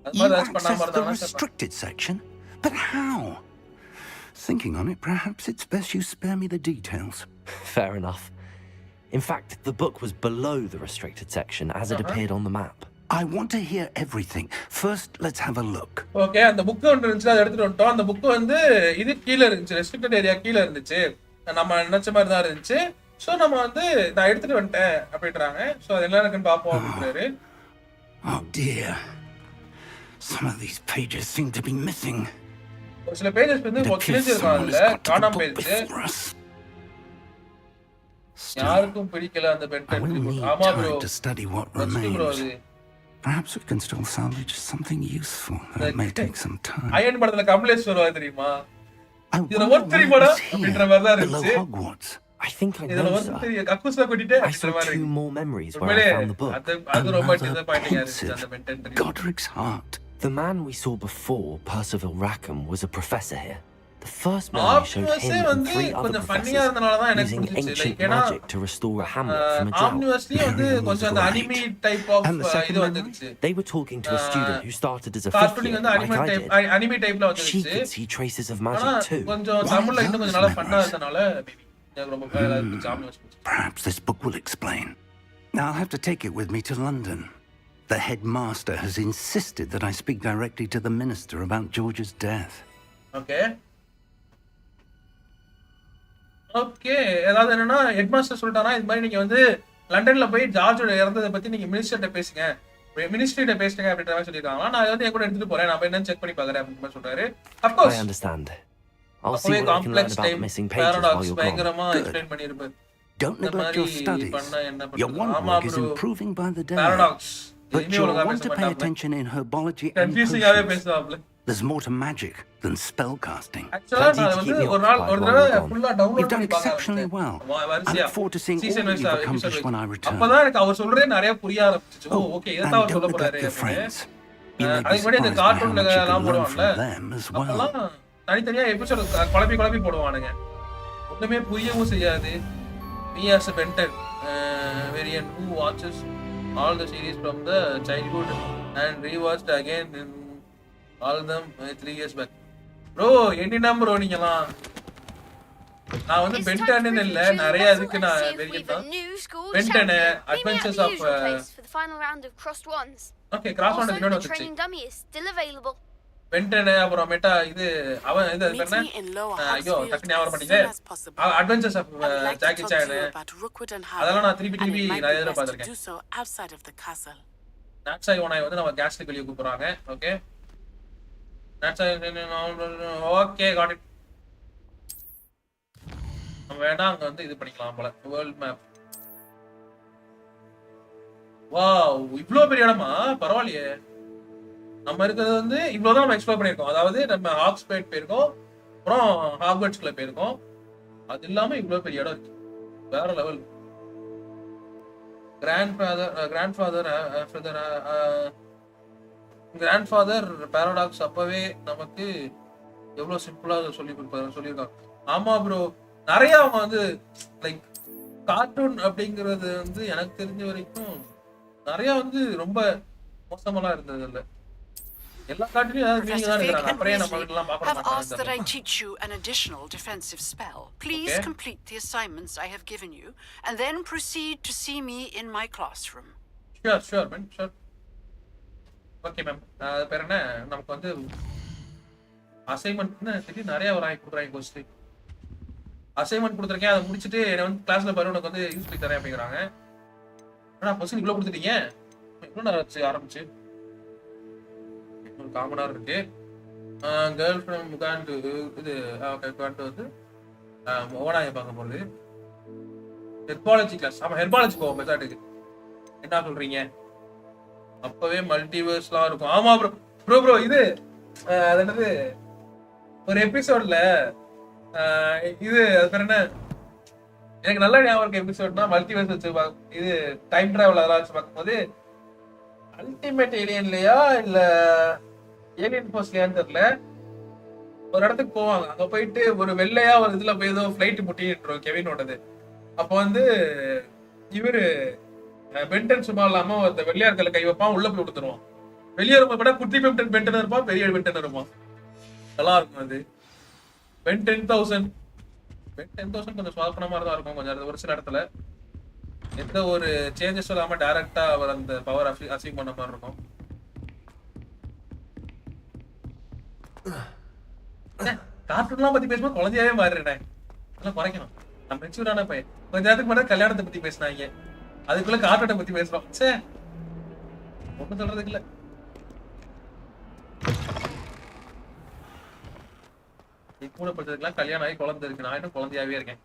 அது மாதிரி ஏதாவது பண்ணாம இருந்தாங்க. Restricted section? But how? Thinking on it, perhaps it's best you spare me the details. Fair enough. In fact, the book was below the restricted section as it appeared on the map. I want to hear everything. First, let's have a look. Okay, அந்த book ஒன்று இருந்துச்சு, அதை எடுத்துட்டு வந்துட்டோம். அந்த book வந்து இது கீழே இருந்துச்சு, ரெஸ்ட்ரிக்டட் ஏரியா கீழே இருந்துச்சு. நம்ம நினைச்ச மாதிரி தான் இருந்துச்சு. ஸோ நம்ம வந்து நான் எடுத்துட்டு வந்துட்டேன் அப்படின்றாங்க. ஸோ அது என்ன இருக்குன்னு பார்ப்போம் அப்படின்றாரு. Oh dear. Some of these pages seem to be missing. ஒரு சில பேஜஸ் வந்து கிழிஞ்சிருக்காங்க, அதுல காணாம போயிடுச்சு. யாருக்கும் பிடிக்கல அந்த பென்டன். ஆமா bro, to study what remains. Perhaps we can still salvage something useful. It may take some time. Ayan படத்துல கமலேஷ் வருவா தெரியுமா? இதுல ஒருத்தரி பட அப்படின்ற மாதிரி தான் இருந்துச்சு. Hogwarts. I think I know. I saw 2 more memories where I found the book. Godric's heart. The man we saw before, Percival Rackham, was a professor here. The first memory showed him and 3 other professors using ancient magic to restore a hamlet from a drought. And the second memory? They were talking to a student who started as a 5th year, like I did. She could see traces of magic too. Perhaps this book will explain. Now I'll have to take it with me to London. The headmaster has insisted that I speak directly to the minister about George's death. Okay, அதாவது என்னன்னா headmaster சொல்லிட்டானா, இது மாதிரி நீங்க வந்து லண்டன்ல போய் ஜார்ஜோட இறந்ததை பத்தி நீங்க மினிஸ்டர்ட்ட பேசுங்க, மினிஸ்ட்ரியில பேசுறீங்க அப்படின்ற மாதிரி சொல்லிருக்காங்க. நான் வந்து என் கூட எடுத்துட்டு போறேன், நான் போய் என்னன்னு செக் பண்ணி பார்க்கறேன் அப்படின்னு சொல்றாரு. Of course. I understand. I'll see what I can learn about the missing pages while you're gone. Good. Don't neglect your studies. Your wand work is improving by the day. But you'll want to pay attention in herbology and potions. There's more to magic than spellcasting. You've done exceptionally well. I look forward to seeing all you've accomplished when I return. Oh, and don't neglect your friends. You may be surprised by how much you can learn from them as well. தனித்தனியா episode குழப்பி போடுவானுங்க, ஒண்ணுமே புரியவும் செய்யாது. Me as a Benton variant who watches all the series from the childhood and rewatched again in all of them 3 years back. Bro, any number நீங்கலாம். நான் வந்து Ben 10 இல்ல, நிறைய அதுக்கு நான் வேரியன்ட் தான். Ben ten adventures of for the final round of crossed ones. Okay, cross one இன்னொரு வந்துச்சு. Training dummy is still available. Ben 10 அப்புறம் மெட்டா இது அவன் இது என்ன ஐயோ டக்கு ஞாபகம் பண்ணிட்டே அட்வென்ச்சர்ஸ் ஆஃப் ஜாக்கி சான் அதெல்லாம் நான் திருப்பி நிறைய தடவை பார்த்திருக்கேன். நாட்சாய் ஓனாய் வந்து நம்ம கேஸ்ட்க்கு வெளிய கூப்பிடுறாங்க. Okay Natsai okay got it. நம்ம வேணா அங்க வந்து இது பண்ணிக்கலாம் போல. World map. வாவ், இவ்ளோ பெரிய இடமா? பரவாயில்லையே. நம்ம இருக்கிறது வந்து இவ்வளவுதான் நம்ம எக்ஸ்ப்ளோர் பண்ணிருக்கோம். அதாவது நம்ம ஹாக்ஸ்பேட் போயிருக்கோம், அப்புறம் ஹாக்வர்ட்ஸ்ல போயிருக்கோம். அது இல்லாம இவ்வளவு பெரிய இடம் இருக்கு, வேற லெவல். கிராண்ட்ஃபாதர் பாராடாக்ஸ் அப்பவே நமக்கு எவ்வளவு சிம்பிளா சொல்லியிருக்காங்க. ஆமா ப்ரோ, நிறைய அவங்க வந்து லைக் கார்ட்டூன் அப்படிங்கிறது வந்து எனக்கு தெரிஞ்ச வரைக்கும் நிறைய வந்து ரொம்ப மோசமெல்லாம் இருந்தது இல்ல. Professor Fig and Weasley have asked that I teach you an additional defensive spell. Please complete the assignments I have given you, and then proceed to see me in my classroom. Sure, man, sure. Okay, ma'am. பேர் என்ன, நமக்கு வந்து அசைன்மெண்ட்னு திடீர்னு நிறைய வராய் கொடுக்குறாங்க. Cost assignment கொடுத்துருக்கேன், அதை முடிச்சுட்டு என்னை வந்து கிளாஸ்ல பாரு உனக்கு வந்து யூஸ் பண்ணி தரேன் அப்படிங்கிறாங்க. ஆனால் ஃபர்ஸ்ட் இவ்வளோ கொடுத்துட்டீங்க, இவ்வளோ நேரம் ஆரம்பிச்சு காமனா இருக்கு. கேர்ள் ஃப்ரெண்ட் முகாண்டு இது வந்து ஓனாய பார்க்க போறது. ஹெர்பாலஜி கிளாஸ். ஆமா, ஹெர்பாலஜி போவோம் மெத்தாட்டுக்கு. என்ன சொல்றீங்க? அப்பவே மல்டிவர்ஸ்லாம் இருக்கும். ஆமா ப்ரோ இது அது என்னது ஒரு எபிசோட்ல இது அது பேர் என்ன, எனக்கு நல்ல ஞாபகம் இருக்க எபிசோட்னா மல்டிவர்ஸ் வச்சு இது டைம் டிராவல் அதெல்லாம் வச்சு பார்க்கும்போது அல்டிமேட் ஏலியன்லயா இல்ல ஏலியன் போஸ்ட்லயான்னு தெரியல, ஒரு இடத்துக்கு போவாங்க. அங்க போயிட்டு ஒரு வெள்ளையா ஒரு இதுல போய் ஏதோ ஃபிளைட் முட்டிட்டு கெவினோடது. அப்போ வந்து இவரு பென்டன் சும்மா இல்லாம அந்த வெள்ளையார்களை கை வைப்பான், உள்ள போய் கொடுத்துருவான். வெளியே ரொம்ப விட குட்டி பென்டன் இருப்பான், பெரிய பென்டன் இருப்பான். நல்லா இருக்கும் அது. பென் 10,000 கொஞ்சம் சுவாசனமா தான் இருக்கும் கொஞ்சம் ஒரு சில இடத்துல. எந்த ஒரு சேஞ்சஸ் இல்லாம டைரக்டா அவர் அந்த பவர் அசீவ் பண்ண மாதிரி இருக்கும். கார்ட்டூன்லாம் பத்தி பேசும்போது குழந்தையாவே மாறிடுறேன். அதெல்லாம் குறைக்கணும். நம்ம மெச்சூரான பையன். கொஞ்ச நேரத்துக்கு முன்னாடி கல்யாணத்தை பத்தி பேசினாங்க, அதுக்குள்ள கார்ட்டூனை பத்தி பேசுறோம். சே, ஒன்னும் சொல்றதுக்கு இல்ல. கூட படுத்ததுக்கெல்லாம் கல்யாணம் ஆகி குழந்தை இருக்கு, நான் இன்னும் குழந்தையாவே இருக்கேன்.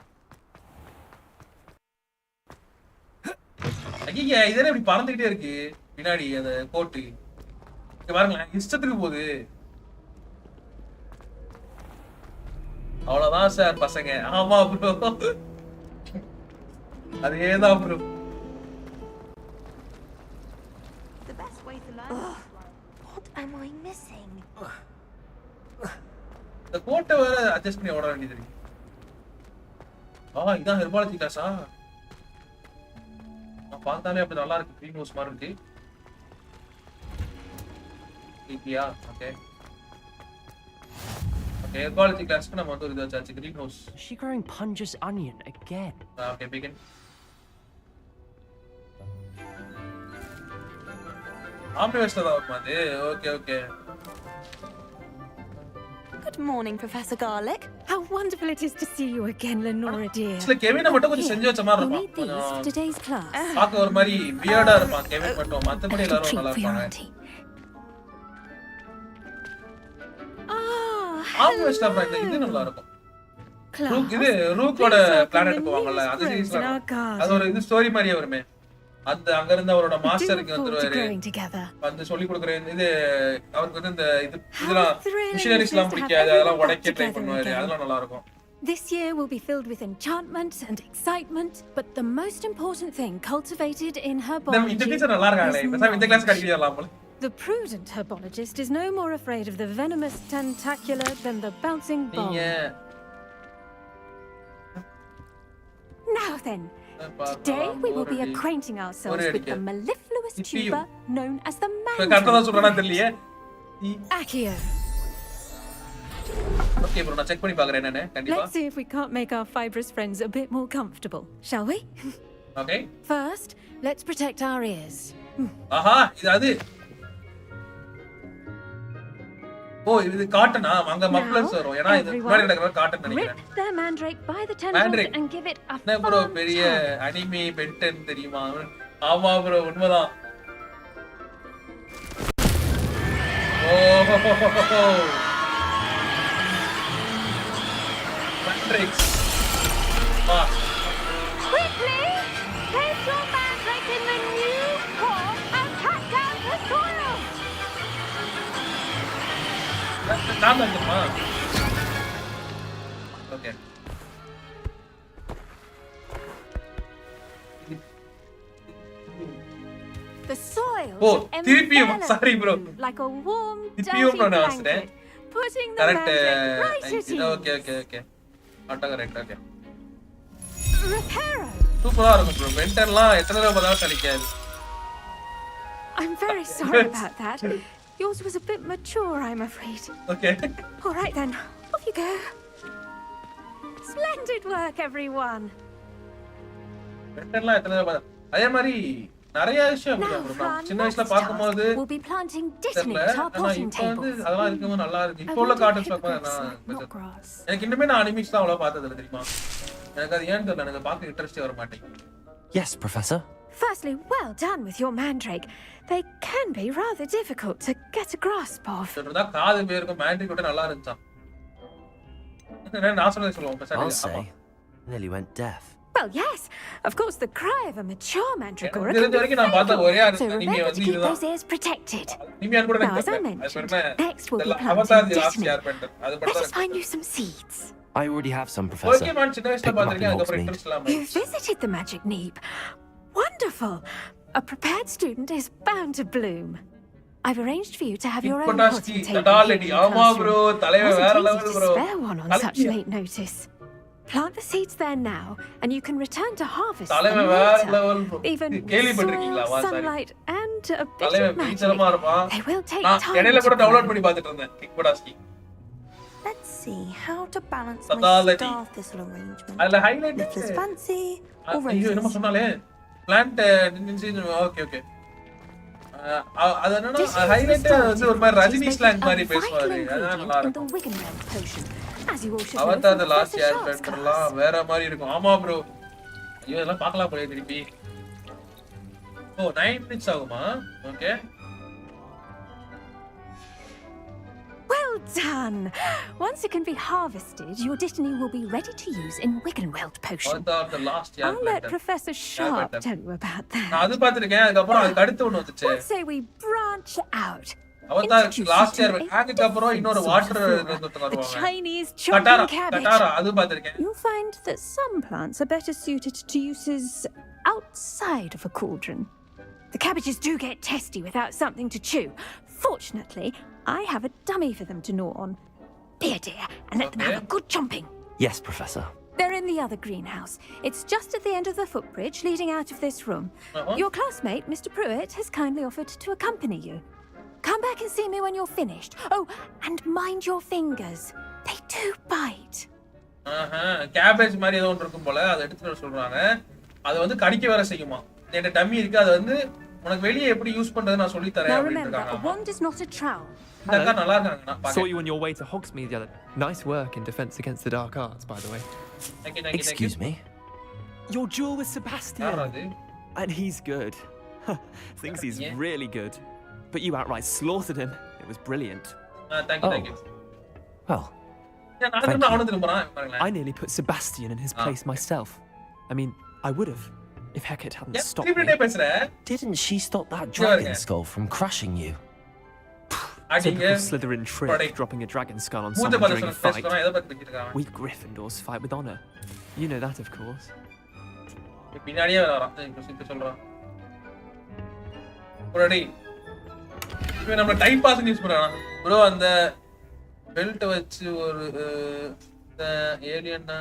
ஐயா, இதெல்லாம் இப்படி பறந்துகிட்டே இருக்கு பின்னாடி அந்த கோட்டு. இங்க பாருங்களேன், இஷ்டத்துக்கு போகுது. அவ்வளவுதான் சார் பசங்க. ஆமா ப்ரோ, அதேதான் ப்ரோ. இந்த கோட்டை வேற அட்ஜஸ்ட் பண்ணி ஓட வேண்டியது இருக்கு. இதான் ஹெர்பாலஜி கிளாஸா? நான் பார்த்தாலே அப்படி நல்லா இருக்கு, க்ரீன் ஹவுஸ் மாதிரி இருக்கு. ஓகே ஹெர்பாலஜி கிளாஸ்க்கு நம்ம வந்து ஒரு இது வச்சாச்சு, green house. She growing Punja's onion again. Okay, begin. ஆம்னிவர்ஸ்ல தான் வருமா அது? Okay Good morning, Professor Garlic. How wonderful it is to see you again, Lenora dear. It's like Kevin மட்டும் கொஞ்சம் செஞ்சு வச்ச மாதிரி You'll need these for இருக்கும். today's class. பாக்க ஒரு மாதிரி வியர்டா இருப்பான் கெவின் மட்டும். மத்தபடி எல்லாரும் நல்லா இருப்பாங்க. ஆல்மோஸ்ட் அப்புறம் இது நல்லா இருக்கும். இது ரூக்கோட பிளானட் போவாங்கல்ல அது சீரிஸ்ல. அது ஒரு இது ஸ்டோரி மாதிரியே வருமே. அந்த அங்க இருந்து அவரோட மாஸ்டருக்கு வந்துருவாரு. வந்து சொல்லி கொடுக்குற இது அவருக்கு வந்து இந்த இதெல்லாம் மிஷனரிஸ்லாம் பிடிக்காது அதெல்லாம் உடைக்க ட்ரை பண்ணுவாரு. அதெல்லாம் நல்லா இருக்கும். This year will be filled with enchantment and excitement, but the most important thing cultivated in herbology. இந்த டீச்சர் நல்லா இருக்காங்களே. இந்த கிளாஸ் கடிக்க வரலாம் போல. The prudent herbologist is no more afraid of the venomous tentacular than the bouncing ball. Now then, today we will be acquainting ourselves with the mellifluous tuber known as the mandrake. Accio. Okay, bro, na check panni paakren nanu kandipa. Let's see if we can't make our fibrous friends a bit more comfortable, shall we? Okay. First, let's protect our ears. Aha, idu adu. Oh, இது காட்டனா அங்க மப்ளர்ஸ் வரும். ஏனா இது முன்னாடி நடக்கிற cotton நினைக்கிறேன். Rip the mandrake by the tendrils and give it a என்ன bro பெரிய அனிமே பென்டன் தெரியுமா? ஆமா bro உண்மைதான். ஓ mandrake. வா. Quickly, place your mandrake in the new pot and cut down the soil. நான் வந்துமா. Okay. The soil. Oh, திருப்பியும் sorry bro. Like a warm, திருப்பியும் dirty நான் வந்துட்டேன். putting the mandrake right at ease. Okay. Auto correct okay. Reparo. சூப்பரா இருக்கும் bro. வெண்டர்லாம் எத்தனை தடவை பார்த்தாலும் கிடைக்காது. I'm very sorry about that. Yours was a bit mature, I'm afraid. Okay. All right then, off you go. Splendid work, everyone. வெண்டர்லாம் எத்தனை தடவை பார்த்தா அதே மாதிரி நிறைய விஷயம் சின்ன வயசுல பாக்கும்போது we'll be planting dissonant our potting tables. அதெல்லாம் இருக்கும்போது நல்லா இருக்கு. இப்போ உள்ள கார்ட்டூன்ஸ் பார்க்கும்போது எனக்கு இன்னுமே நான் அனிமேஸ் தான் அவ்வளவு பார்த்தது இல்ல தெரியுமா? எனக்கு அது ஏன் தெரியல எனக்கு பார்க்க இன்ட்ரெஸ்டே வர மாட்டேங்குது. Yes, Professor. Firstly, well done with your mandrake. They can be rather difficult to get a grasp of. சொல்றதா காது பேருக்கு mandrake விட நல்லா இருந்துச்சு. நான் சொல்றதை சொல்லுவோம். I'll say. Nearly went deaf. Well, yes. Of course, the cry of a mature mandragora can be fatal, so remember to keep those ears protected. Now, as I mentioned, next we'll be planting dissonant. Let us find you some seeds. I already have some, Professor. You visited the magic neep. Wonderful. A prepared student is bound to bloom. I've arranged for you to have your own potting table here in the classroom. Wasn't easy to spare one on such late notice. Plant the seeds there now, and you can return to harvest them later. Even soil, sunlight, and a bit of magic. They will take time. Let's see how to balance my star thistle arrangement. Nicholas fancy or roses? Plant okay. அது என்னன்னா highlight வந்து ஒரு மாதிரி Rajini slang மாதிரி பேசுவாரு. அதான் நல்லா இருக்கும். அவதார் தி லாஸ்ட் ஏர் பெண்டர்லாம் வேற மாதிரி இருக்கும். ஆமா ப்ரோ. ஐயோ இதெல்லாம் பார்க்கலாம் போல திருப்பி. ஓ 9 minutes ஆகுமா? Okay. Well done. Once it can be harvested, your destiny will be ready to use in Wiggenweld potion. Avataar the last year. I'll let Professor Sharp tell you about that. நான் அது பாத்துர்க்கேன். அதுக்கு அப்புறம் அதுக்கு அடுத்து ஒன்னு வந்துச்சு. Let's say we branch out. Avataar last year அதுக்கு அப்புறம் இன்னொரு வாட்டர் இருந்துட்டு வருவாங்க. Chinese chopping cabbage. கட்டாரா அது பாத்துர்க்கேன். You'll find that some plants are better suited to uses outside of a cauldron. The cabbages do get testy without something to chew. Fortunately, I have a dummy for them to gnaw on. Be a dear and let them have a good chomping. Yes, Professor. They're in the other greenhouse. It's just at the end of the footbridge leading out of this room. Your classmate, Mr. Pruitt, has kindly offered to accompany you. Come back and see me when you're finished. Oh, and mind your fingers. They do bite. cabbage மாதிரி ஏதோ ஒன்று இருக்கும் போல அதை எடுத்துட்டு சொல்றாங்க. அது வந்து கடிக்க வர செய்யுமா. இந்த டம்மி இருக்கு அது வந்து உனக்கு வெளியே எப்படி யூஸ் பண்றது நான் சொல்லி தரேன் அப்படினு இருக்காங்க. A wand is not a trowel. Hello. Saw you on your way to Hogsmeade the other. Nice work in defense against the dark arts, by the way. Excuse me? Your duel with Sebastian. And he's good. Thinks he's really good. But you outright slaughtered him. It was brilliant. Thank you. Well, I nearly put Sebastian in his place myself. I mean, I would have, if Hecate hadn't stopped me. Didn't she stop that dragon skull from crushing you? Typical Slytherin trick, dropping a dragon skull on someone during a fight. We Gryffindors fight with honor. You know that, of course. நம்ம time pass use பண்றான் bro அந்த belt வச்சு ஒரு alien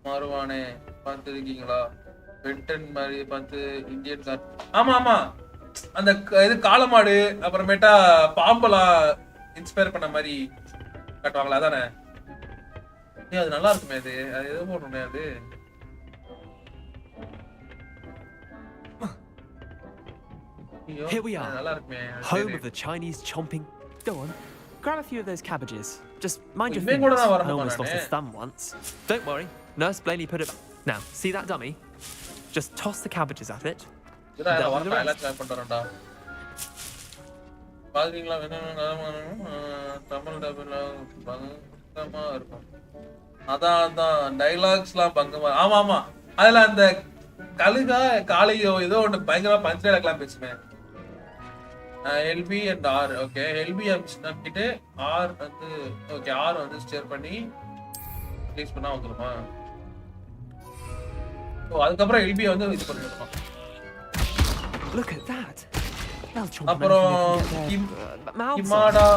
மாறுவானே பாத்துருக்கீங்களா Ben 10 மாதிரி பார்த்து Indian car ஆமா அந்த இது காளமாடு அப்புறமேட்டா பாம்பலாம் இன்ஸ்பயர் பண்ண மாதிரி காட்டுவாங்களா அதானே அது நல்லா இருக்குமே அது எது போடணும் அது Here we are, home of the Chinese chomping. Go on, grab a few of those cabbages. Just mind your fingers. I almost lost his thumb once. Don't worry, Nurse Blaney put it back. Now, see that dummy? Just toss the cabbages at it. அதான் டைலாக்ஸ்லாம் பங்கமா ஆமா அதுல அந்த கழுகா காளையோ ஏதோ ஒன்று பயங்கரமா punch டைலாக்லாம் பேசுமே LB and R okay LB அமிச்சிட்டு ஆர் வந்து ஓகே ஆர் வந்து ஸ்டேர் பண்ணி ரிலீஸ் பண்ணா வந்துருமா ஓ அதுக்கப்புறம் எல்பி வந்து இது பண்ணிடணும் Look at that. அப்புறம் கிமாடா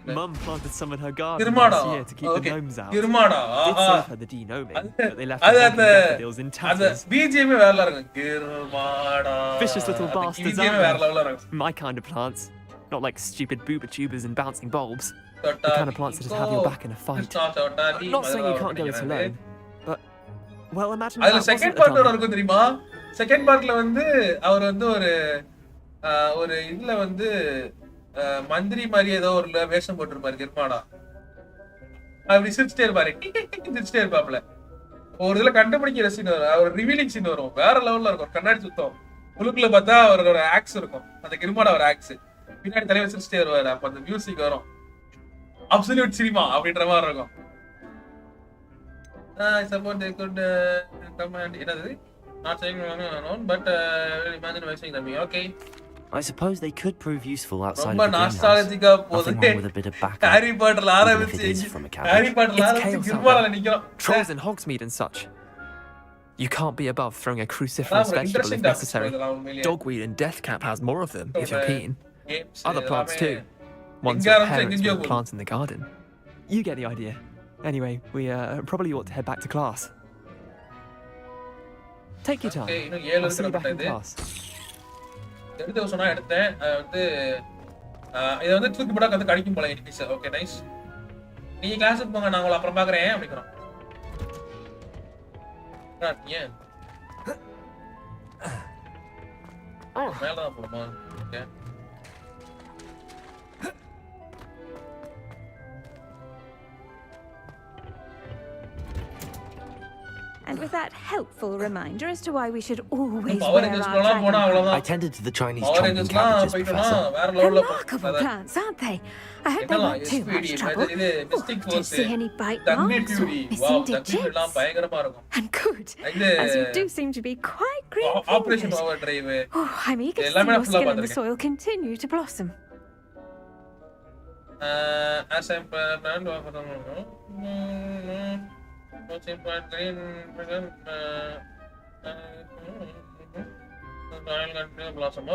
Mum planted some in her garden last year to keep the gnomes out. Kirmada. Did save her the denoming, but they left her daffodils in tatters. BGM வேற லெவல்ல இருக்கு. Kirmada. Vicious little bastards. வேற லெவல்ல இருக்கு. My kind of plants, not like stupid booba tubers and bouncing bulbs. The kind of plants that just have your back in a fight. Not saying you can't go it alone, but well, imagine அதுல second part வரைக்கும் தெரியுமா? Second பார்ட்ல வந்து அவர் வந்து ஒரு இதுல வந்து மந்திரி மாதிரி ஏதோ ஒரு வேஷம் போட்டிருப்பாரு கிர்மாடா அப்படி சிரிச்சிட்டே இருப்பாரு சிரிச்சிட்டே இருப்பாப்ல ஒரு இதுல கண்டுபிடிக்கிற சீன் வரும் அவர் ரிவீலிங் சீன் வரும் வேற லெவல்ல இருக்கும் கண்ணாடி சுத்தம் உள்ளுக்குள்ள பார்த்தா அவரோட ஆக்ஸ் இருக்கும் அந்த கிர்மாடா ஒரு ஆக்ஸ் பின்னாடி தலைவர் சிரிச்சிட்டே வருவாரு அப்ப அந்த மியூசிக் வரும் அப்சல்யூட் சினிமா அப்படின்ற மாதிரி இருக்கும் என்னது not saying known but imagine wasting them okay I suppose they could prove useful outside of the greenhouse. Nothing wrong with a bit of backup. Harry Potter Trolls in Hogsmeade and such. You can't be above throwing a cruciferous vegetable if necessary. Dogweed and Deathcap has more of them, if you're keen. Other plants too. Ones your parents would plant in the garden. You get the idea. Anyway, we probably ought to head back to class. Take your time. I'll see you back in class. எடுத்து சொன்னா எடுத்தேன் வந்து இதை வந்து தூக்கி போட்டா வந்து கடிக்கும் போல இனிமேஸ் ஓகே நைஸ் நீங்க கிளாஸுக்கு போங்க நான் உங்களை அப்புறம் பாக்குறேன் அப்படிங்கிறோம் மேலதான் போடுமா okay And with that helpful reminder as to why we should always wear our dragon. I tended to the Chinese chomping cabbages, Professor. Remarkable plants, aren't they? I hope they weren't too much trouble. Don't see any bite marks or missing digits. And good, as you do seem to be quite green fingers. Oh, I'm eager to see your skill in the soil continue to blossom. As I'm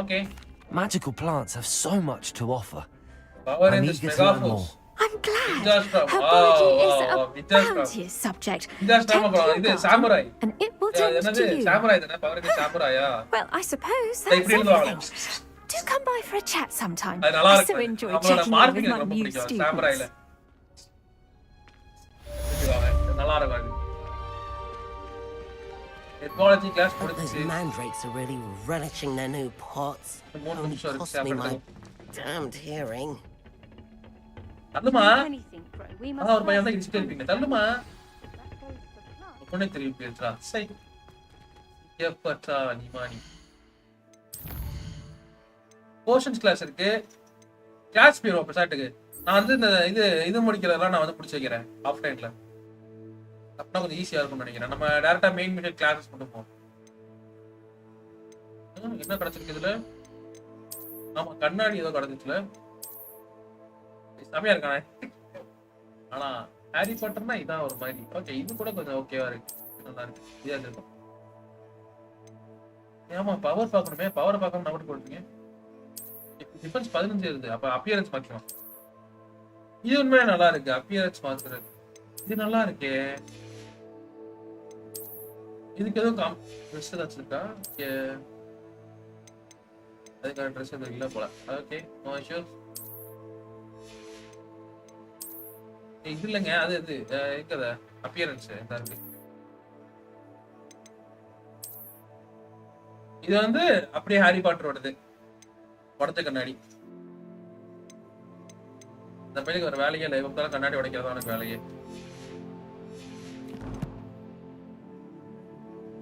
okay. Magical plants have so much to offer. I'm eager to learn more. I'm glad. Her biology is a bounteous subject. Samurai. And it will tend to you. Well, I suppose that's everything. Do come by for a chat sometime. I so enjoy checking in with my new students. Ecology class those mandrakes are really relishing their new pots. Only cost me my damned hearing. தள்ளுமா அதான் ஒரு பையன் தான் இடிச்சுட்டே இருப்பீங்க தள்ளுமா உடனே தெரியும் பேசுறா சை எப்பட்டா நிமானி portions class இருக்கு class போயிடும் பெசாட்டுக்கு நான் வந்து இந்த இது முடிக்கிறதெல்லாம் நான் வந்து பிடிச்சி வைக்கிறேன் ஆஃப் டைம்ல அப்படின்னா கொஞ்சம் ஈஸியா இருக்கும்னு நினைக்கிறேன் நம்ம டேரக்டா மெயின் மிஷன் கிளாஸஸ் மட்டும் போவோம் என்ன கிடைச்சிருக்கு இதுல ஆமா கண்ணாடி ஏதோ கிடைச்சிச்சுல செமையா இருக்கானே ஆனா ஹாரி பாட்டர்னா இதான் ஒரு மாதிரி ஓகே இது கூட கொஞ்சம் ஓகேவா இருக்கு நல்லா இருக்கு இதா இருக்கும் ஆமா பவர் பார்க்கணுமே பவர் பார்க்கணும் நம்பர் கொடுத்தீங்க டிஃபரன்ஸ் 15 இருக்கு அப்ப அப்பியரன்ஸ் மாத்திக்கலாம் இது உண்மையா நல்லா இருக்கு அப்பியரன்ஸ் மாத்துறது இது நல்லா இருக்கே இதுக்கு எதுவும் ட்ரெஸ் ஏதாச்சும் இருக்கா அதுக்கான ட்ரெஸ் எதுவும் இல்லை போல ஓகே நோ இஷ்யூஸ் இது இல்லைங்க அது இது எங்கத அப்பியரன்ஸ் என்ன இருக்கு இது வந்து அப்படியே ஹாரி பாட்டரோடது உடச்ச கண்ணாடி இந்த பையனுக்கு ஒரு வேலையே இல்லை இவங்க கண்ணாடி உடைக்கிறதா எனக்கு வேலையே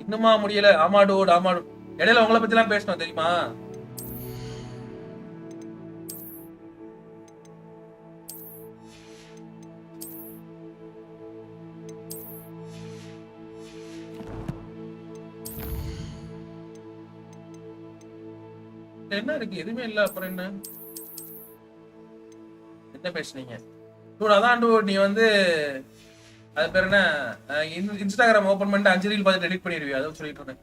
இன்னுமா முடியல ஆமாடு இடையில உங்களை பத்தி எல்லாம் பேசணும் தெரியுமா என்ன இருக்கு எதுவுமே இல்ல அப்புறம் என்ன பேசுனீங்க அதான் நீ வந்து அது பேர் என்ன இன்ஸ்டாகிராம் ஓபன் பண்ணிட்டு 5 ரீல் பார்த்து டெலிட் பண்ணிடுவியா அதான் சொல்லிட்டு இருந்தேன்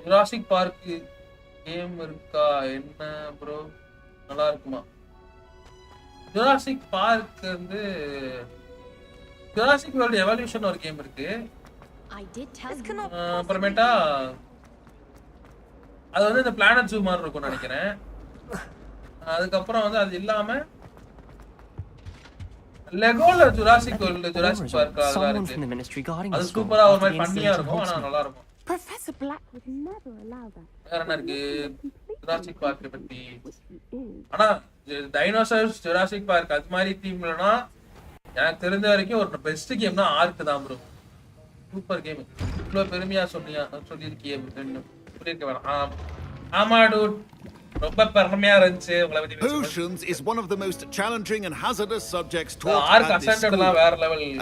ஜுராசிக் பார்க் கேம் இருக்கா என்ன ப்ரோ நல்லா இருக்குமா ஜுராசிக் பார்க் வந்து ஜுராசிக் வேர்ல்ட் எவல்யூஷன் ஒரு கேம் இருக்கு அப்புறமேட்டா அது வந்து இந்த பிளானட் ஜூ மாதிரி இருக்கும்னு நினைக்கிறேன் அதுக்கப்புறம் வந்து அது இல்லாம லெகோல ஜுராசிக் வேர்ல்ட் ஜுராசிக் பார்க் அதெல்லாம் இருக்கு அது சூப்பரா ஒரு மாதிரி ஃபன்னியா இருக்கும் ஆனா நல்லா இருக்கும் Professor Black would never allow that. வேற என்ன இருக்கு ஜுராசிக் பார்க் பத்தி ஆனா டைனோசர்ஸ் ஜுராசிக் பார்க் அது மாதிரி தீம்லனா எனக்கு தெரிஞ்ச வரைக்கும் ஒரு பெஸ்ட் கேம்னா ஆர்க் தான் ப்ரோ சூப்பர் கேம் இவ்வளவு பெருமையா சொல்லியிருக்கியே சொல்லியிருக்க வேணாம் ஆமா டூட் ரொம்ப பெருமையா இருந்துச்சு உங்களை பத்தி Potions is one of the most challenging and hazardous subjects taught at this school.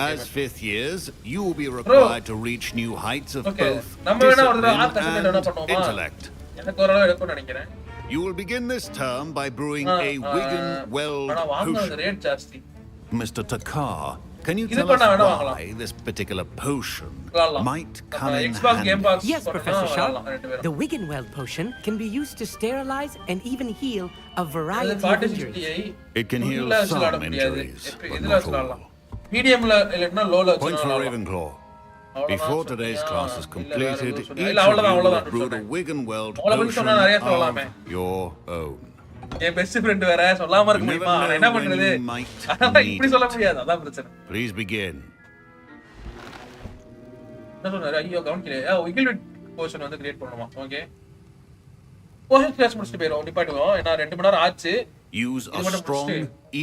As fifth years, you will be required to reach new heights of both discipline and intellect. எனக்கு ஒரு எடுக்கணும்னு நினைக்கிறேன் You will begin this term by brewing a Wigan-Weld potion. Mr. Takar, can you tell us why this particular potion might come in handy? Yes, Professor Shaw. The Wigan-Weld potion can be used to sterilize and even heal a variety of injuries. It can heal some injuries, but not all. Point for Ravenclaw. Before today's class is completed, each of you will have brewed a Wigan-Weld potion of your own. N best friend வேற சொல்லாம இருக்க முடியுமா நான் என்ன பண்றது இப்படி சொல்ல முடியாது அதான் பிரச்சனை Please begin. என்ன சொன்னாரு ஐயோ கவுன்ட்ல விகில்விட் போர்ஷன் வந்து கிரியேட் பண்ணனுமா ஓகே போர்ஷன் கிளாஸ் முடிச்சிட்டு போறோம் டிபார்ட்மென்ட் ஏனா 2 மணி நேரம் ஆச்சு Use a strong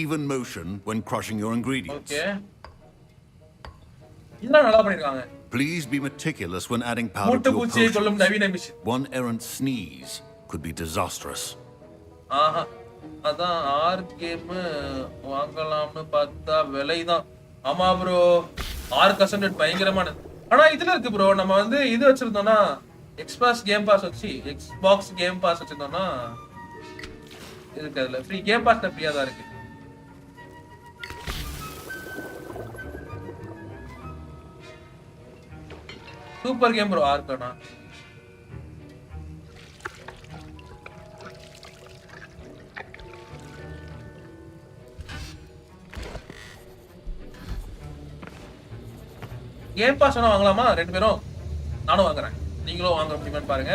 even motion when crushing your ingredients. Okay. இதெல்லாம் நல்லா பண்ணிருக்காங்க Please be meticulous when adding powder to your potions. One errant sneeze could be disastrous. ஆஹா அதான் ஆர் கேம் வாங்கலாம்னு பார்த்தா விலைதான் ஆமா ப்ரோ 6% பயங்கரமான ஆனா இதுல இருக்கு ப்ரோ நம்ம வந்து இது வச்சிருந்தோம்னா எக்ஸ்பாஸ் கேம் பாஸ் வச்சு எக்ஸ்பாக்ஸ் கேம் பாஸ் வச்சிருந்தோம்னா இருக்கு அதுல ஃப்ரீ கேம் பாஸ்ல ஃப்ரீயா தான் இருக்கு சூப்பர் கேம் ப்ரோ ஆர்க்கானா கேம் பாஸ் வேணா வாங்கலாமா 2 பேரும் நானும் வாங்குறேன் நீங்களும் வாங்க முடியுமான்னு பாருங்க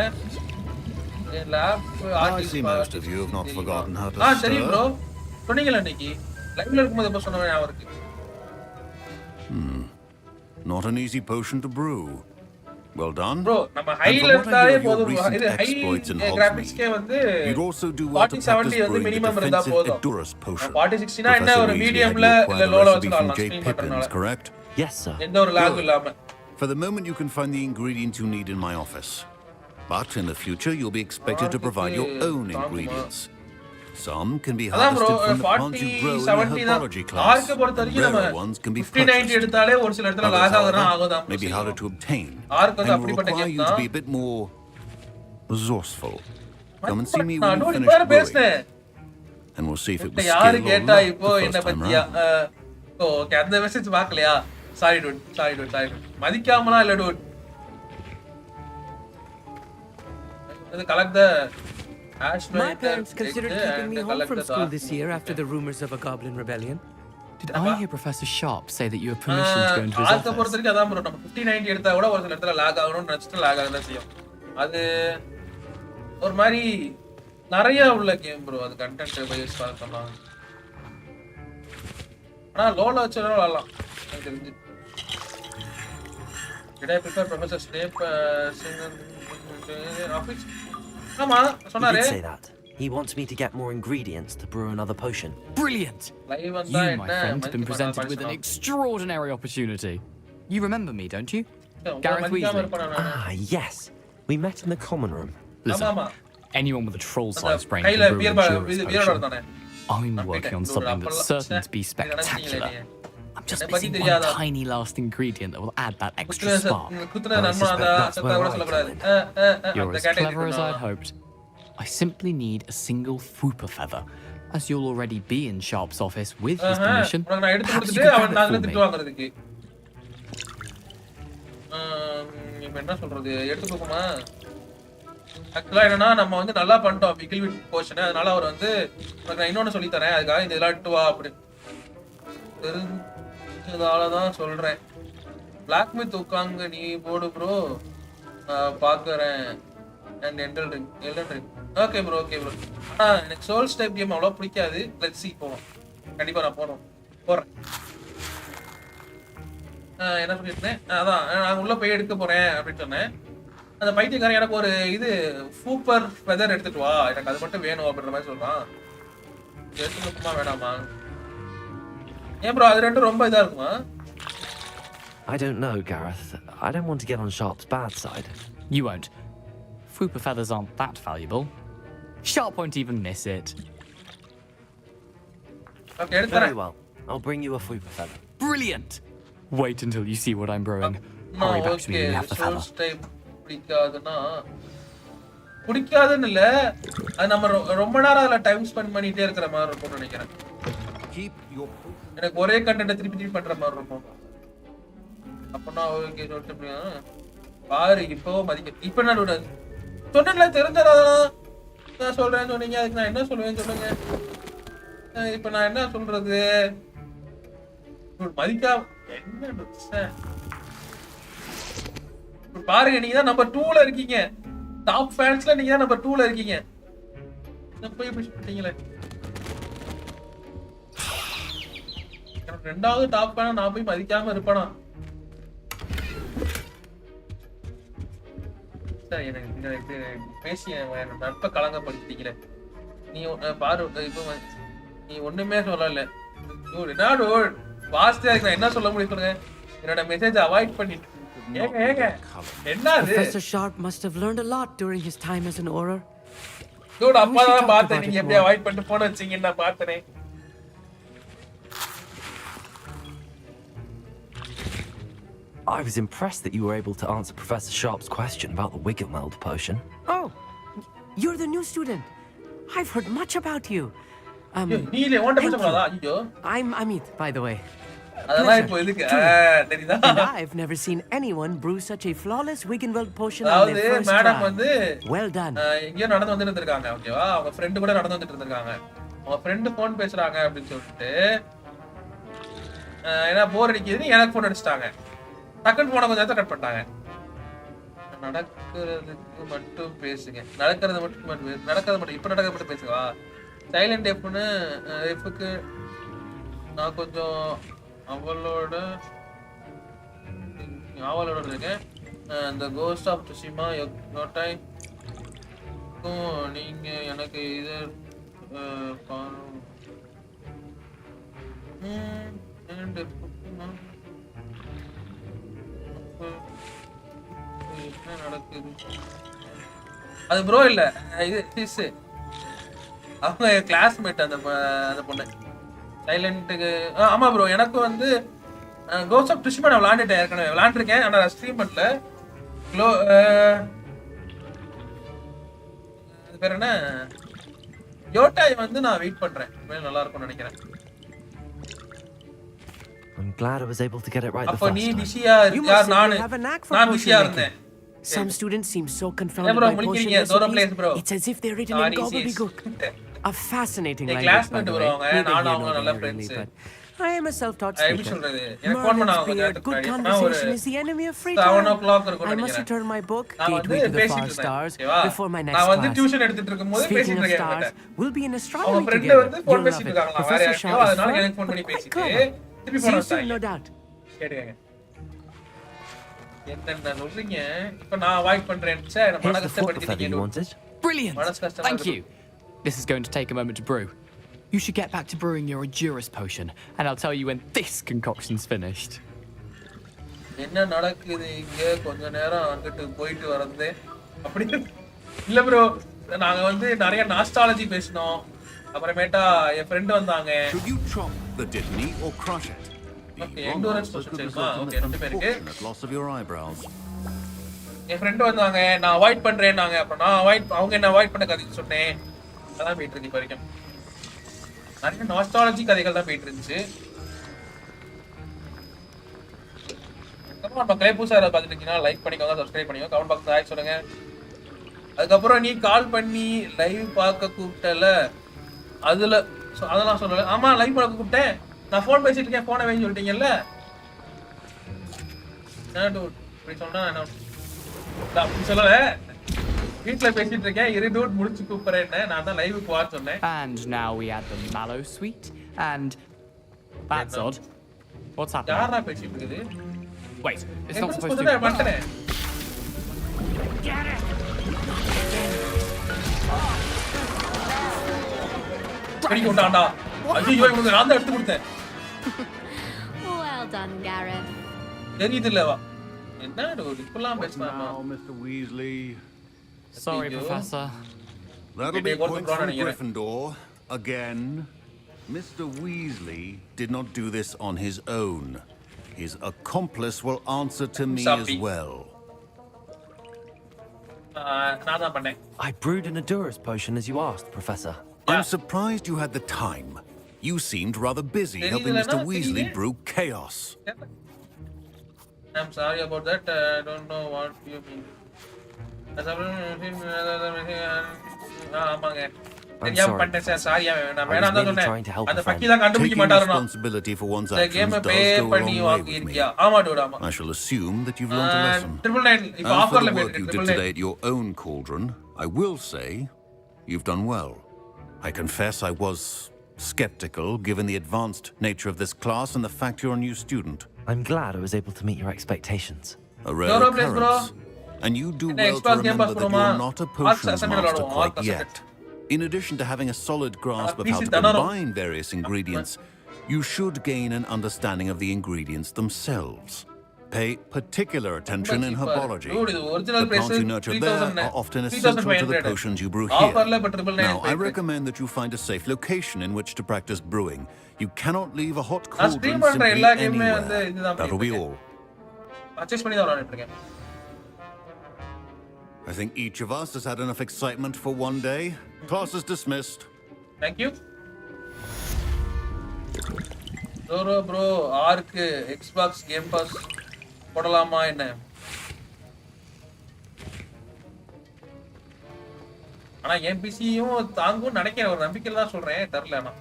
I see most of you have not forgotten how to சரி ப்ரோ சொன்னீங்களா இன்னைக்கு லைவ்ல இருக்கும்போது எப்ப சொன்னேன் ஞாபகம் இருக்கு Not an easy potion to brew. Well done. Bro, நம்ம ஹைல இருந்தாலே போதும். இது ஹை கிராபிக்ஸ்க்கே வந்து 4070 வந்து மினிமம் இருந்தா போதும். 4060 னா என்ன ஒரு மீடியம்ல இல்ல லோல வச்சுக்கலாம் ஸ்ட்ரீம் பண்றனால. Correct? Yes, sir. எந்த ஒரு லாக் இல்லாம. For the moment you can find the ingredients you need in my office. But in the future you'll be expected to provide your own ingredients. Some can be harvested from the plants you grow in the herbology class. Rare ones can be purchased. Others, however, may be harder to obtain and will require you to be a bit more resourceful. Come and see me when you finish brewing, and we'll see if it was skill or luck the first time round. Okay, அந்த message பார்க்கலையா? Sorry dude. மதிக்காமலா இல்ல dude. Collect the My parents considered keeping me home from school this year after the rumors of a goblin rebellion. Did I hear Professor Sharp say that you have permission to go into his office? பொறுத்தவரைக்கும் அதான் bro, நம்ம 5090 எடுத்தா கூட ஒரு சில இடத்துல lock ஆகணும்னு நினைச்சிட்டு லாக் ஆகதான் செய்யும். அது ஒரு மாதிரி நிறைய உள்ள கேம் bro, அது கண்டென்ட் பேஸ் பார்த்தோம்னா. ஆனா லோல வச்சறோம் விளையாடலாம். எனக்கு தெரிஞ்சு. Did I prefer Professor Snape office? He did say that. He wants me to get more ingredients to brew another potion. Brilliant! You, my friend, have been presented with an extraordinary opportunity. You remember me, don't you? Gareth Weasley. Ah, yes. We met in the common room. Listen, anyone with a troll-sized brain can brew an endurance potion. I'm working on something that's certain to be spectacular. I'm just missing one tiny last ingredient that will add that extra spark. You're as clever as I'd hoped. I simply need a single Fooper feather. As you'll already be in Sharp's office with his permission, perhaps you could grab it for me. என்ன சொல்றது எடுத்துக்கோமா. ஆக்சுவலா என்னன்னா நம்ம வந்து நல்லா பண்ணிட்டோம் விக்கில் விட் portion. அதனால அவர் வந்து நான் இன்னொன்னு சொல்லி தரேன், அதுக்காக இந்த இதெல்லாம் இட்டு வா அப்படி தெரிஞ்சதாலதான் சொல்றேன். பிளாக் மித் உட்காங்க நீ போடு ப்ரோ, பாக்குறேன். And Elton ring. Okay bro. எனக்கு சோல்ஸ் டைப் கேம் அவ்வளோ பிடிக்காது. லெட்ஸ் சீ போவோம். கண்டிப்பா நான் போறேன். என்ன சொல்லியிருந்தேன், அதான் நான் உள்ள போய் எடுக்க போறேன் அப்படின்னு சொன்னேன். அந்த பைத்தியக்காரன் எனக்கு ஒரு இது சூப்பர் ஃபெதர் எடுத்துட்டு வா, எனக்கு அது மட்டும் வேணும் அப்படின்ற மாதிரி சொல்றான். எடுத்துக்கணுமா வேணாமா? ஏன் ப்ரோ அது ரெண்டும் ரொம்ப இதா இருக்குமா? I don't know, Gareth. I don't want to get on Sharp's bad side. You won't. Fooper feathers aren't that valuable. Sharp won't even miss it. Okay, very well. I'll bring you a Fooper feather. Brilliant! Wait until you see what I'm brewing. Hurry back to me when you have the feather. பிடிக்காதுன்னு இல்ல, அது நம்ம ரொம்ப நேரம் அதுல time spend பண்ணிட்டே இருக்கிற மாதிரி இருக்கும்னு நினைக்கிறேன். எனக்கு ஒரே கண்டென்ட் திருப்பி பண்ற மாதிரி இருக்கும். அப்பனா ஓகே சொல்லிட்டு பாரு இப்போ மதிக்க. இப்ப என்ன சொன்னல தெரிஞ்சதாதான் நான் சொல்றேன்னு சொன்னீங்க, அதுக்கு நான் என்ன சொல்லுவேன்னு சொல்லுங்க. இப்ப நான் என்ன சொல்றது மதிக்கா என்ன பாருங்க. நீங்க தான் நம்பர் 2ல இருக்கீங்க. டாப் ஃபேன்ஸ்ல நீங்க தான் நம்பர் 2ல இருக்கீங்க. நான் போய் புஷ் பண்ணீங்களே. ரெண்டாவது டாப் ஃபேனா நான் போய் மதிக்காம இருப்பேனா? எனக்கு பேசிய நட்பை கலங்கப்படுத்திட்டீங்களே. நீ பாரு இப்போ நீ ஒண்ணுமே சொல்லல. வாஸ்தியா இருக்கு, நான் என்ன சொல்ல முடியும் சொல்லுங்க. என்னோட மெசேஜ் அவாய்ட் பண்ணிட்டு Professor Sharp must have learned a lot during his time as an Auror. Dude, அப்பதான் பார்த்தேன் நீங்க எப்படி அவாய்ட் பண்ணிட்டு போன வச்சீங்க. நான் பார்த்தனே. I was impressed that you were able to answer Professor Sharp's question about the Wiggenweld potion. Oh, you're the new student. I've heard much about you. I'm Amit, by the way. And I've never seen anyone brew such a flawless Wiggenweld potion on their first try. Well done. இங்க நடந்து வந்துட்டு இருக்காங்க. ஓகேவா, அவங்க friend கூட நடந்து வந்துட்டு இருக்காங்க. அவங்க ஃப்ரெண்ட் ஃபோன் பேசுறாங்க அப்படின்னு சொல்லிட்டு ஏன்னா போர் அடிக்குதுன்னு எனக்கு ஃபோன் அடிச்சிட்டாங்க. டக்குன்னு போன கொஞ்சம் கட் பண்ணிட்டாங்க. நடக்கிறதுக்கு மட்டும் பேசுங்க. நடக்கிறது மட்டும் இப்ப நடக்கிறது மட்டும் பேசுவா. சைலண்ட் எஃப்னு எஃப்க்கு நான் கொஞ்சம் அவளோட இருக்கேன். the Ghost of Tsushima your time நீங்க எனக்கு இது என்ன நடக்குது அது ப்ரோ இல்ல இது டிஸ் அவங்க கிளாஸ்மேட் அந்த பொண்ணு சைலண்ட்டுக்கு ஆமா ப்ரோ எனக்கு வந்து கோஸ்ட் ஆஃப் ட்சுஷிமா நான் விளையாண்டுருக்கேன் ஆனா ஸ்ட்ரீம் பண்ணல அது பேர் என்ன யோட்டாய் வந்து நான் வெயிட் பண்றேன் நல்லா இருக்கும்னு நினைக்கிறேன் I'm glad I was able to get it right the அப்ப first நீ time. பிஸியா இருக்கியா நான் பிஸியா இருந்தேன் Some students seem so confounded by potion recipes. It's as if they're written in gobbledygook. A fascinating language, by the way. Neither here nor there, really, but I am a self-taught speaker. Murder's beard, good conversation is the enemy of free time. I must return my book, Gateway to the Far Stars, before my next class. Speaking of stars, we'll be in astronomy together. You'll love it. Professor Shah is fun, but quite clever. See you soon, no doubt. என்ன சொல்றீங்க இப்ப நான் avoid பண்றேன் sir மன கஷ்டப்படுத்திட்டீங்க Brilliant. Thank you. This is going to take a moment to brew. You should get back to brewing your Endurus potion, and I'll tell you when this concoction's finished. என்ன நடக்குது இங்க கொஞ்ச நேரம் அங்கிட்டு போயிட்டு வரது அப்படி இல்ல ப்ரோ நாங்க வந்து நிறைய நாஸ்டாலஜி பேசணும் அப்புறமேட்டா என் ஃப்ரெண்ட் வந்தாங்க Should you chop the kidney or crush it? Okay, endurance potion சரிமா ஓகே ரெண்டு பேருக்கு Loss of your eyebrows. N friend வந்தாங்க நான் அவாய்ட் பண்றேன்னாங்க அப்புறம் நான் அவங்க என்ன அவாய்ட் பண்ண கதை சொன்னேன் அதான் போயிட்டு இருக்கு வரைக்கும் நிறைய நாஸ்டாலஜி கதைகள் தான் போயிட்டு இருந்துச்சு மக்களே புதுசா யாராவது பார்த்துட்டு இருக்கீங்கன்னா லைக் பண்ணிக்கோங்க சப்ஸ்கிரைப் பண்ணிக்கோங்க கமெண்ட் பாக்ஸ் ஹாய் சொல்லுங்க அதுக்கப்புறம் நீ கால் பண்ணி லைவ் பார்க்க கூப்பிட்டல அதுல அதெல்லாம் சொல்லல ஆமா லைவ் பார்க்க கூப்பிட்டேன் நான் ஃபோன் பேசிட்டு இருக்கேன் போனை வேணும் சொல்லிட்டீங்கல்ல இப்படி சொன்னா அப்படி சொல்லல வீட்ல பேசிட்டு இருக்கேன் இரு டூட் முடிச்சு கூப்பிடுறேன் நான் தான் லைவுக்கு வா சொன்னேன் And now we add the mallow sweet and that's odd. What's happening? யாரா பேசிட்டு இருக்குது Wait, it's not supposed to மாட்டேன் கடிக்க விட்டான்டா ஐயோ இவனுக்கு நான் தான் எடுத்து கொடுத்தேன் Well done, Gareth. தெரியுதுல்லவா என்ன இப்பெல்லாம் பேசுறாமா Mr. Weasley. Sorry, Professor. That'll be a point for Gryffindor again. Mr. Weasley did not do this on his own. His accomplice will answer to me as well. I brewed an Endurus potion as you asked, Professor. I'm surprised you had the time. You seemed rather busy helping Mr. Weasley brew chaos. I'm sorry about that. I don't know what you mean. I'm sorry. I was merely trying to help a friend. Taking responsibility for one's actions does go a long way with me. I shall assume that you've learned a lesson. As for the work you did today at your own cauldron, I will say you've done well. I confess I was skeptical given the advanced nature of this class and the fact you're a new student. I'm glad I was able to meet your expectations. A rare occurrence. And you do well to remember that you're not a potions master quite yet. In addition to having a solid grasp of how to combine various ingredients, you should gain an understanding of the ingredients themselves. Pay particular attention in herbology. The plants you nurture there are often essential to the potions you brew here. Now, I recommend that you find a safe location in which to practice brewing. You cannot leave a hot cauldron simply anywhere. That'll be all. I think each of us has had enough excitement for one day. Class is dismissed. Thank you. Zoro bro, Ark Xbox Game Pass போடலாமா என்ன? ஆனா MPCயும் தாங்கும் நினைக்கிறேன் ஒரு நம்பிக்கையில தான் சொல்றேன் தெரியல நான்.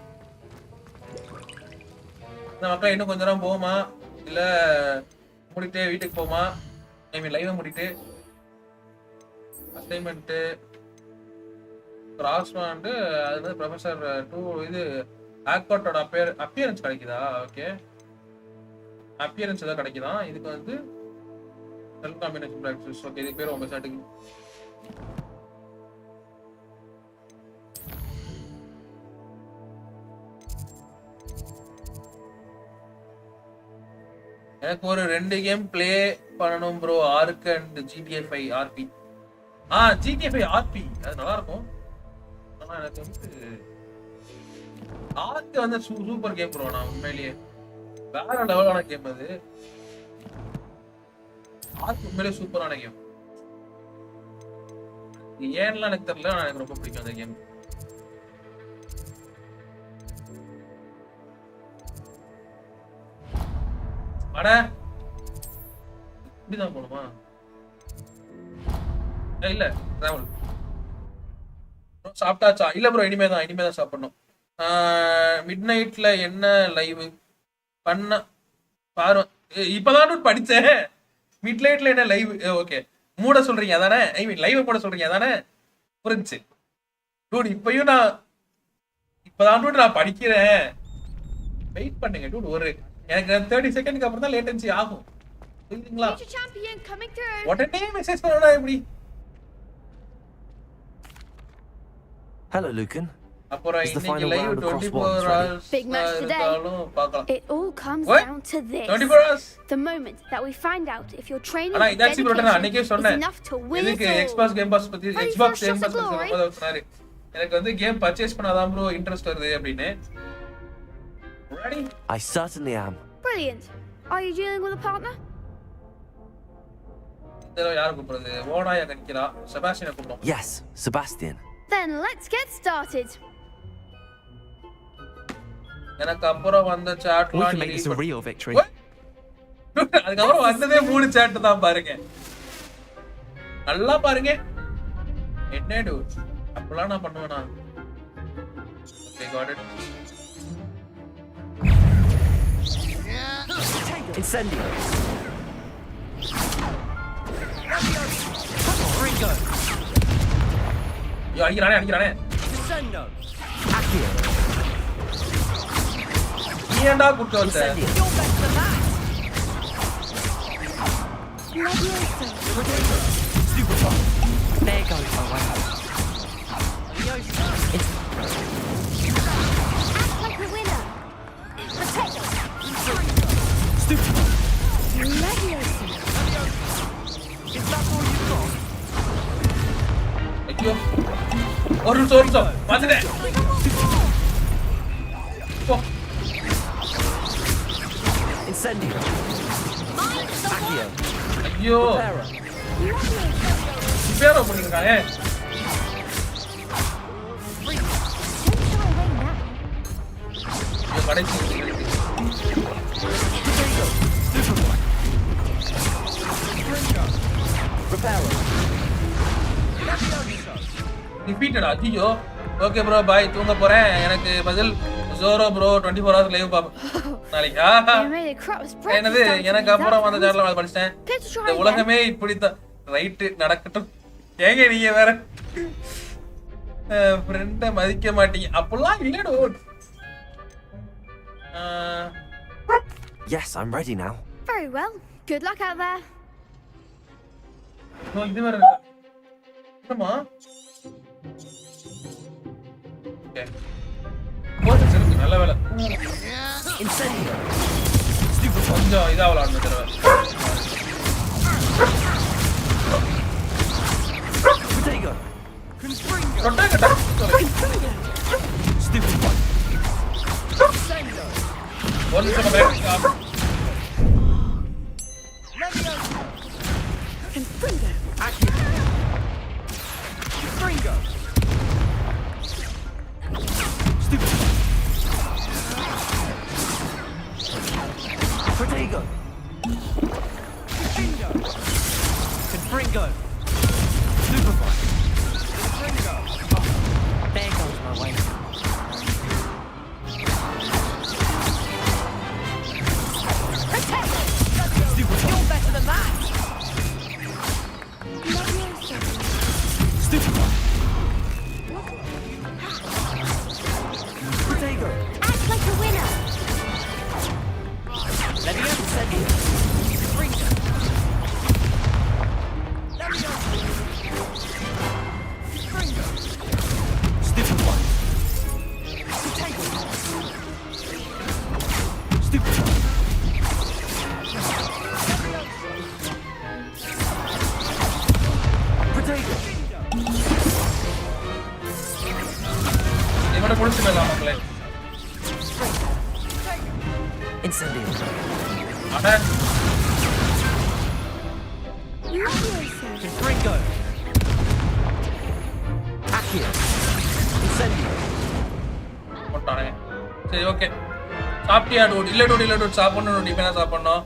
இந்த மக்கள் இன்னும் கொஞ்ச நேரம் போமா இல்ல முடிட்டு வீட்டுக்கு போமா? ஐ மீன் லைவ் முடிட்டு அசைன்மெண்ட் கிராஸ் வந்து அது ப்ரொஃபசர் 2 இது ஆக்வாட்டோட அப்பியரன்ஸ் கிடைக்குதா? ஓகே அப்பியரன்ஸ் ஏதாவது கிடைக்குதா? இதுக்கு வந்து Cell combination practice. Okay, this is starting. எனக்கு ஒரு 2 கேம் ப்ளே பண்ணனும் bro. Ark and GTA 5 RP. GTA 5 RP அது நல்லா இருக்கும். ஆனா எனக்கு வந்து Ark வந்து சூப்பர் கேம் bro. நான் உண்மையிலேயே வேற லெவலான கேம் அது. Ark உண்மையிலேயே சூப்பரான கேம். ஏன்லாம் எனக்கு தெரியல, ஆனா எனக்கு ரொம்ப பிடிக்கும் அந்த கேம். அட இப்படிதான் போணுமா? இல்ல டிராவல் சாப்பிட்டாச்சா? இல்ல ப்ரோ, இனிமே தான் சாப்பிடணும். மிட் நைட்ல என்ன லைவ் பண்ண பாரு. இப்பதான் படிச்சேன். மிட் நைட்ல என்ன லைவ்? ஓகே, மூட சொல்றீங்க அதானே? ஐ மீன் லைவ் போட சொல்றீங்க அதானே? புரிஞ்சுச்சு டூட். இப்பயும் நான் இப்பதான் நான் படிக்கிறேன். வெயிட் பண்ணுங்க டூட். ஒரு எனக்கு 30 செகண்ட்க்கு அப்புறம் தான் லேட்டன்சி ஆகும். புரியுதுங்களா? உடனே மெசேஜ் பண்ணா எப்படி? Hello, Lucan. Is the final round of crosswalks ready? Big match today. It all comes down to this. 24 hours. The moment that we find out if your training is enough to win it all. Xbox Game Pass பத்தி Xbox Game Pass பத்தி சொன்னாரு. எனக்கு வந்து game purchase பண்ணாதான் bro interest வருது அப்படினே. Ready? I certainly am. Brilliant. Are you dealing with a partner? இதெல்லாம் யாரை கூப்பிடுறது? ஓனாயா கணிக்கிறா? செபாஸ்டியனை கூப்பிடுவோம். Yes, Sebastian. Then let's get started. எனக்கு அப்புறம் வந்த சாட்லாம் make this a real victory. அதுக்கு அப்புறம் வந்ததே 3 சாட் தான் பாருங்க. நல்லா பாருங்க. என்ன டு? அப்பலாம் நான் பண்ணுவேனா? Okay, got it. Incendio. Ringo. Yo, அடிக்கிறானே. Crescendo. Accio. நீ ஏன்டா குட்ட வந்த? There goes my way. Act like a winner. Stupid. Is that all you got? ஐயோ. ஒரு நிமிஷம். வந்துட்டேன். போ. Incendio. Accio. ஐயோ. ரிப்பேர் பண்ணிருக்கானே. ஐயோ கடைசி. ரிப்பீட்டடா? ஐயோ. Okay bro, bye. தூங்க போறேன். எனக்கு பதில் ஜோரோ ப்ரோ 24 hours லைவ் பாப்போம் நாளைக்கு. என்னது? எனக்கு அப்புறம் வந்த சாட்ல நான் படிச்சேன். இந்த உலகமே இப்படிதான். ரைட், நடக்கட்டும். ஏங்க நீங்க வேற ஃப்ரெண்ட மதிக்க மாட்டீங்க. அப்பலாம் இல்ல dude. Yes, I'm ready now. Very well. Good luck out there. No, இது வேற இருக்கா? என்னமா? ஓகே. போச்சு இருக்கு. நல்ல வேலை. Incendio. ஸ்டிப் கொஞ்சம் இதாவலாம் அந்த தடவை. Protego. ரொட்டேட். Stupid one. ஒரு நிமிஷம் back. Accio. Fringo. Stupid. Protego. Confringo. Superfly. Confringo. There goes my way. இவனை முடிச்சுடலாம் மக்களே. Incendio. அட Ringo. Accio. Incendio. போட்டானே. சரி ஓகே. சாப்பிட்டியா டூட்? இல்ல டூட் சாப்பிடணும். இப்போ என்ன சாப்பிடணும்?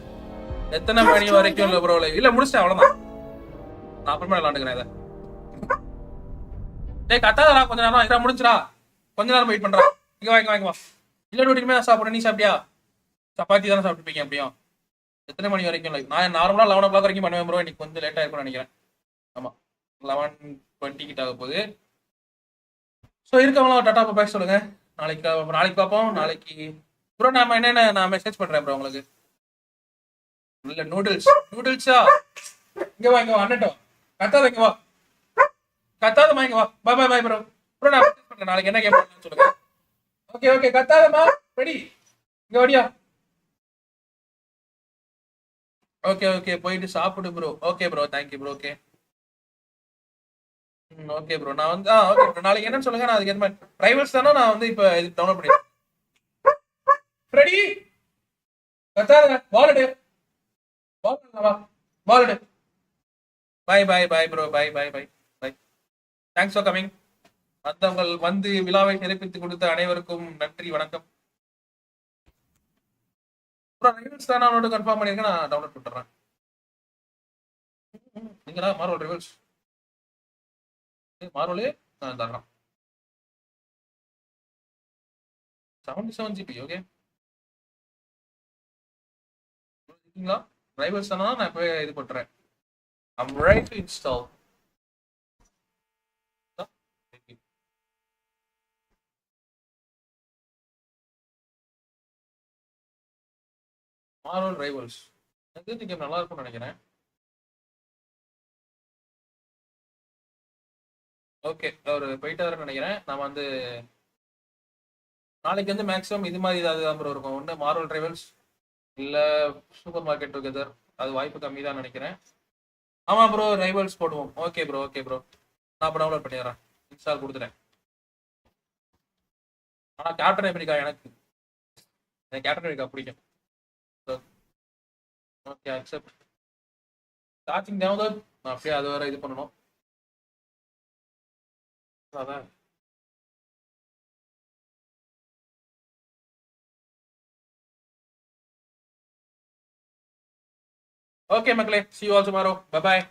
எத்தனை மணி வரைக்கும் இல்ல ப்ரோ? இல்ல முடிச்சிட்டேன் அவ்வளவுதான். நான் அப்புறமா விளையாண்டுக்கிறேன் இதை. டேய் கத்தாதடா கொஞ்ச நேரம். இதை முடிஞ்சிடா. கொஞ்ச நேரம் வெயிட் பண்றா. இங்க வாங்க வா. இல்ல டூட் இனிமே நான் சாப்பிடுறேன். நீ சாப்பிட்டியா? சப்பாத்தி தானே சாப்பிட்டுப்பீங்க எப்படியும். எத்தனை மணி வரைக்கும் லைக் நான் நார்மலாக 11 o'clock வரைக்கும் பண்ணுவேன் ப்ரோ. இன்னைக்கு கொஞ்சம் லேட்டாக இருக்கும்னு நினைக்கிறேன். ஆமாம் 11:20 கிட்ட ஆக போகுது. ஸோ இருக்கவங்களாம் டாட்டா பாய் சொல்லுங்க. நாளைக்கு பார்ப்போம். நாளைக்கு ப்ரோ நான் மெசேஜ் பண்ணுறேன் ப்ரோ உங்களுக்கு. இல்லை நூடுல்ஸா இங்கே வா அண்ணட்டும் கத்தாத இங்கே வா. கத்தாதம்மா இங்கே வா. Bye bro. ப்ரோ நான் மெசேஜ் பண்ணுறேன். நாளைக்கு என்ன கேம் பண்ணலாம்னு சொல்லுங்க. ஓகே கத்தாதம்மா ரெடி. இங்கே வாடியா. ஓகே போயிட்டு சாப்பிடு bro. Okay bro thank you bro. Okay bro நான் வந்து ஓகே ப்ரோ நாளைக்கு என்னன்னு சொல்லுங்க. நான் அதுக்கு ஏற்ற மாதிரி ரைவல்ஸ் தானே நான் வந்து இப்போ இது டவுன்லோட் பண்ணிடுறேன். ரெடி கத்தாத பால்டு bye bro. Bye thanks for coming. மற்றவங்கள் வந்து விழாவை சிறப்பித்து கொடுத்த அனைவருக்கும் நன்றி வணக்கம். ரைவல்ஸ் தான் நான் கன்ஃபார்ம் பண்ணிருக்கேன். நான் டவுன்லோட் பண்ணிடுறேன். நீங்களா மார்வல் ரைவல்ஸ் மார்வலே நான் தர்றேன். 77 GB ஓகே. இருக்கீங்களா? ரைவல்ஸ் தானா? நான் இப்போ இது பண்றேன். I'm ready to install. Marvel rivals இந்த கேம் நல்லா இருக்கும்னு நினைக்கிறேன். ஓகே அவர் போயிட்டாருன்னு நினைக்கிறேன். நான் வந்து நாளைக்கு வந்து மேக்ஸிமம் இது மாதிரி ஏதாவது தான் ப்ரோ இருக்கும். ஒன்று மார்வல் ரைவல்ஸ் இல்லை சூப்பர் மார்க்கெட் டுகெதர். அது வாய்ப்பு கம்மி தான் நினைக்கிறேன். ஆமாம் ப்ரோ ரைவல்ஸ் போடுவோம். ஓகே ப்ரோ நான் இப்போ டவுன்லோட் பண்ணிடுறேன். இன்ஸ்டால் கொடுத்துட்டேன். ஆனால் கேப்டன் அமெரிக்கா எனக்கு கேப்டன் அமெரிக்கா பிடிக்கும். Okay accept. ஸ்டார்டிங் டவுன்லோட் நான் அப்படியே அது வரை இது பண்ணணும். அதான் ஓகே மக்களே. see you all tomorrow. Bye.